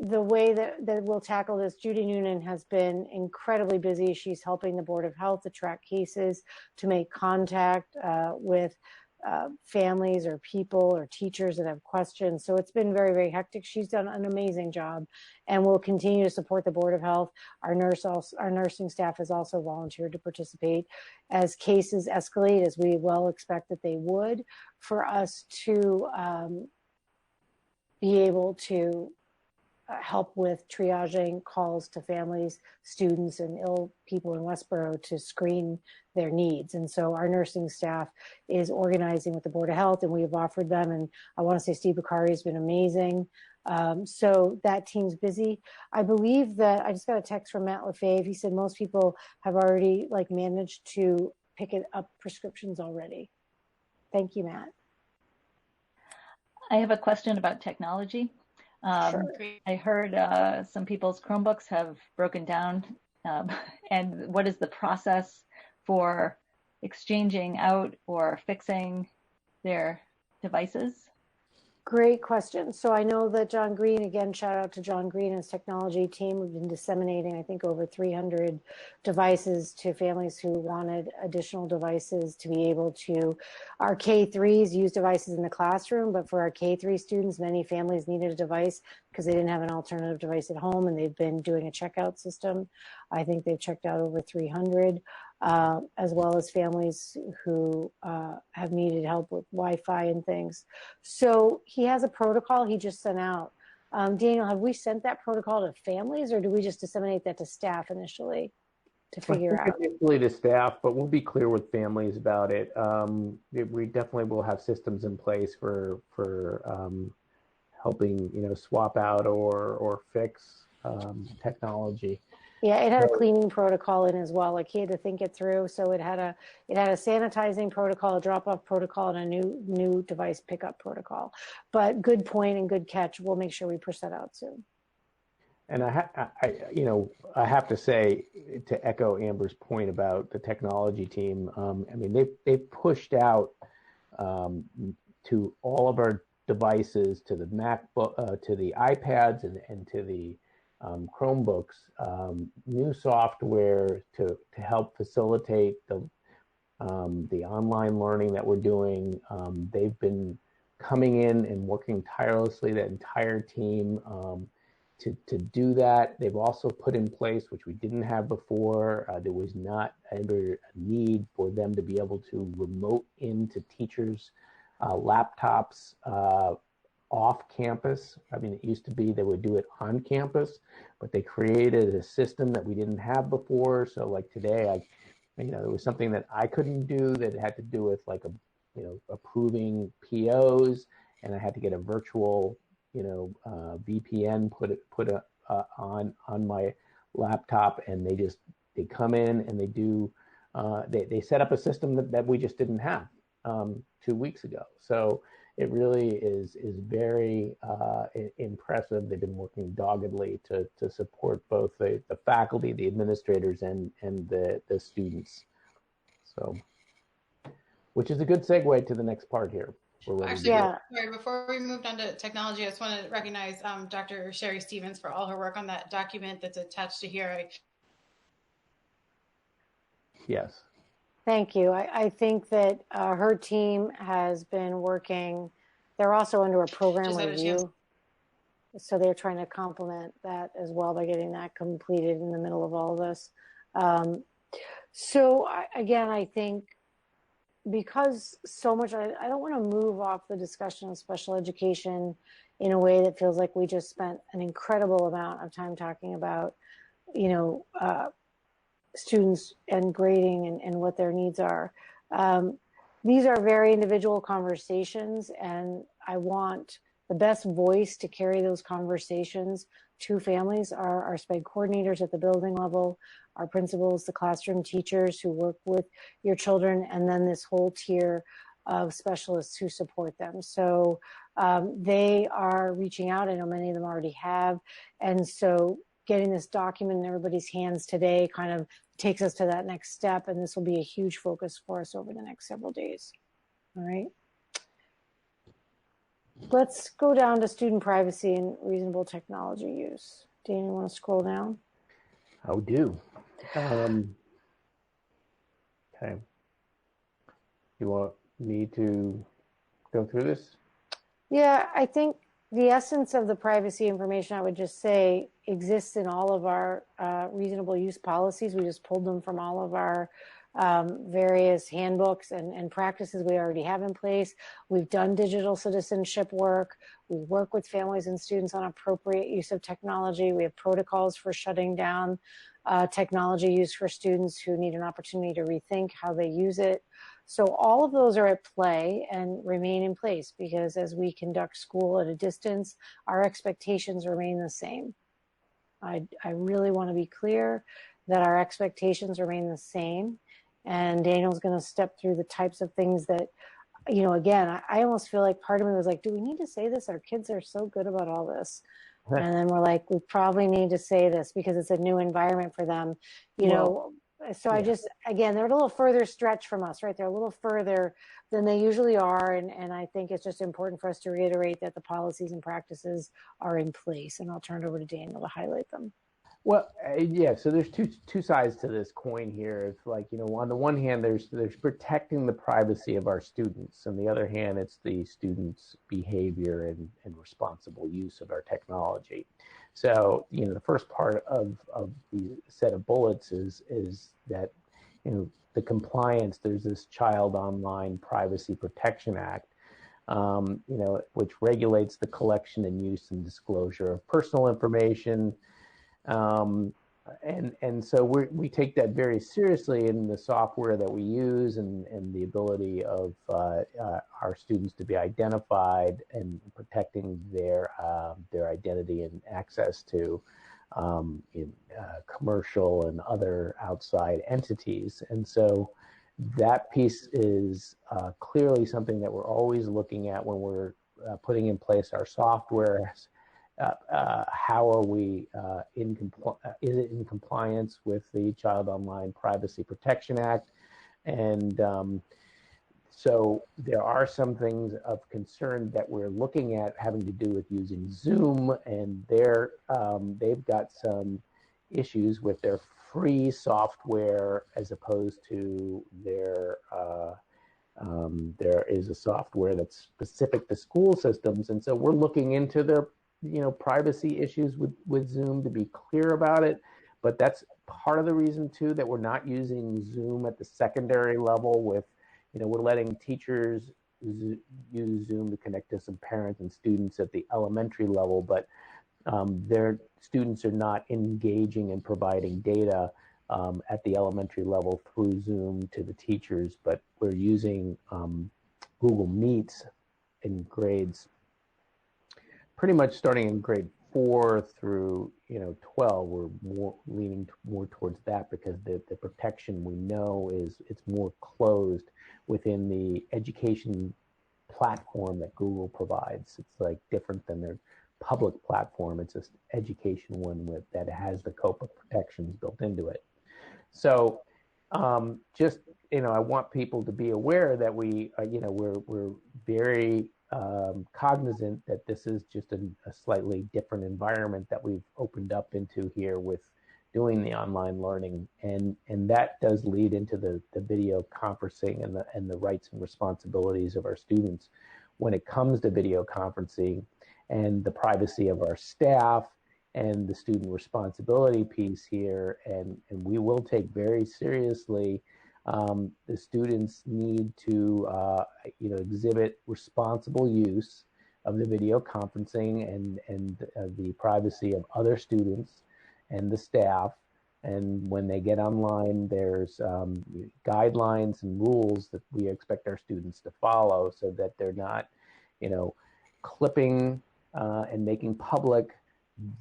The way that we'll tackle this, Judy Noonan has been incredibly busy. She's helping the Board of Health to track cases, to make contact with families or people or teachers that have questions. So it's been very, very hectic. She's done an amazing job, and will continue to support the Board of Health. Our nursing staff has also volunteered to participate as cases escalate, as we well expect that they would, for us to be able to help with triaging calls to families, students, and ill people in Westborough to screen their needs. And so our nursing staff is organizing with the Board of Health, and we have offered them, and I want to say Steve Bakari has been amazing. So that team's busy. I believe that I just got a text from Matt Lefebvre. He said most people have already managed to pick it up prescriptions already. Thank you, Matt. I have a question about technology. Sure. I heard some people's Chromebooks have broken down, and what is the process for exchanging out or fixing their devices? Great question. So I know that John Green, again, shout out to John Green and his technology team. We've been disseminating, I think, over 300 devices to families who wanted additional devices to be able to. Our K3s use devices in the classroom, but for our K3 students, many families needed a device because they didn't have an alternative device at home, and they've been doing a checkout system. I think they've checked out over 300. As well as families who have needed help with Wi-Fi and things. So he has a protocol he just sent out. Daniel, have we sent that protocol to families, or do we just disseminate that to staff initially to figure out? Initially to staff, but we'll be clear with families about it. We definitely will have systems in place for helping, swap out or fix technology. Yeah, it had a cleaning protocol in as well. He had to think it through. So it had a sanitizing protocol, a drop-off protocol, and a new device pickup protocol. But good point and good catch. We'll make sure we push that out soon. And I have to say, to echo Amber's point about the technology team, they've pushed out to all of our devices, to the MacBook, to the iPads, and to the Chromebooks, new software to help facilitate the online learning that we're doing. They've been coming in and working tirelessly, that entire team, to do that. They've also put in place, which we didn't have before, there was not ever a need for them to be able to remote into teachers' laptops off campus. It used to be they would do it on campus, but they created a system that we didn't have before. So like today, there was something that I couldn't do that had to do with approving POs, and I had to get a virtual, VPN put on my laptop, and they come in and they do, they set up a system that we just didn't have 2 weeks ago. So it really is very impressive. They've been working doggedly to support both the faculty, the administrators, and the students. So, which is a good segue to the next part here. Actually, sorry, before we moved on to technology, I just want to recognize Dr. Sherry Stevens for all her work on that document that's attached to here. Yes. Thank you. I think that her team has been working. They're also under a program review. So they're trying to complement that as well by getting that completed in the middle of all of this. I think because so much, I don't want to move off the discussion of special education in a way that feels like we just spent an incredible amount of time talking about, students and grading and what their needs are. These are very individual conversations, and I want the best voice to carry those conversations to families. Our SPED coordinators at the building level, our principals, the classroom teachers who work with your children, and then this whole tier of specialists who support them. So they are reaching out. I know many of them already have. And so getting this document in everybody's hands today kind of takes us to that next step. And this will be a huge focus for us over the next several days. All right. Let's go down to student privacy and reasonable technology use. Dan, you want to scroll down? How do? Okay. You want need to go through this? Yeah, I think the essence of the privacy information, I would just say, exists in all of our reasonable use policies. We just pulled them from all of our various handbooks and practices we already have in place. We've done digital citizenship work. We work with families and students on appropriate use of technology. We have protocols for shutting down technology use for students who need an opportunity to rethink how they use it. So all of those are at play and remain in place, because as we conduct school at a distance, our expectations remain the same. I really want to be clear that our expectations remain the same. And Daniel's going to step through the types of things that, you know, again, I almost feel like part of me was like, do we need to say this? Our kids are so good about all this. And then we're like, we probably need to say this because it's a new environment for them, you know. So I just, again, they're a little further stretch from us, right? They're a little further than they usually are. And I think it's just important for us to reiterate that the policies and practices are in place. And I'll turn it over to Daniel to highlight them. Well, yeah, so there's two sides to this coin here. It's like, you know, on the one hand, there's protecting the privacy of our students. On the other hand, it's the students' behavior and responsible use of our technology. So, you know, the first part of the set of bullets is that, you know, the compliance, there's this Child Online Privacy Protection Act, you know, which regulates the collection and use and disclosure of personal information. And so we take that very seriously in the software that we use and the ability of our students to be identified and protecting their identity and access to commercial and other outside entities. And so that piece is clearly something that we're always looking at when we're putting in place our software. How are we is it in compliance with the Child Online Privacy Protection Act? And so there are some things of concern that we're looking at having to do with using Zoom, and they've got some issues with their free software as opposed to there is a software that's specific to school systems. And so we're looking into their privacy issues with Zoom, to be clear about it. But that's part of the reason too that we're not using Zoom at the secondary level with, we're letting teachers use Zoom to connect to some parents and students at the elementary level, but their students are not engaging and providing data at the elementary level through Zoom to the teachers, but we're using Google Meets in grades pretty much starting in grade 4 through 12. We're leaning more towards that because the protection we know is it's more closed within the education platform that Google provides. It's like different than their public platform. It's just education one that has the COPA protections built into it. So just I want people to be aware that we're very cognizant that this is just a slightly different environment that we've opened up into here with doing the online learning, and that does lead into the video conferencing and the rights and responsibilities of our students when it comes to video conferencing, and the privacy of our staff and the student responsibility piece here. And we will take very seriously the students need to exhibit responsible use of the video conferencing and the privacy of other students and the staff. And when they get online, there's guidelines and rules that we expect our students to follow so that they're not clipping and making public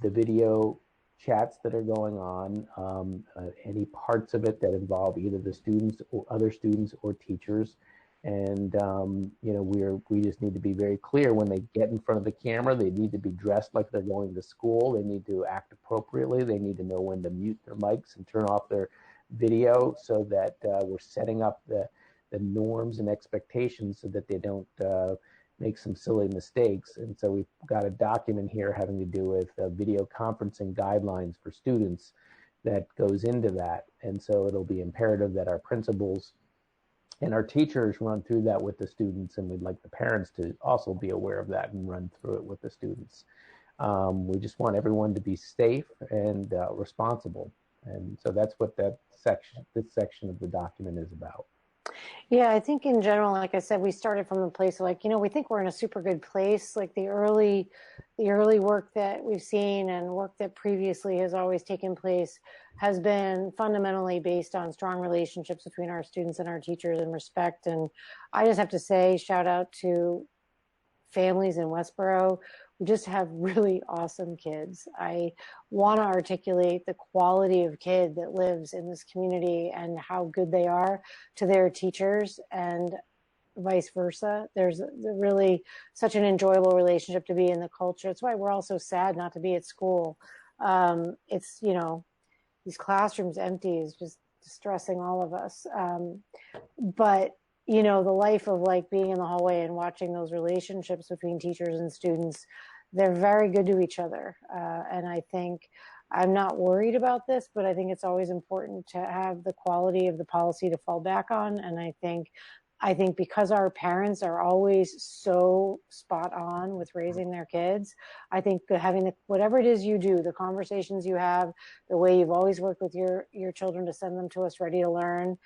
the video chats that are going on, any parts of it that involve either the students or other students or teachers. And we just need to be very clear when they get in front of the camera. They need to be dressed like they're going to school. They need to act appropriately. They need to know when to mute their mics and turn off their video, so that we're setting up the norms and expectations so that they don't make some silly mistakes. And so we've got a document here having to do with video conferencing guidelines for students that goes into that. And so it'll be imperative that our principals And our teachers run through that with the students, and we'd like the parents to also be aware of that and run through it with the students. We just want everyone to be safe and responsible. And so that's what this section of the document is about. Yeah, I think in general, like I said, we started from the place of like, we think we're in a super good place. Like the early work that we've seen and work that previously has always taken place has been fundamentally based on strong relationships between our students and our teachers and respect. And I just have to say, shout out to families in Westborough. We just have really awesome kids. I want to articulate the quality of kid that lives in this community and how good they are to their teachers and vice versa. There's really such an enjoyable relationship to be in the culture. It's why we're all so sad not to be at school. It's, these classrooms empty is just distressing all of us. But the life of like being in the hallway and watching those relationships between teachers and students, they're very good to each other. And I think I'm not worried about this, but I think it's always important to have the quality of the policy to fall back on. And I think because our parents are always so spot on with raising their kids, I think whatever it is you do, the conversations you have, the way you've always worked with your children to send them to us ready to learn,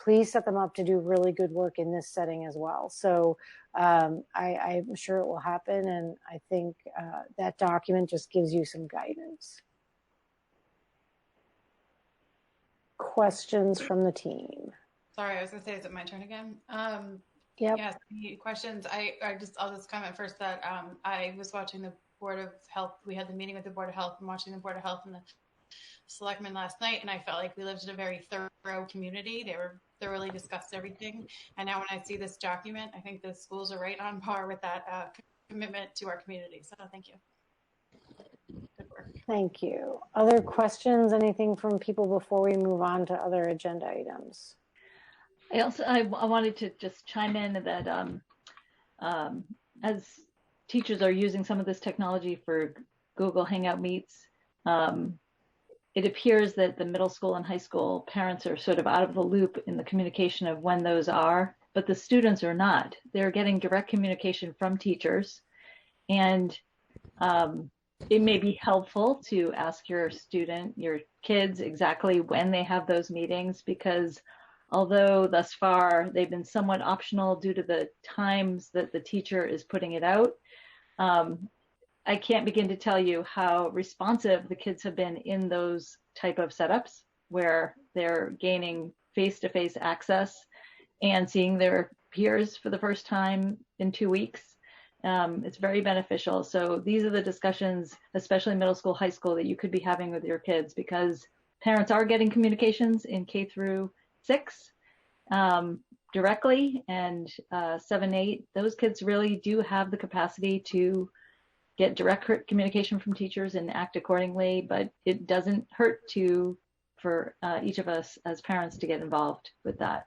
please set them up to do really good work in this setting as well. So I'm sure it will happen. And I think that document just gives you some guidance. Questions from the team? Sorry, I was gonna say, is it my turn again? Yep. Yes, questions. I'll just comment first that I was watching the Board of Health. We had the meeting with the Board of Health and watching the Board of Health and the selectmen last night, and I felt like we lived in a very thorough community. They were thoroughly discussed everything. And now when I see this document, I think the schools are right on par with that commitment to our community. So thank you. Good work. Thank you. Other questions, anything from people before we move on to other agenda items? I wanted to just chime in that as teachers are using some of this technology for Google Hangout Meets, it appears that the middle school and high school parents are sort of out of the loop in the communication of when those are, but the students are not. They're getting direct communication from teachers, and it may be helpful to ask your kids exactly when they have those meetings, because although thus far they've been somewhat optional due to the times that the teacher is putting it out, I can't begin to tell you how responsive the kids have been in those type of setups where they're gaining face-to-face access and seeing their peers for the first time in 2 weeks. It's very beneficial. So these are the discussions, especially middle school, high school, that you could be having with your kids, because parents are getting communications in K through 6 directly, and 7, 8, those kids really do have the capacity to get direct communication from teachers and act accordingly, but it doesn't hurt for each of us as parents to get involved with that.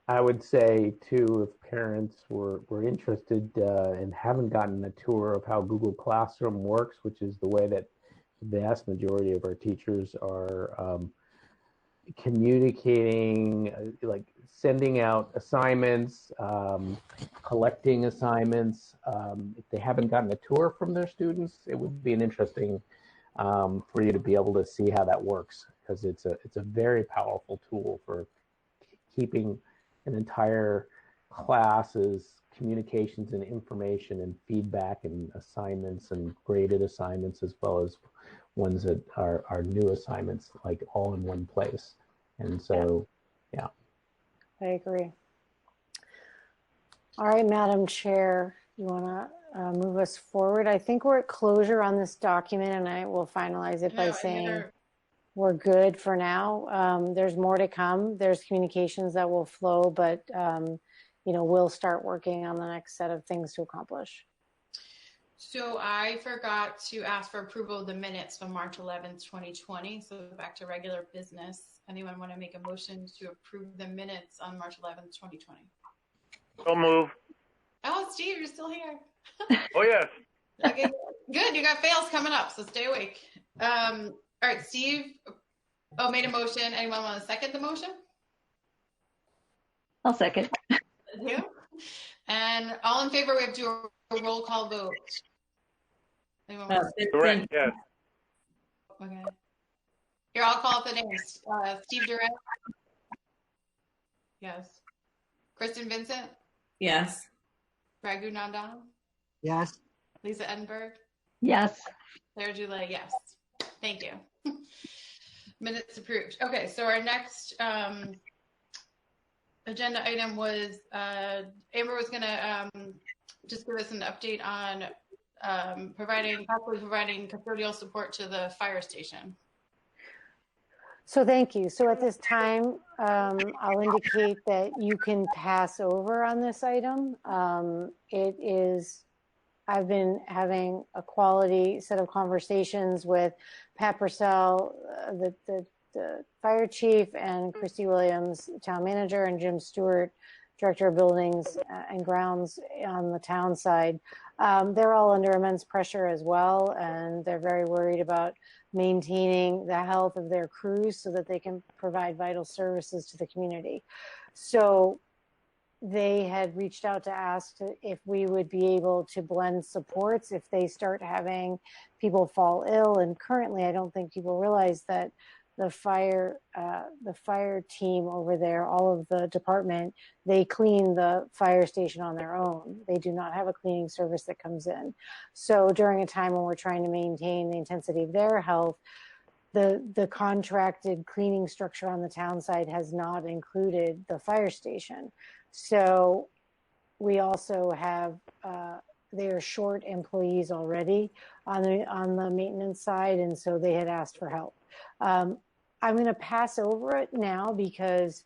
I would say too, if parents were interested and haven't gotten a tour of how Google Classroom works, which is the way that the vast majority of our teachers are communicating, like sending out assignments, collecting assignments. If they haven't gotten a tour from their students, it would be an interesting for you to be able to see how that works, because it's a very powerful tool for keeping an entire class's communications and information and feedback and assignments and graded assignments, as well as ones that are new assignments, like all in one place. And so, yeah. I agree. All right, Madam Chair, you want to move us forward? I think we're at closure on this document, and I will finalize it by saying we're good for now. There's more to come. There's communications that will flow, but we'll start working on the next set of things to accomplish. So I forgot to ask for approval of the minutes from March 11th, 2020. So back to regular business. Anyone want to make a motion to approve the minutes on March 11th, 2020? So move. Oh, Steve, you're still here. Oh, yes. Okay, good. You got fails coming up, so stay awake. All right, Steve made a motion. Anyone want to second the motion? I'll second. Thank you. And all in favor, we have to do a roll call vote. Anyone want to- Correct, yes. Okay. Here, I'll call out the names. Steve Durant? Yes. Kristen Vincent? Yes. Raghu Nandan? Yes. Lisa Edinburgh? Yes. Sarah Goulet, yes. Thank you. Minutes approved. Okay, so our next agenda item was Amber was going to just give us an update on possibly providing custodial support to the fire station. So thank you. So at this time, I'll indicate that you can pass over on this item. I've been having a quality set of conversations with Pat Purcell, the fire chief, and Christy Williams, town manager, and Jim Stewart, director of buildings and grounds on the town side. They're all under immense pressure as well, and they're very worried about maintaining the health of their crews so that they can provide vital services to the community. So they had reached out to ask if we would be able to blend supports if they start having people fall ill. And currently, I don't think people realize that the fire team over there, all of the department, they clean the fire station on their own. They do not have a cleaning service that comes in. So during a time when we're trying to maintain the intensity of their health, the contracted cleaning structure on the town side has not included the fire station. So we also have, they are short employees already on the maintenance side, and so they had asked for help. I'm going to pass over it now because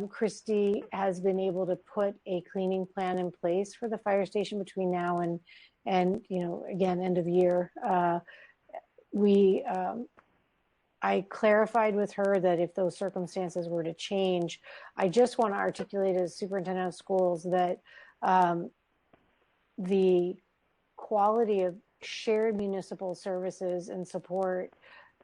Christy has been able to put a cleaning plan in place for the fire station between now and again, end of year. I clarified with her that if those circumstances were to change, I just want to articulate as superintendent of schools that the quality of shared municipal services and support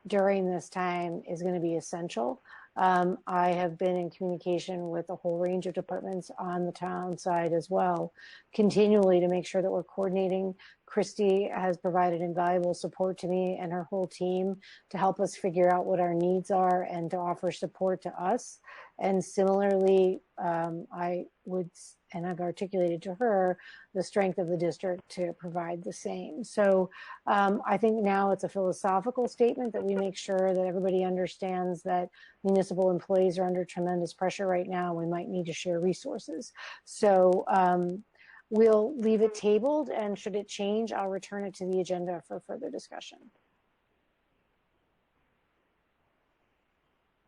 during this time is going to be essential. I have been in communication with a whole range of departments on the town side as well, continually to make sure that we're coordinating. Christy has provided invaluable support to me and her whole team to help us figure out what our needs are and to offer support to us. And similarly, I've articulated to her the strength of the district to provide the same. So I think now it's a philosophical statement that we make sure that everybody understands that municipal employees are under tremendous pressure right now. We might need to share resources. So we'll leave it tabled, and should it change, I'll return it to the agenda for further discussion.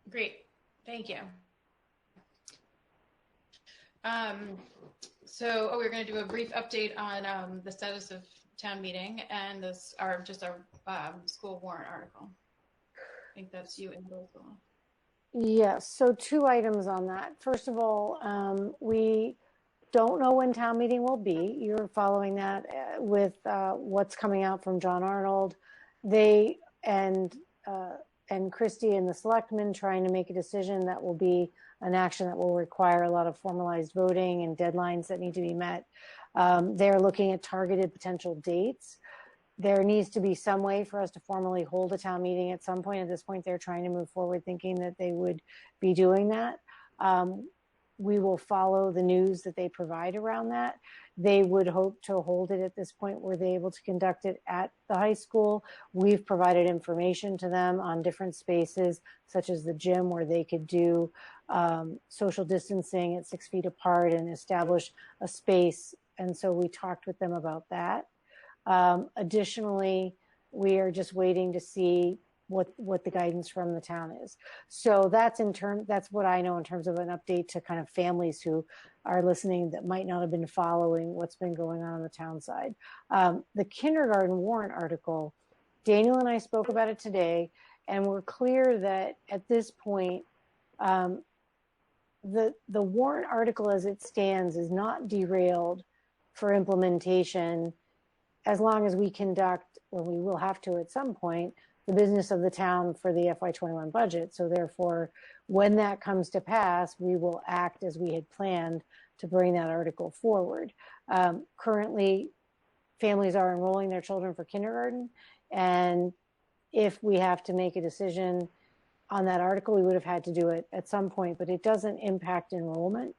Great, thank you. We're going to do a brief update on the status of town meeting and our school warrant article. I think that's you and Bill. Yes, so 2 items on that. First of all, we don't know when town meeting will be. You're following that with what's coming out from John Arnold. They and Christy and the selectmen trying to make a decision that will be an action that will require a lot of formalized voting and deadlines that need to be met. They're looking at targeted potential dates. There needs to be some way for us to formally hold a town meeting at some point. At this point, they're trying to move forward thinking that they would be doing that. We will follow the news that they provide around that. They would hope to hold it at this point. Were they able to conduct it at the high school? We've provided information to them on different spaces, such as the gym, where they could do social distancing at 6 feet apart and establish a space. And so we talked with them about that. Additionally, we are just waiting to see what the guidance from the town is. So that's what I know in terms of an update to kind of families who are listening that might not have been following what's been going on the town side. The kindergarten warrant article, Daniel and I spoke about it today, and we're clear that at this point, the warrant article as it stands is not derailed for implementation as long as we conduct, or we will have to at some point, the business of the town for the FY21 budget. So therefore, when that comes to pass, we will act as we had planned to bring that article forward. Currently, families are enrolling their children for kindergarten, and if we have to make a decision on that article, we would have had to do it at some point, but it doesn't impact enrollment.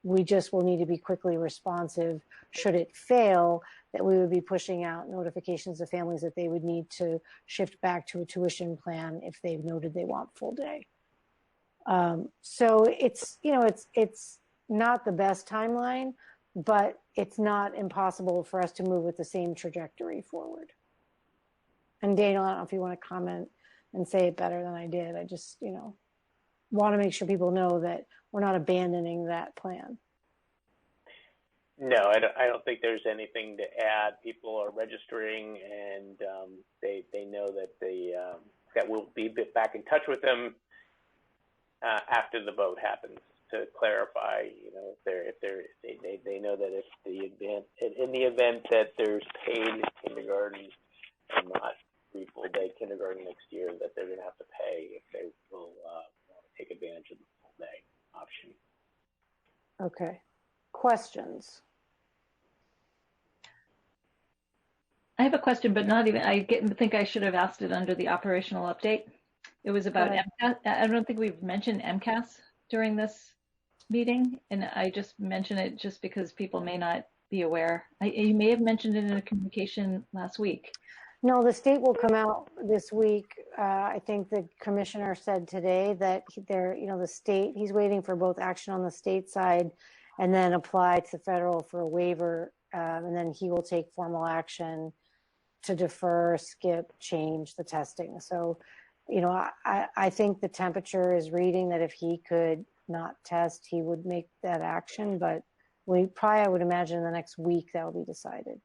We just will need to be quickly responsive should it fail, that we would be pushing out notifications to families that they would need to shift back to a tuition plan if they've noted they want full day. So it's, you know, it's not the best timeline, but it's not impossible for us to move with the same trajectory forward. And Daniel, I don't know if you want to comment and say it better than I did. I just, you know, want to make sure people know that we're not abandoning that plan. No, I don't think there's anything to add. People are registering, and they know that that we'll be back in touch with them after the vote happens to clarify. You know, they know that if in the event that there's paid kindergarten and not free full day kindergarten next year, that they're going to have to pay if they will take advantage of the full day option. Okay. Questions? I have a question, but not even, think I should have asked it under the operational update. It was about MCAS. I don't think we've mentioned MCAS during this meeting, and I just mention it just because people may not be aware. You may have mentioned it in a communication last week. No, the state will come out this week. I think the commissioner said today that the state, he's waiting for both action on the state side and then apply to the federal for a waiver. And then he will take formal action to defer, skip, change the testing. So, you know, I think the temperature is reading that if he could not test, he would make that action. But I would imagine in the next week that will be decided.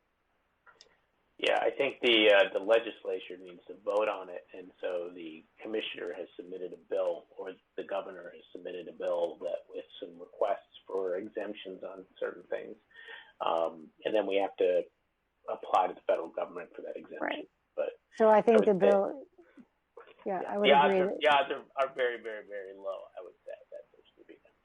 Yeah, I think the legislature needs to vote on it, and so the commissioner has submitted a bill, or the governor has submitted a bill that with some requests for exemptions on certain things, and then we have to apply to the federal government for that exemption. Right. But so I think the bill. Yeah, I would agree. The odds are very, very, very low. I would say that there's going to be them.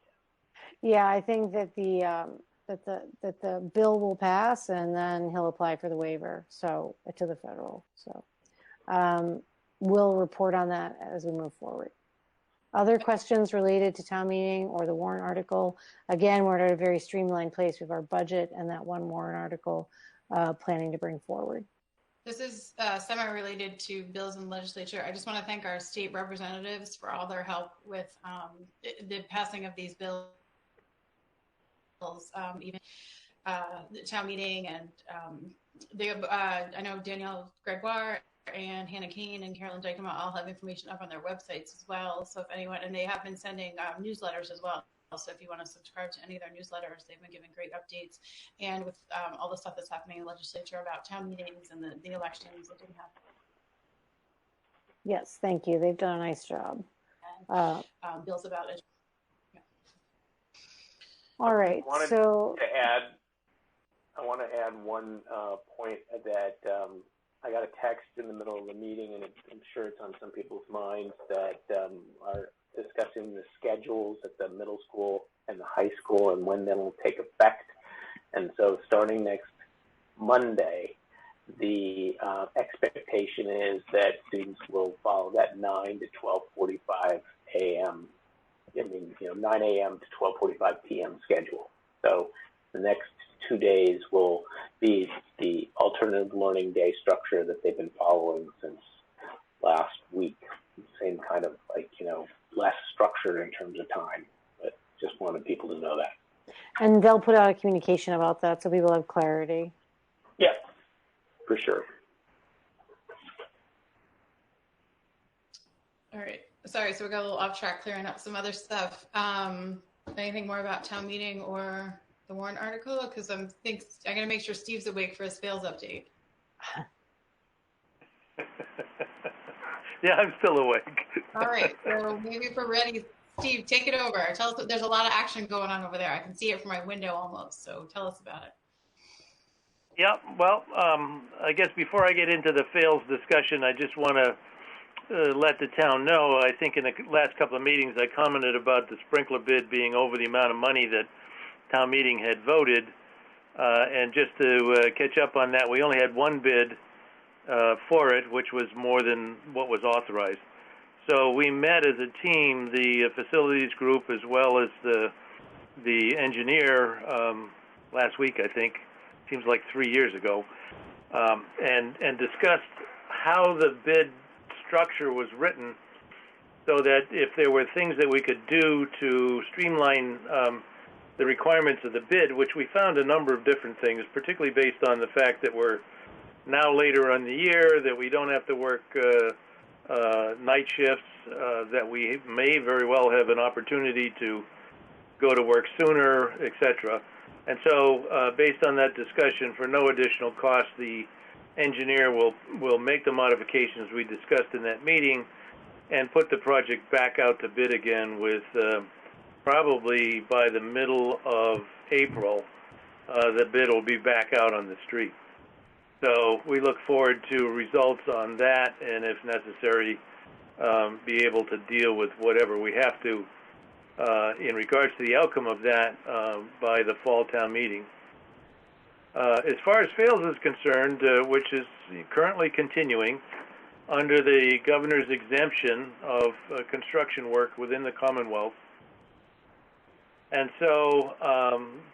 Yeah, I think that the bill will pass, and then he'll apply for the waiver, so to the federal. So we'll report on that as we move forward. Other questions related to town meeting or the warrant article? Again, we're at a very streamlined place with our budget and that one warrant article planning to bring forward. This is semi-related to bills in the legislature. I just want to thank our state representatives for all their help with the passing of these bills. Even the town meeting, and I know Danielle Gregoire and Hannah Kane and Carolyn Dykema all have information up on their websites as well. So if anyone, and they have been sending newsletters as well. So if you want to subscribe to any of their newsletters, they've been giving great updates. And with all the stuff that's happening in the legislature about town meetings and the elections that didn't happen. Yes, thank you. They've done a nice job. And, bills about it. All right. So I want to add one point that I got a text in the middle of the meeting, and I'm sure it's on some people's minds, that are discussing the schedules at the middle school and the high school and when they will take effect. And so starting next Monday, the expectation is that students will follow that 9 to 12:45 a.m. 9 a.m. to 12:45 p.m. schedule. So the next 2 days will be the alternative learning day structure that they've been following since last week. Same kind of less structured in terms of time, but just wanted people to know that. And they'll put out a communication about that so people have clarity. Yeah, for sure. All right. Sorry, so we got a little off track clearing up some other stuff. Anything more about town meeting or the warrant article? Because I'm going to make sure Steve's awake for his fails update. Yeah, I'm still awake. All right, so maybe if we're ready, Steve, take it over. Tell us, there's a lot of action going on over there. I can see it from my window almost, so tell us about it. Yeah, well, I guess before I get into the fails discussion, I just want to let the town know. I think in the last couple of meetings I commented about the sprinkler bid being over the amount of money that town meeting had voted. And just to catch up on that, we only had one bid for it, which was more than what was authorized. So we met as a team, the facilities group as well as the engineer last week, I think. Seems like 3 years ago, and discussed how the bid structure was written so that if there were things that we could do to streamline the requirements of the bid, which we found a number of different things, particularly based on the fact that we're now later on the year, that we don't have to work night shifts, that we may very well have an opportunity to go to work sooner, etc. And so, based on that discussion, for no additional cost, the engineer will make the modifications we discussed in that meeting and put the project back out to bid again with probably by the middle of April, the bid will be back out on the street. So we look forward to results on that, and if necessary, be able to deal with whatever we have to in regards to the outcome of that by the fall town meeting. As far as fails is concerned, which is currently continuing under the governor's exemption of construction work within the Commonwealth. And so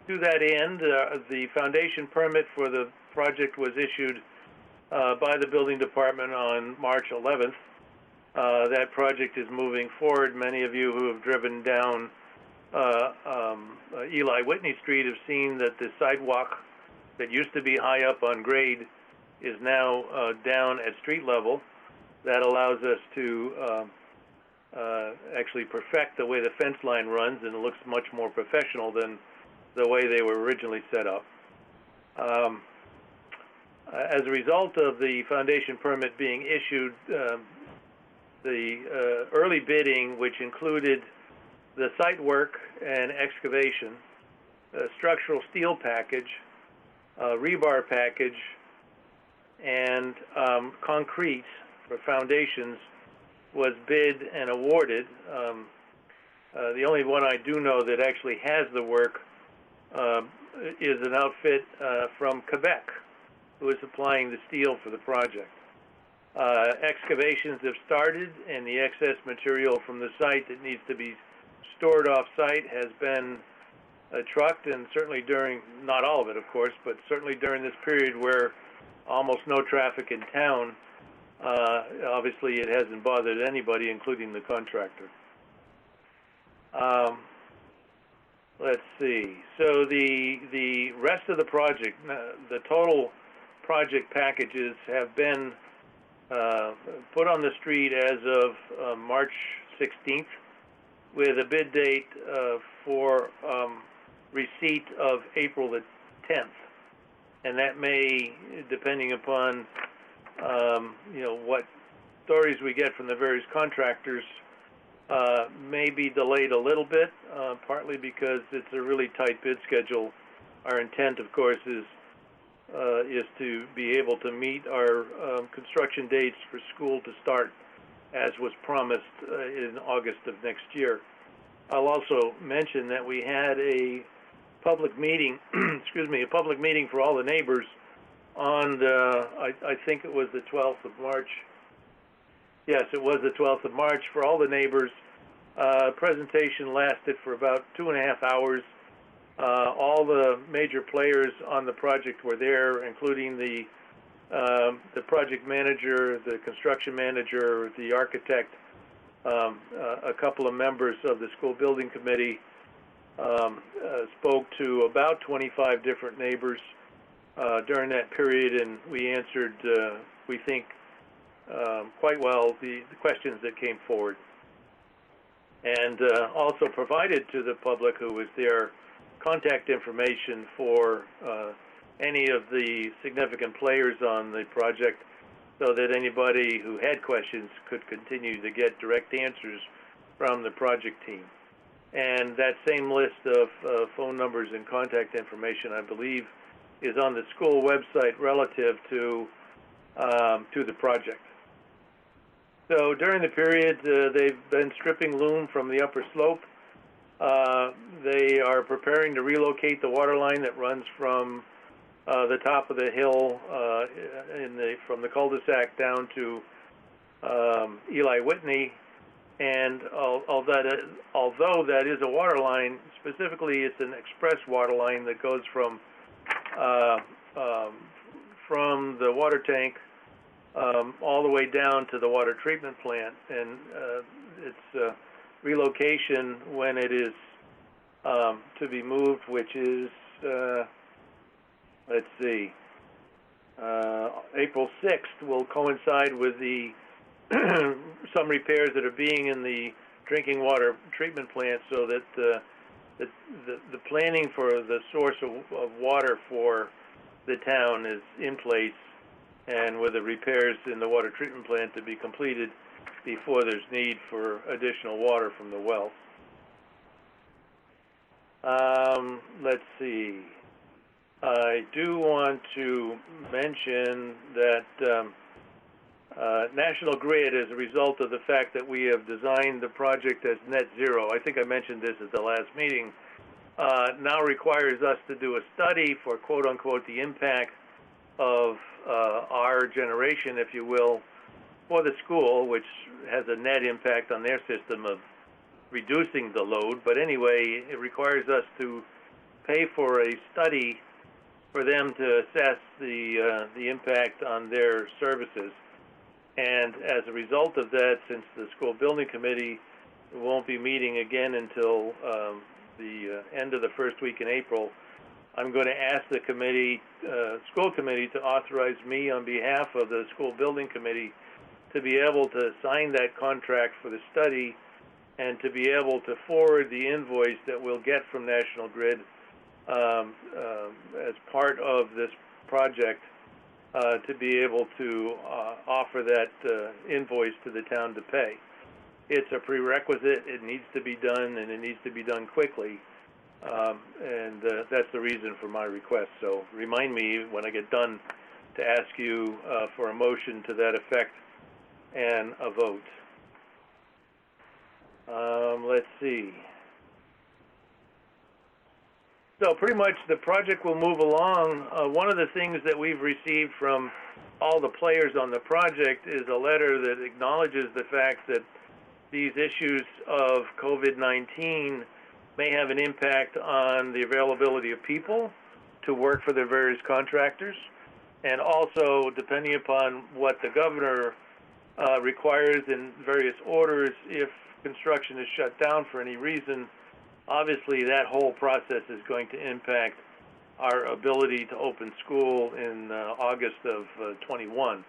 to that end, the foundation permit for the project was issued by the building department on March 11th. That project is moving forward. Many of you who have driven down Eli Whitney Street have seen that the sidewalk that used to be high up on grade is now down at street level. That allows us to actually perfect the way the fence line runs, and it looks much more professional than the way they were originally set up. As a result of the foundation permit being issued, the early bidding, which included the site work and excavation, structural steel package, rebar package, and concrete for foundations, was bid and awarded. The only one I do know that actually has the work is an outfit from Quebec who is supplying the steel for the project. Excavations have started, and the excess material from the site that needs to be stored off-site has been trucked, and certainly during, not all of it of course, but certainly during this period where almost no traffic in town, obviously it hasn't bothered anybody, including the contractor. Let's see. So the rest of the project, the total project packages have been put on the street as of March 16th, with a bid date for receipt of April the 10th. And that may, depending upon what stories we get from the various contractors, may be delayed a little bit, partly because it's a really tight bid schedule. Our intent, of course, is to be able to meet our construction dates for school to start as was promised in August of next year. I'll also mention that we had a public meeting, a public meeting for all the neighbors on I think it was the 12th of March. Yes, it was the 12th of March for all the neighbors. Presentation lasted for about 2.5 hours. All the major players on the project were there, including the project manager, the construction manager, the architect, a couple of members of the school building committee, spoke to about 25 different neighbors during that period, and we answered, we think, quite well the questions that came forward. And also provided to the public who was there contact information for any of the significant players on the project, so that anybody who had questions could continue to get direct answers from the project team. And that same list of phone numbers and contact information, I believe, is on the school website relative to the project. So during the period, they've been stripping loam from the upper slope. They are preparing to relocate the water line that runs from the top of the hill from the cul-de-sac down to Eli Whitney. And although that is a water line, specifically it's an express water line that goes from the water tank all the way down to the water treatment plant. And it's relocation when it is to be moved, which is, let's see, April 6th will coincide with the some repairs that are being in the drinking water treatment plant, so that the planning for the source of water for the town is in place, and with the repairs in the water treatment plant to be completed before there's need for additional water from the well. Let's see. I do want to mention that National Grid, as a result of the fact that we have designed the project as net zero, I think I mentioned this at the last meeting, now requires us to do a study for quote-unquote the impact of our generation, if you will, for the school, which has a net impact on their system of reducing the load. But anyway, it requires us to pay for a study for them to assess the impact on their services. And as a result of that, since the school building committee won't be meeting again until the end of the first week in April, I'm going to ask the committee, school committee, to authorize me on behalf of the school building committee to be able to sign that contract for the study and to be able to forward the invoice that we'll get from National Grid as part of this project, to be able to offer that invoice to the town to pay. It's a prerequisite. It needs to be done, and it needs to be done quickly. And that's the reason for my request. So remind me when I get done to ask you for a motion to that effect and a vote. Let's see. So pretty much the project will move along. One of the things that we've received from all the players on the project is a letter that acknowledges the fact that these issues of COVID-19 may have an impact on the availability of people to work for their various contractors. And also, depending upon what the governor requires in various orders, if construction is shut down for any reason, obviously that whole process is going to impact our ability to open school in August of 21.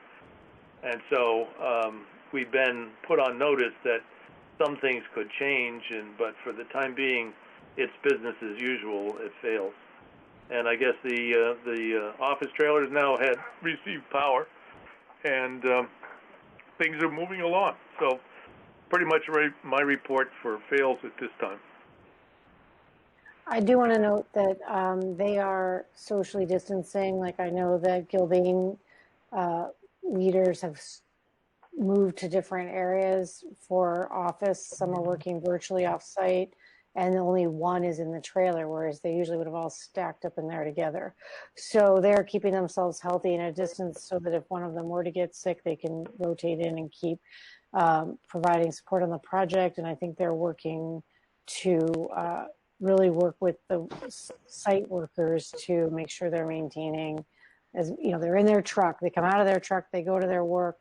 And so we've been put on notice that some things could change, but for the time being, it's business as usual. It fails. And I guess the office trailers now had received power, and things are moving along. So pretty much my report for fails at this time. I do want to note that they are socially distancing. Like, I know that Gilbane leaders have moved to different areas for office. Some are working virtually off-site, and only one is in the trailer, whereas they usually would have all stacked up in there together. So they're keeping themselves healthy in a distance so that if one of them were to get sick, they can rotate in and keep providing support on the project. And I think they're working to really work with the site workers to make sure they're maintaining, as you know, they're in their truck, they come out of their truck, they go to their work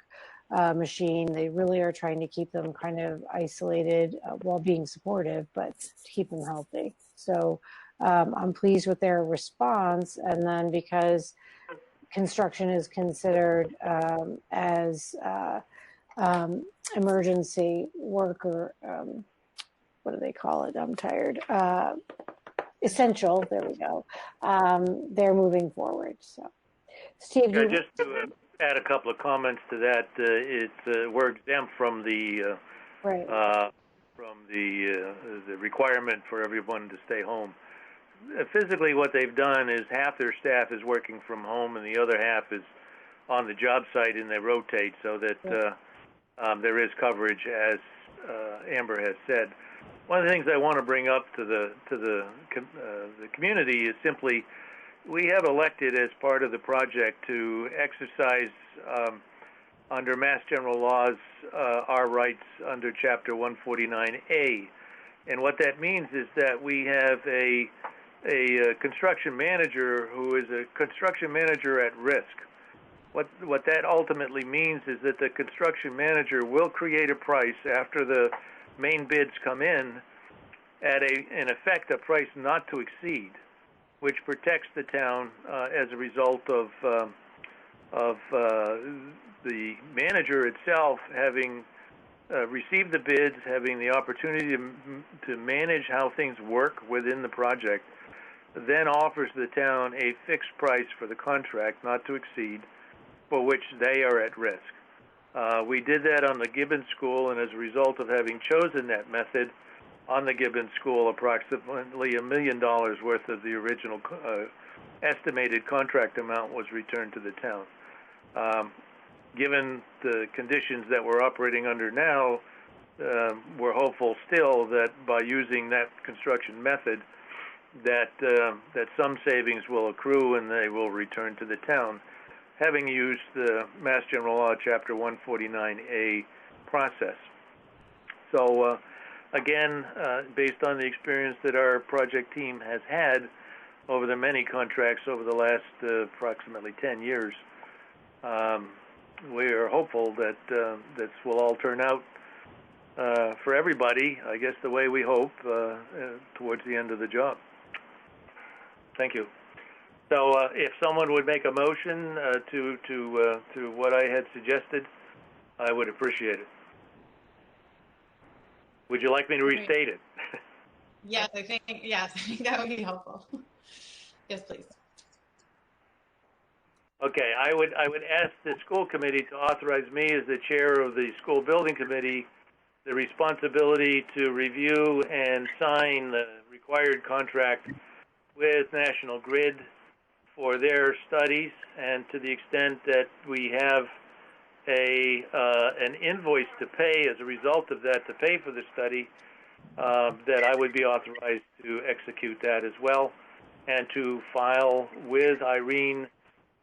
machine. They really are trying to keep them kind of isolated while being supportive, but to keep them healthy. So I'm pleased with their response. And then because construction is considered as emergency worker, what do they call it? I'm tired. Essential. There we go. They're moving forward. So, Steve, yeah, just to add a couple of comments to that, we're exempt from the right. The requirement for everyone to stay home. physically what they've done is half their staff is working from home and the other half is on the job site, and they rotate so that there is coverage, as Amber has said. One of the things I want to bring up to the community is simply we have elected as part of the project to exercise under Mass General laws our rights under Chapter 149A. And what that means is that we have a construction manager who is a construction manager at risk. What that ultimately means is that the construction manager will create a price after the main bids come in at in effect, a price not to exceed, which protects the town as a result of the manager itself having received the bids, having the opportunity to manage how things work within the project, then offers the town a fixed price for the contract not to exceed, for which they are at risk. We did that on the Gibbons School, and as a result of having chosen that method on the Gibbons School, approximately $1 million worth of the original estimated contract amount was returned to the town. Given the conditions that we're operating under now, we're hopeful still that by using that construction method, that some savings will accrue and they will return to the town, having used the Mass General Law Chapter 149A process. So again, based on the experience that our project team has had over the many contracts over the last approximately 10 years, we are hopeful that this will all turn out for everybody, I guess the way we hope, towards the end of the job. Thank you. So if someone would make a motion to what I had suggested, I would appreciate it. Would you like me to restate it? Yes, I think that would be helpful. Yes, please. Okay, I would ask the school committee to authorize me as the chair of the school building committee the responsibility to review and sign the required contract with National Grid for their studies, and to the extent that we have an invoice to pay as a result of that to pay for the study, that I would be authorized to execute that as well, and to file with Irene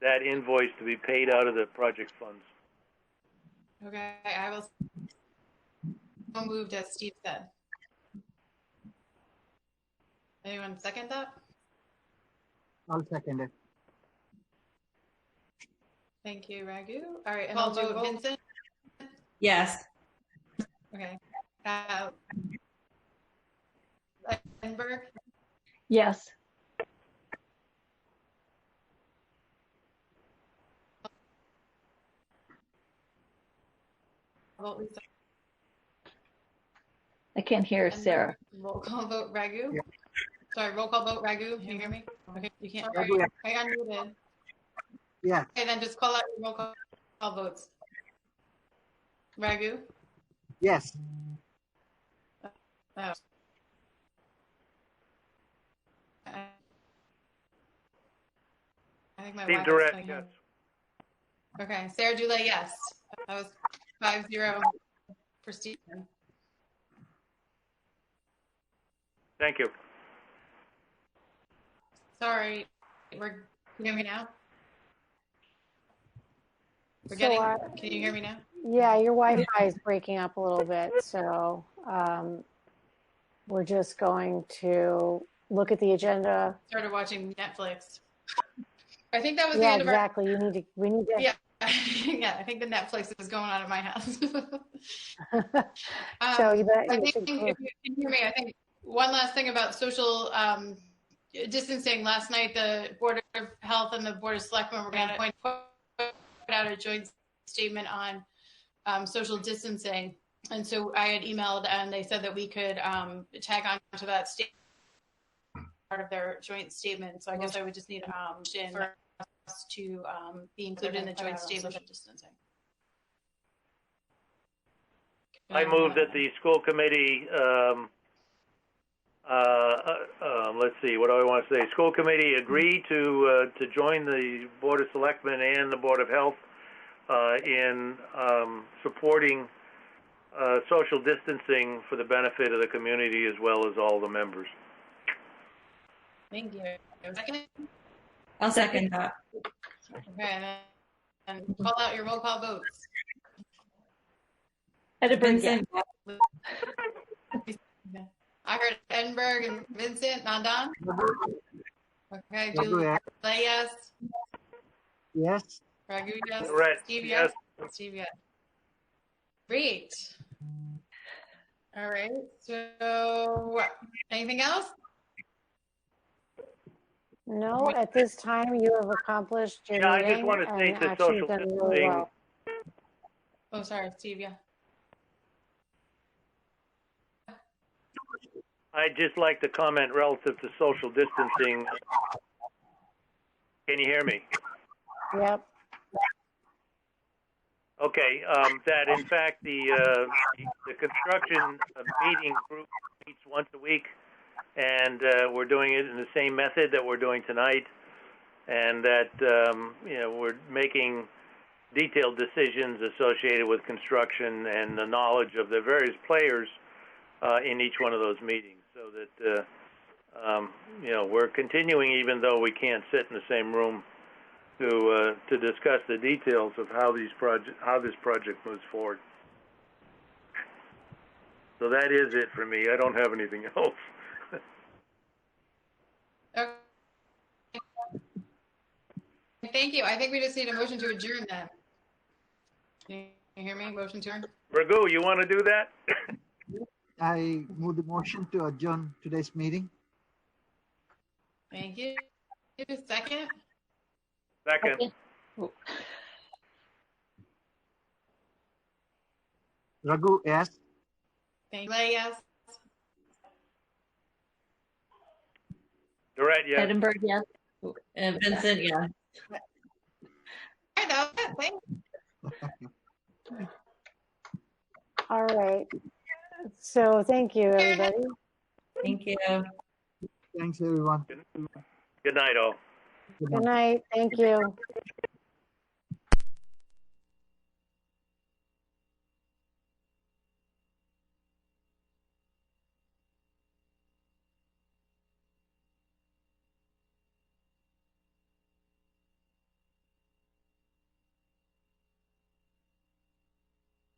that invoice to be paid out of the project funds. Okay, I will move as Steve said. Anyone second that? I'll second it. Thank you, Raghu. All right, and I'll vote Vincent. Yes. Okay. Edinburgh. Yes. Vote Lisa. I can't hear Edinburgh. Sarah. Roll call vote Raghu. Yeah. Sorry, roll call vote Raghu. Can you hear me? Okay, you can't. Sorry, I unmuted. Yeah. Okay, then just call out your roll call votes. Raghu. Yes. Oh. I think my Steve Wi-Fi's Durrett, cutting yes. out. Okay, Sarah Dulé, yes. That was 5-0 for Stephen. Thank you. Sorry, can you hear me now? Can you hear me now? Yeah, your Wi-Fi is breaking up a little bit, so we're just going to look at the agenda. Started watching Netflix. I think that was the Yeah, end of exactly. We need to. Yeah, yeah. I think the Netflix is going on at my house. So you bet. I think if you can hear me, I think one last thing about social distancing. Last night, the Board of Health and the Board of Selectmen were going to put out a joint statement on social distancing. And so I had emailed and they said that we could tag on to that statement, part of their joint statement. So I guess I would just need a motion for us to be included in the joint statement social distancing. I move that the school committee let's see, what do I want to say? School committee agree to join the Board of Selectmen and the Board of Health in supporting social distancing for the benefit of the community as well as all the members. Thank you. Second? I'll second that. Okay, and call out your roll call votes. Edinburgh, yes. I heard Edinburgh and Vincent, Nandan. Okay, Raghu, Julie, yes. yes. Yes. Raghu, yes. Right. Steve, Yes. yes. Steve, yes. Great. All right. So, anything else? No, at this time you have accomplished your Yeah, meeting I just want to say and to actually social done really distancing, well. Oh, sorry, Steve, yeah. I'd just like to comment relative to social distancing. Can you hear me? Yep. Okay, that in fact the construction meeting group meets once a week, and we're doing it in the same method that we're doing tonight, and that we're making detailed decisions associated with construction and the knowledge of the various players in each one of those meetings, so that we're continuing even though we can't sit in the same room to discuss the details of how this project moves forward. So that is it for me. I don't have anything else. Okay. Thank you. I think we just need a motion to adjourn then. Can you hear me? Motion to adjourn? Raghu, you want to do that? I move the motion to adjourn today's meeting. Thank you. Second? Second. Raghu, yes. Thank you. Yes. Durrett, yes. Edinburgh, yes. And Vincent, yeah. I know. Thank you. All right. So thank you, everybody. Thank you. Thanks, everyone. Good night, all. Good night. Thank you.